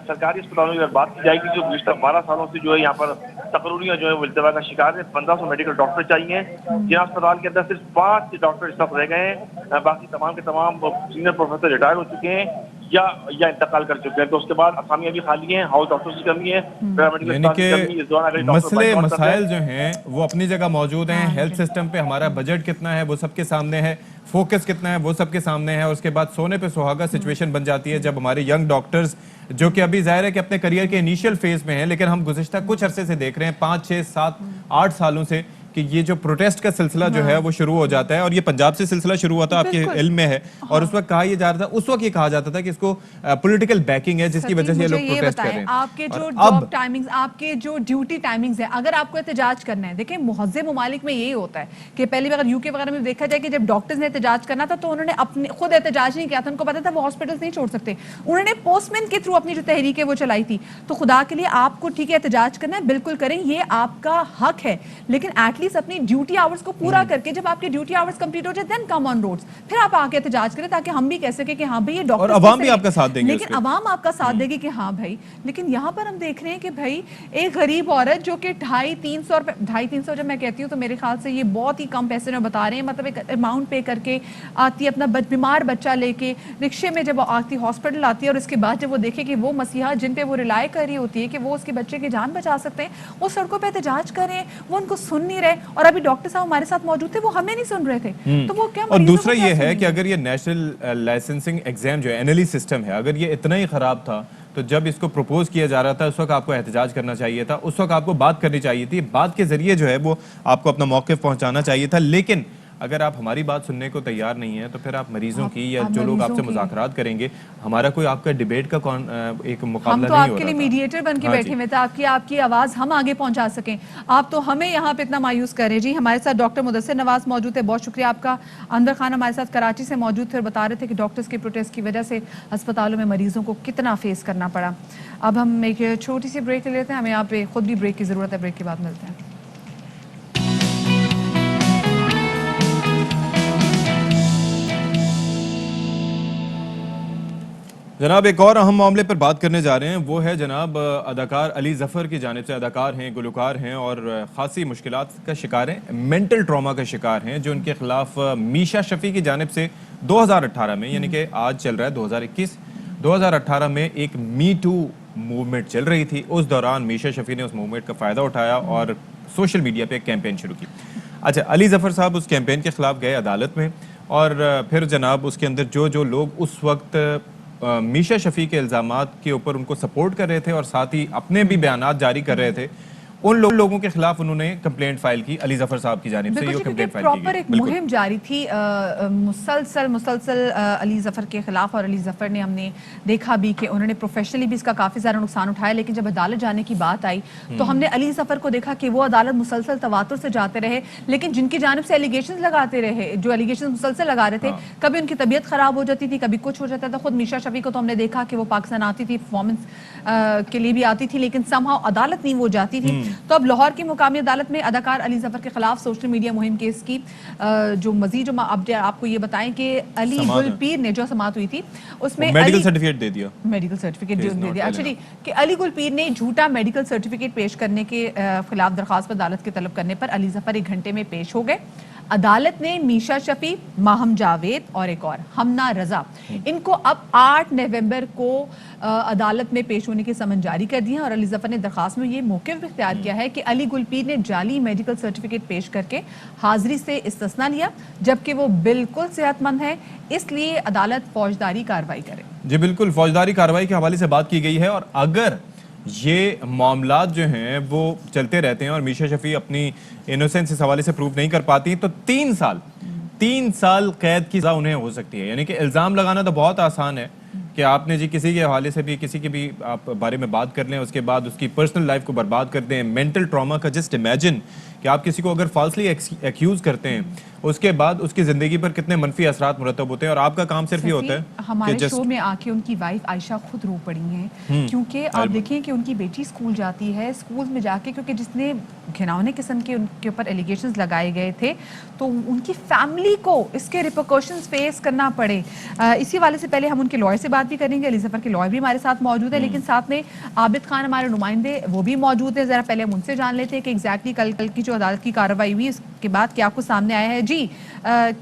Speaker 20: सरकारी अस्पतालों की अगर बात की जाएगी, जो पिछले 12 सालों से जो है यहाँ पर तकरूरियाँ जो है वो इल्तवा का शिकार है। 1500 मेडिकल डॉक्टर चाहिए, जिन अस्पताल के अंदर सिर्फ 5 डॉक्टर इस वक्त रह गए हैं, बाकी तमाम के तमाम सीनियर प्रोफेसर रिटायर हो चुके हैं या इंतकाल कर चुके हैं। तो उसके बाद असामियाँ भी खाली हैं, हाउस डॉक्टर्स की कमी है, पैरामेडिकल
Speaker 2: यानी
Speaker 20: स्टाफ की कमी है। इस दौरान अगर
Speaker 2: कि
Speaker 20: डॉक्टर
Speaker 2: मसले
Speaker 20: बाइकआउट कर रहे हैं,
Speaker 2: मसाइल जो हैं वो अपनी जगह मौजूद हैं। हेल्थ सिस्टम पे हमारा बजट कितना है वो सबके सामने है, फोकस कितना है वो सबके सामने है। और उसके बाद सोने पे सुहागा सिचुएशन बन जाती है जब हमारे यंग डॉक्टर्स जो कि अभी जाहिर है कि अपने करियर के इनिशियल फेज में हैं, लेकिन हम गुज़िश्ता कुछ अरसे से देख रहे हैं 5, 6, 7, 8 सालों से कि ये जो प्रोटेस्ट का सिलसिला जो है वो शुरू हो जाता है। और ये पंजाब से सिलसिला शुरू हुआ था, आपके इल्म में है। और उस वक्त कहा ये जा रहा था, उस वक्त ये कहा जाता था कि इसको पॉलिटिकल बैकिंग है जिसकी वजह से ये लोग प्रोटेस्ट कर रहे हैं।
Speaker 1: आपके जो जॉब टाइमिंग्स, आपके जो ड्यूटी टाइमिंग्स है, अगर आपको एहतजाज करना है, देखिए मुहज़्ज़ब ममालिक में यही होता है कि पहले अगर यूके वगैरह में देखा जाए कि जब डॉक्टर्स ने एहतजाज करना था तो उन्होंने अपने खुद एहतजाज नहीं किया था, उनको पता था वो हॉस्पिटल्स नहीं छोड़ सकते, उन्होंने पोस्टमैन के थ्रू अपनी जो तहरीक है वो चलाई थी। तो खुदा के लिए आपको ठीक है एहतजाज करना है, बिल्कुल करें, ये आपका हक है, लेकिन एटलीस्ट अपनी ड्यूटी आवर्स को पूरा करके जब आपके ड्यूटी आवर्स कंप्लीट हो जाए देन कम ऑन रोड्स, फिर आप आके एहतजाज करें ताकि हम भी कह सकें कि हाँ भाई ये डॉक्टर,
Speaker 2: और अवाम भी आपका साथ देंगे,
Speaker 1: लेकिन अवाम आपका साथ देगी कि हाँ भाई। लेकिन यहाँ पर हम देख रहे हैं कि भाई एक गरीब औरत जो कि 250-300 रुपए, 250-300 जब मैं कहती हूँ तो मेरे ख्याल से ये बहुत ही कम पैसे में बता रहे हैं, मतलब एक अमाउंट पे करके आती है, अपना बीमार बच्चा लेके रिक्शे में जब आती, हॉस्पिटल आती है, और उसके बाद जब वो देखे कि वो मसीहा जिन पे वो रिलाई कर रही होती है कि वो उसके बच्चे की जान बचा सकते हैं, वो सड़कों पे एहतजाज कर रहे हैं, वो उनको सुन नहीं रहे। और अभी डॉक्टर साहब हमारे साथ मौजूद थे, वो हमें नहीं सुन रहे थे, तो वो क्या।
Speaker 2: और दूसरा ये है कि अगर ये नेशनल लाइसेंसिंग एग्जाम जो है एनएलई सिस्टम है, अगर ये इतना ही खराब था तो जब इसको प्रपोज किया जा रहा था उस वक्त आपको एहतजाज करना चाहिए था, उस वक्त आपको बात करनी चाहिए थी, बात के जरिए जो है वो आपको अपना मौक़िफ़ पहुंचाना चाहिए था। लेकिन अगर आप हमारी बात सुनने को तैयार नहीं है तो फिर आप मरीजों की या जो लोग आपसे मुज़ाकरात करेंगे, हमारा कोई आपका डिबेट का एक मुकाबला नहीं हो रहा था।
Speaker 1: हम तो आपके लिए मीडिएटर बन के बैठे हुए थे, आपकी आवाज़ हम आगे पहुंचा सकें, आप तो हमें यहाँ पे इतना मायूस करें। जी हमारे साथ डॉक्टर मुदस्सिर नवाज मौजूद है, बहुत शुक्रिया आपका। अंदर खान हमारे साथ कराची से मौजूद थे और बता रहे थे कि डॉक्टर्स के प्रोटेस्ट की वजह से अस्पतालों में मरीजों को कितना फेस करना पड़ा। अब हम एक छोटी सी ब्रेक ले लेते हैं, हमें यहाँ पे खुद भी ब्रेक की ज़रूरत है, ब्रेक के बाद मिलते हैं।
Speaker 2: जनाब एक और अहम मामले पर बात करने जा रहे हैं, वो है जनाब अदाकार अली ज़फ़र की जानिब से। अदाकार हैं, गुलकार हैं और ख़ासी मुश्किलात का शिकार हैं, मेंटल ट्रॉमा का शिकार हैं, जो उनके ख़िलाफ़ मीशा शफ़ी की जानिब से 2018 में, यानी कि आज चल रहा है 2021, 2018 में एक मी टू मूवमेंट चल रही थी। उस दौरान मीशा शफ़ी ने उस मूवमेंट का फ़ायदा उठाया और सोशल मीडिया पे एक कैंपेन शुरू की। अच्छा, अली ज़फ़र साहब उस कैंपेन के ख़िलाफ़ गए अदालत में, और फिर जनाब उसके अंदर जो लोग उस वक्त मीशा शफ़ी के इल्ज़ामात के ऊपर उनको सपोर्ट कर रहे थे और साथ ही अपने भी बयानात जारी कर रहे थे, उन लोगों के खिलाफ उन्होंने कंप्लेंट फाइल की अली ज़फ़र साहब की जानिब से। ये कंप्लेंट फाइल की
Speaker 1: प्रॉपर एक मुहिम जारी थी मुसलसल अली ज़फ़र के खिलाफ, और अली ज़फ़र ने, हमने देखा भी कि उन्होंने प्रोफेशनली भी इसका काफ़ी ज़्यादा नुकसान उठाया, लेकिन जब अदालत जाने की बात आई तो हमने अली ज़फ़र को देखा कि वो अदालत मुसलसल तवातुर से जाते रहे, लेकिन जिनकी जानिब से एलिगेशंस लगाते रहे, जो एलिगेशंस मुसलसल लगा रहे थे, कभी उनकी तबीयत ख़राब हो जाती थी, कभी कुछ हो जाता था। खुद मीशा शफ़ी को तो हमने देखा कि वो पाकिस्तान आती थी, परफॉर्मेंस के लिए भी आती थी, लेकिन समहाउ अदालत नहीं वो जाती थी। तो अब लाहौर की मुकामी अदालत में अदाकार अली ज़फ़र के खिलाफ सोशल मीडिया मुहिम केस की जो मजीद जो अपडेट आपको ये बताएं कि अली गुलपीर ने जो समाअत हुई थी उसमें
Speaker 2: मेडिकल सर्टिफिकेट दे दिया,
Speaker 1: मेडिकल सर्टिफिकेट दे दिया एक्चुअली, कि अली गुलपीर ने झूठा मेडिकल सर्टिफिकेट पेश करने के खिलाफ दरखास्त पर अदालत के तलब करने पर अली ज़फ़र 1 घंटे में पेश हो गए। अदालत ने मीशा शफ़ी, माहम जावेद और एक और हमना रजा, इनको अब 8 नवंबर को अदालत में पेश होने की समन जारी कर दी है। और अली ज़फ़र ने दरखास्त में ये मौक़िफ़ इख्तियार किया है कि अली गुलपीर ने जाली मेडिकल सर्टिफिकेट पेश करके हाजिरी से इस्तिस्ना लिया, जबकि वो बिल्कुल सेहतमंद है, इसलिए अदालत फौजदारी कार्रवाई करे।
Speaker 2: जी बिल्कुल, फौजदारी कार्रवाई के हवाले से बात की गई है। और अगर ये मामलात जो हैं वो चलते रहते हैं और मीशा शफ़ी अपनी इनोसेंस इस हवाले से प्रूव नहीं कर पाती तो 3 साल कैद की सज़ा उन्हें हो सकती है। यानी कि इल्ज़ाम लगाना तो बहुत आसान है कि आपने जी किसी के हवाले से भी किसी के भी आप बारे में बात कर लें, उसके बाद उसकी पर्सनल लाइफ को बर्बाद कर दें। मेंटल ट्रॉमा का जस्ट इमेजिन कि आप किसी को अगर फॉल्सली एक्यूज़ करते हैं اس کے بعد اس کی زندگی پر کتنے منفی اثرات مرتب ہوتے ہیں. اور آپ کا کام صرف یہ ہوتا ہے
Speaker 1: ہمارے شو میں آ کے ان کی وائف عائشہ خود رو پڑی ہیں, کیونکہ آپ دیکھیں کہ ان کی بیٹی اسکول جاتی ہے, اسکول میں جا کے کیونکہ جس نے گھناؤنے قسم کے ان کے اوپر ایلیگیشنز لگائے گئے تھے تو ان کی فیملی کو اس کے ریپرکشنز فیس کرنا پڑے. اسی والے سے پہلے ہم ان کے لائر سے بات بھی کریں گے, علی ظفر کے لائر بھی ہمارے ساتھ موجود ہے, لیکن ساتھ میں عابد خان ہمارے نمائندے وہ بھی موجود ہیں. ذرا پہلے ہم ان سے جان لیتے ہیں کہ ایگزیکٹلی کل کی جو عدالت کی کارروائی ہوئی اس کے بعد کیا کچھ سامنے آیا ہے. جی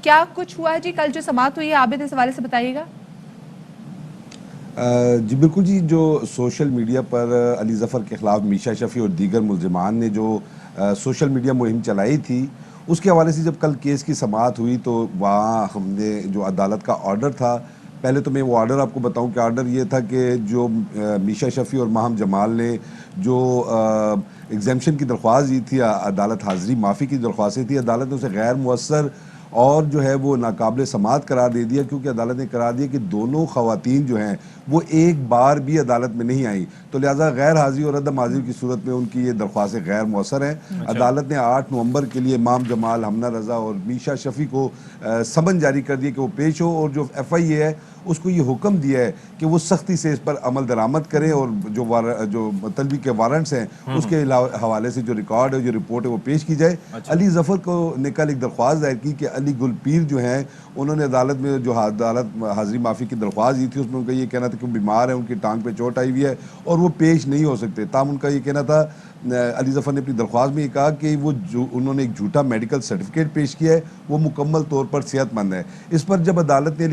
Speaker 1: کیا کچھ ہوا ہے جی کل جو سماعت ہوئی ہے, عابد اس حوالے سے بتائیے گا.
Speaker 21: جی بالکل جی, جو سوشل میڈیا پر علی ظفر کے خلاف میشا شفیع اور دیگر ملزمان نے جو سوشل میڈیا مہم چلائی تھی اس کے حوالے سے جب کل کیس کی سماعت ہوئی تو وہاں ہم نے جو عدالت کا آرڈر تھا, پہلے تو میں وہ آرڈر آپ کو بتاؤں کہ آرڈر یہ تھا کہ جو میشا شفیع اور ماہم جمال نے جو ایگزیمشن کی درخواست دی تھی, عدالت حاضری معافی کی درخواستیں تھی, عدالت نے اسے غیر مؤثر اور جو ہے وہ ناقابل سماعت قرار دے دیا, کیونکہ عدالت نے قرار دیا کہ دونوں خواتین جو ہیں وہ ایک بار بھی عدالت میں نہیں آئیں, تو لہٰذا غیر حاضری اور عدم حاضری کی صورت میں ان کی یہ درخواستیں غیر مؤثر ہیں. عدالت نے 8 نومبر کے لیے امام جمال, ہمنا رضا اور میشا شفیع کو سمن جاری کر دیا کہ وہ پیش ہو, اور جو FIA ہے اس کو یہ حکم دیا ہے کہ وہ سختی سے اس پر عمل درآمد کریں, اور جو طلبی کے وارنٹس ہیں اس کے حوالے سے جو ریکارڈ ہے, جو رپورٹ ہے وہ پیش کی جائے. علی ظفر کو نے کل ایک درخواست دائر کی کہ علی گل پیر جو ہیں انہوں نے عدالت میں جو عدالت حاضری معافی کی درخواست دی تھی اس میں ان کا یہ کہنا تھا کہ وہ بیمار ہیں, ان کی ٹانگ پہ چوٹ آئی ہوئی ہے اور وہ پیش نہیں ہو سکتے. تاہم ان کا یہ کہنا تھا, علی ظفر نے اپنی درخواست میں یہ کہا کہ وہ جو انہوں نے ایک جھوٹا میڈیکل سرٹیفکیٹ پیش کیا ہے وہ مکمل طور پر صحت مند ہے. اس پر جب عدالت نے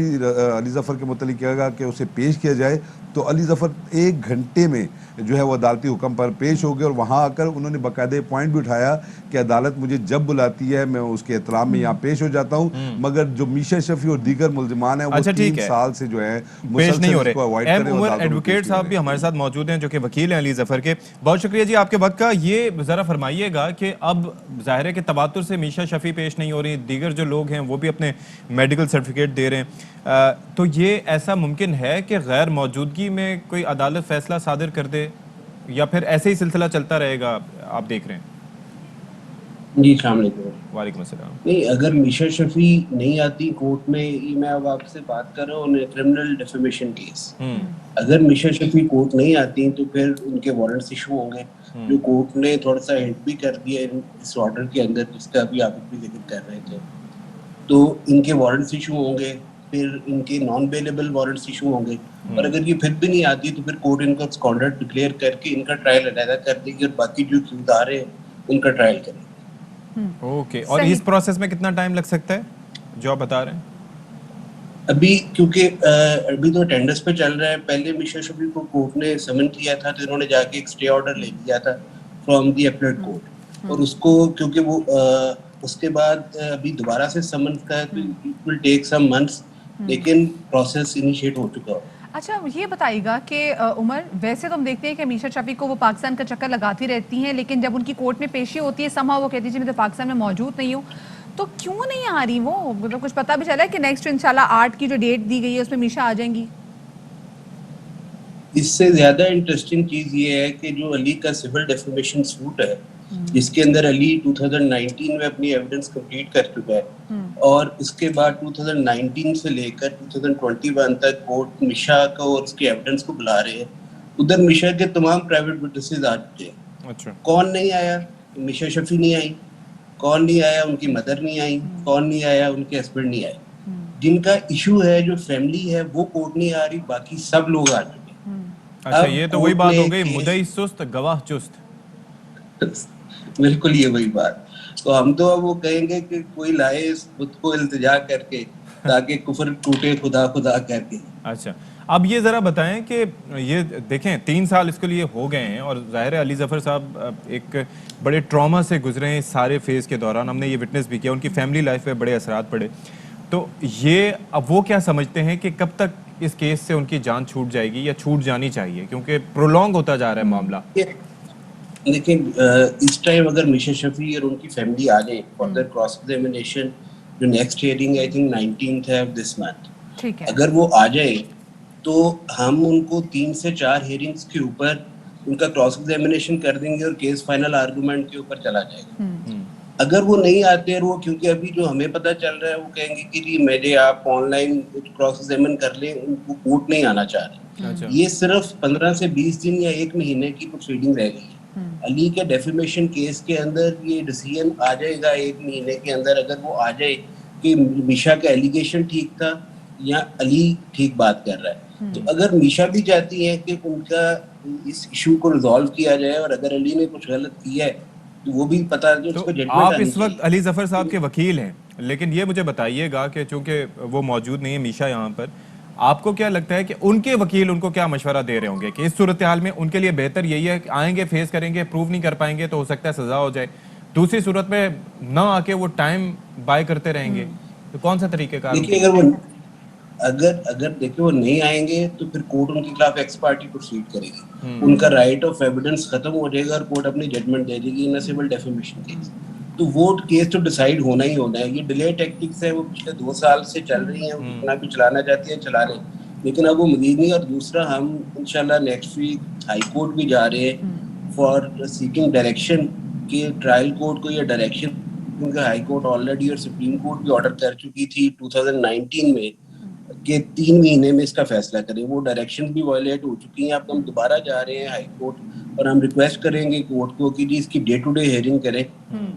Speaker 21: علی ظفر کے متعلق کہا کہ اسے پیش کیا جائے تو علی ظفر 1 گھنٹے میں جو ہے وہ عدالتی حکم پر پیش ہو گئے, اور وہاں آ کر انہوں نے باقاعدہ پوائنٹ بھی اٹھایا کہ عدالت مجھے جب بلاتی ہے میں اس کے احترام میں یہاں پیش ہو جاتا ہوں, مگر جو میشا شفیع اور دیگر ملزمان ہیں وہ 3 سال سے جو ہے
Speaker 2: پیش نہیں ہو رہے.
Speaker 21: کو اوائڈ کریں.
Speaker 2: عمر ایڈوکیٹ صاحب بھی ہمارے ساتھ موجود ہیں جو کہ وکیل ہیں علی ظفر کے. بہت شکریہ جی آپ کے وقت کا. یہ ذرا فرمائیے گا کہ اب ظاہر ہے کہ تواتر سے میشا شفیع پیش نہیں ہو رہی, دیگر جو لوگ ہیں وہ بھی اپنے میڈیکل سرٹیفکیٹ دے رہے ہیں, تو یہ ایسا ممکن ہے کہ غیر موجودگی میں کوئی عدالت فیصلہ صادر کر دے, یا پھر ایسے ہی سلسلہ چلتا رہے گا آپ دیکھ رہے ہیں؟
Speaker 22: جی السلام علیکم.
Speaker 2: وعلیکم السلام.
Speaker 22: نہیں, اگر میشا شفیع نہیں آتی کورٹ میں, میں اب آپ سے بات کر رہا ہوں کرمنل ڈیفیمیشن کیس, اگر میشا شفیع کورٹ نہیں آتی تو پھر ان کے وارنٹس ایشو ہوں گے, جو کورٹ نے تھوڑا سا ہنٹ بھی کر دیا اس آرڈر کے اندر جس کا ابھی آپ بھی ذکر کر رہے تھے, تو ان کے وارنٹس ایشو ہوں گے, پھر ان کے نان بیلیبل وارنٹس ایشو ہوں گے, اور اگر یہ پھر بھی نہیں آتی تو پھر کورٹ ان کو اسکانڈرڈ ڈکلیئر کر کے ان کا ٹرائل علیحدہ کر دے گی, اور باقی جو اقتدار ہیں ان کا ٹرائل کرے گی.
Speaker 2: اوکے, اور اس پروسیس میں کتنا ٹائم لگ سکتا ہے جو آپ بتا رہے ہیں؟
Speaker 22: ابھی کیونکہ ابھی تو اٹینڈنس پہ چل رہا ہے, پہلے میشا شفیع کو کورٹ نے سمن کیا تھا تو انہوں نے جا کے ایک اسٹے آرڈر لے لیا تھا فرام دی اپیلیٹ کورٹ, اور اس کو کیونکہ وہ اس کے بعد ابھی دوبارہ سے سمن کا ہے تو it will take some months, لیکن پروسیس انیشیٹ ہو چکا ہو.
Speaker 1: اچھا یہ بتائیے گا کہ عمر, ویسے تو ہم دیکھتے ہیں کہ میشا شفیع کو وہ پاکستان کا چکر لگاتی رہتی ہیں, لیکن جب ان کی کورٹ میں پیشی ہوتی ہے سمہاؤ وہ کہتی ہے میں تو پاکستان میں موجود نہیں ہوں, تو کیوں نہیں آ رہی وہ؟ مطلب کچھ پتہ بھی چلا ہے کہ نیکسٹ انشاءاللہ 8 کی جو ڈیٹ دی گئی ہے اس میں میشا آ جائیں گی؟
Speaker 22: اس سے زیادہ انٹرسٹنگ چیز یہ ہے کہ جو علی کا سول ڈیفیمیشن سوٹ ہے جس کے اندر علی 2019 میں اپنی ایویڈنس کمپلیٹ کر چکا ہے, اور اس کے بعد 2019 سے لے کر 2021 تک کورٹ میشا کو اور اس کی ایویڈنس کو بلا رہے ہیں. ادھر میشا کے تمام پرائیویٹ وٹنسز آ چکے ہیں. کون نہیں آیا؟ میشا شفیع نہیں آئی. کون نہیں آیا؟ ان کی مدر نہیں آئی. کون نہیں آیا؟ ان کے ہسبینڈ نہیں آئے. جن کا ایشو ہے جو فیملی ہے وہ کورٹ نہیں آ رہی, باقی سب لوگ آ چکے.
Speaker 2: اچھا, یہ تو وہی بات ہو گئی, مدعی سست گواہ چست.
Speaker 22: بالکل یہ وہی بات. تو ہم تو اب وہ کہیں گے کہ کوئی لائے اس خود کو التجا کر کے تاکہ کفر ٹوٹے خدا خدا کر کے.
Speaker 2: اچھا, اب یہ ذرا بتائیں کہ یہ دیکھیں 3 سال اس کے لیے ہو گئے ہیں, اور ظاہر ہے علی ظفر صاحب ایک بڑے ٹراما سے گزرے ہیں سارے فیز کے دوران, ہم نے یہ وٹنس بھی کیا, ان کی فیملی لائف پہ بڑے اثرات پڑے. تو یہ اب وہ کیا سمجھتے ہیں کہ کب تک اس کیس سے ان کی جان چھوٹ جائے گی یا چھوٹ جانی چاہیے, کیونکہ پرولونگ ہوتا جا رہا ہے معاملہ؟
Speaker 22: لیکن اس ٹائم اگر میشا شفیع اور ان کی فیملی آ جائیں فردر کراس ایگزامینیشن, جو next hearing I think 19th ہے دس منتھ, اگر وہ آ جائے تو ہم ان کو 3 سے 4 ہیئرنگس کے اوپر ان کا کراس ایگزامینیشن کر دیں گے اور کیس فائنل آرگومنٹ کے اوپر چلا جائے گا. اگر وہ نہیں آتے اور وہ کیونکہ ابھی جو ہمیں پتہ چل رہا ہے وہ کہیں گے کہ جی میرے آپ آن لائن کراس ایگزامن کر لیں, ان کو کورٹ نہیں آنا چاہ رہے. یہ صرف 15 سے 20 دن یا 1 مہینے کی پروسیڈنگ رہ گئی ہے. علی کے ڈیفیمیشن کیس کے اندر یہ ڈیسیژن آ جائے گا 1 مہینے کے اندر, اگر وہ آ جائے کہ میشا کا ایلیگیشن ٹھیک تھا یا علی ٹھیک بات کر رہا ہے. تو اگر میشا بھی چاہتی ہے کہ ان کا اس ایشو کو ریزالو کیا جائے اور اگر علی نے کچھ غلط کیا ہے تو وہ بھی پتا ہے اس کو ججمنٹ.
Speaker 2: آپ اس وقت علی ظفر صاحب کے وکیل ہیں, لیکن یہ مجھے بتائیے گا کہ چونکہ وہ موجود نہیں ہے میشا یہاں پر, آپ کو کیا لگتا ہے کہ ان کے وکیل ان کو کیا مشورہ دے رہے ہوں گے کہ اس صورتحال میں ان کے لیے بہتر یہی ہے کہ آئیں گے, فیس کریں گے, پروو نہیں کر پائیں گے تو ہو سکتا ہے سزا ہو جائے, دوسری صورت میں نہ آ کے وہ ٹائم بائی کرتے رہیں گے, تو کون سا طریقہ کار؟
Speaker 22: اگر دیکھیں وہ نہیں آئیں گے تو پھر کورٹ ان کے خلاف ایکس پارٹی پروسیڈ کرے گی, ان کا رائٹ آف ایویڈنس ختم ہو جائے گا اور کورٹ اپنی ججمنٹ دے دے گی ان سول ڈیفیمیشن کیس. تو وہ کیس تو ڈیسائیڈ ہونا ہی ہونا ہے. یہ ڈیلے ٹیکٹکس ہے, وہ پچھلے 2 سال سے چل رہی ہیں, وہ جتنا بھی چلانا چاہتی ہیں چلا رہے ہیں, لیکن اب وہ مزید نہیں. اور دوسرا ہم انشاءاللہ نیکسٹ ویک ہائی کورٹ بھی جا رہے ہیں فار سیکنگ ڈائریکشن کہ ٹرائل کورٹ کو یہ ڈائریکشن, کیونکہ ہائی کورٹ آلریڈی اور سپریم کورٹ بھی آرڈر کر چکی تھی 2019 میں کہ 3 مہینے میں اس کا فیصلہ کریں. وہ ڈائریکشن بھی وائلیٹ ہو چکی ہیں. اب ہم دوبارہ جا رہے ہیں ہائی کورٹ اور ہم ریکویسٹ کریں گے کورٹ کو کہ جی اس کی ڈے ٹو ڈے ہیئرنگ کریں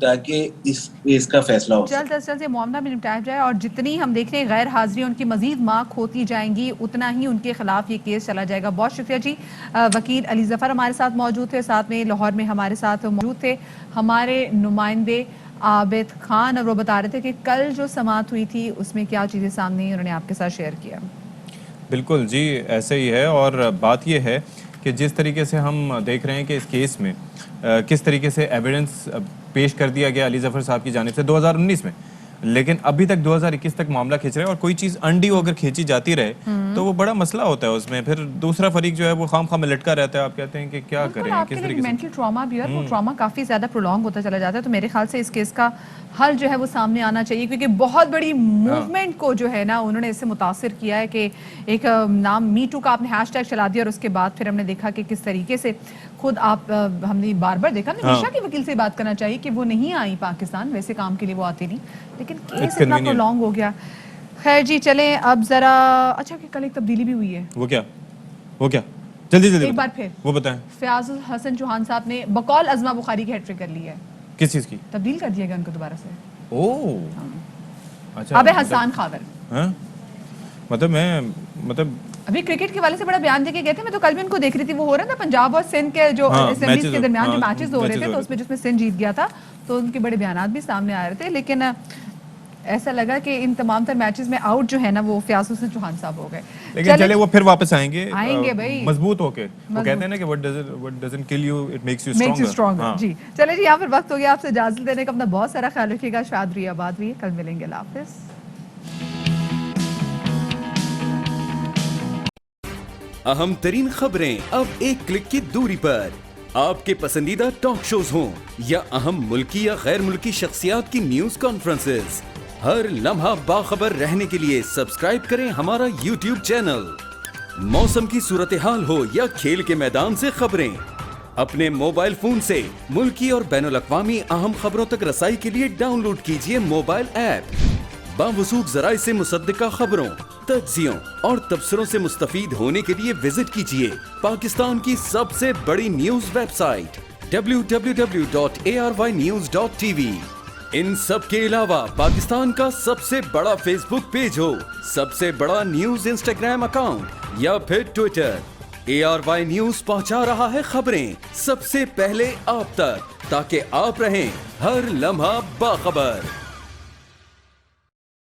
Speaker 22: تاکہ اس کیس کا فیصلہ ہو.
Speaker 1: جلد از جلد یہ معاملہ بھی نپٹایا جائے اور جتنی ہم دیکھ رہے ہیں غیر حاضری ان کی مزید مارک ہوتی جائیں گی, اتنا ہی ان کے خلاف یہ کیس چلا جائے گا. بہت شکریہ جی. وکیل علی ظفر ہمارے ساتھ موجود تھے, ساتھ میں لاہور میں ہمارے ساتھ موجود تھے ہمارے نمائندے عابد خان, اور وہ بتا رہے تھے کہ کل جو سماعت ہوئی تھی اس میں کیا چیزیں سامنے انہوں نے آپ کے ساتھ شیئر کیا.
Speaker 2: بالکل جی ایسے ہی ہے, اور بات یہ ہے کہ جس طریقے سے ہم دیکھ رہے ہیں کہ اس کیس میں کس طریقے سے ایویڈنس پیش کر دیا گیا علی ظفر صاحب کی جانب سے 2019 میں, لیکن ابھی تک 2021 تک معاملہ کھینچ رہے ہیں, اور کوئی چیز انڈیو اگر کھینچی جاتی رہے تو وہ بڑا مسئلہ ہوتا ہے اس میں. پھر دوسرا فریق جو ہے وہ خام خام لٹکا رہتا ہے. آپ کہتے ہیں کہ کیا کریں, کس طریقے سے
Speaker 1: مینٹل ٹراما بھی, اور وہ ٹراما کافی زیادہ پرولونگ ہوتا چلا جاتا ہے. تو میرے خیال سے اس کیس کا حل جو ہے وہ سامنے آنا چاہیے, کیونکہ بہت بڑی موومنٹ کو جو ہے نا انہوں نے اس سے متاثر کیا ہے کہ ایک نام می ٹو کا آپ نے ہیش ٹیگ چلا دیا, اور اس کے بعد پھر ہم نے دیکھا کہ کس طریقے سے خود آپ ہم نے بار بار دیکھا میشا کے وکیل سے بات کرنا چاہیے کہ وہ نہیں آئی پاکستان, ویسے کام کے لیے وہ آتی نہیں, لیکن کیس اتنا پرولونگ ہو گیا. خیر جی چلیں اب ذرا, اچھا کہ کل ایک تبدیلی بھی ہوئی ہے. وہ کیا
Speaker 2: جلدی جلدی
Speaker 1: ایک بار پھر
Speaker 2: وہ بتائیں.
Speaker 1: فیاض الحسن چوہان صاحب نے بقول ازما بخاری کی ہیٹ ٹرک کر لی ہے.
Speaker 2: کس چیز کی؟
Speaker 1: تبدیل کر دیا گیا ان کو دوبارہ سے.
Speaker 2: اچھا
Speaker 1: اب حسان خاور,
Speaker 2: مطلب
Speaker 1: ابھی کرکٹ کے والے سے بڑا بیان دے کے گئے تھے. میں تو کل بھی ان کو دیکھ رہی تھی, وہ ہو رہا تھا پنجاب اور سندھ کے جو اسمبلیز کے درمیان جو میچز ہو رہے تھے, تو اس میں جس میں سندھ جیت گیا تھا تو ان کے بڑے بیانات بھی سامنے آ رہے تھے, لیکن ایسا لگا کہ ان تمام تر میچز میں آؤٹ جو ہے نا وہ فیاض حسن چوہان صاحب ہو گئے.
Speaker 2: لیکن چلے وہ پھر واپس آئیں گے
Speaker 1: بھائی
Speaker 2: مضبوط ہو کے. وہ کہتے ہیں نا کہ what doesn't kill you it makes you stronger.
Speaker 1: جی چلے جی, یہاں پر وقت ہو گیا آپ سے اجازت لینے کا. اپنا بہت سارا خیال رکھیے گا. شاد رہیے, آباد رہیے. کل ملیں گے. اللہ حافظ.
Speaker 3: اہم ترین خبریں اب ایک کلک کی دوری پر. آپ کے پسندیدہ ٹاک شوز ہوں یا اہم ملکی یا غیر ملکی شخصیات کی نیوز کانفرنسز, ہر لمحہ باخبر رہنے کے لیے سبسکرائب کریں ہمارا YouTube چینل. موسم کی صورتحال ہو یا کھیل کے میدان سے خبریں, اپنے موبائل فون سے ملکی اور بین الاقوامی اہم خبروں تک رسائی کے لیے ڈاؤن لوڈ کیجیے موبائل ایپ. باوثوق ذرائع سے مصدقہ خبروں, تجزیوں اور تبصروں سے مستفید ہونے کے لیے وزٹ کیجیے پاکستان کی سب سے بڑی نیوز ویب سائٹ www.arYnews.tv. ان سب کے علاوہ پاکستان کا سب سے بڑا فیس بک پیج ہو, سب سے بڑا نیوز انسٹاگرام اکاؤنٹ یا پھر ٹویٹر, ARY نیوز پہنچا رہا ہے خبریں سب سے پہلے آپ تک, تاکہ آپ رہیں ہر لمحہ باخبر.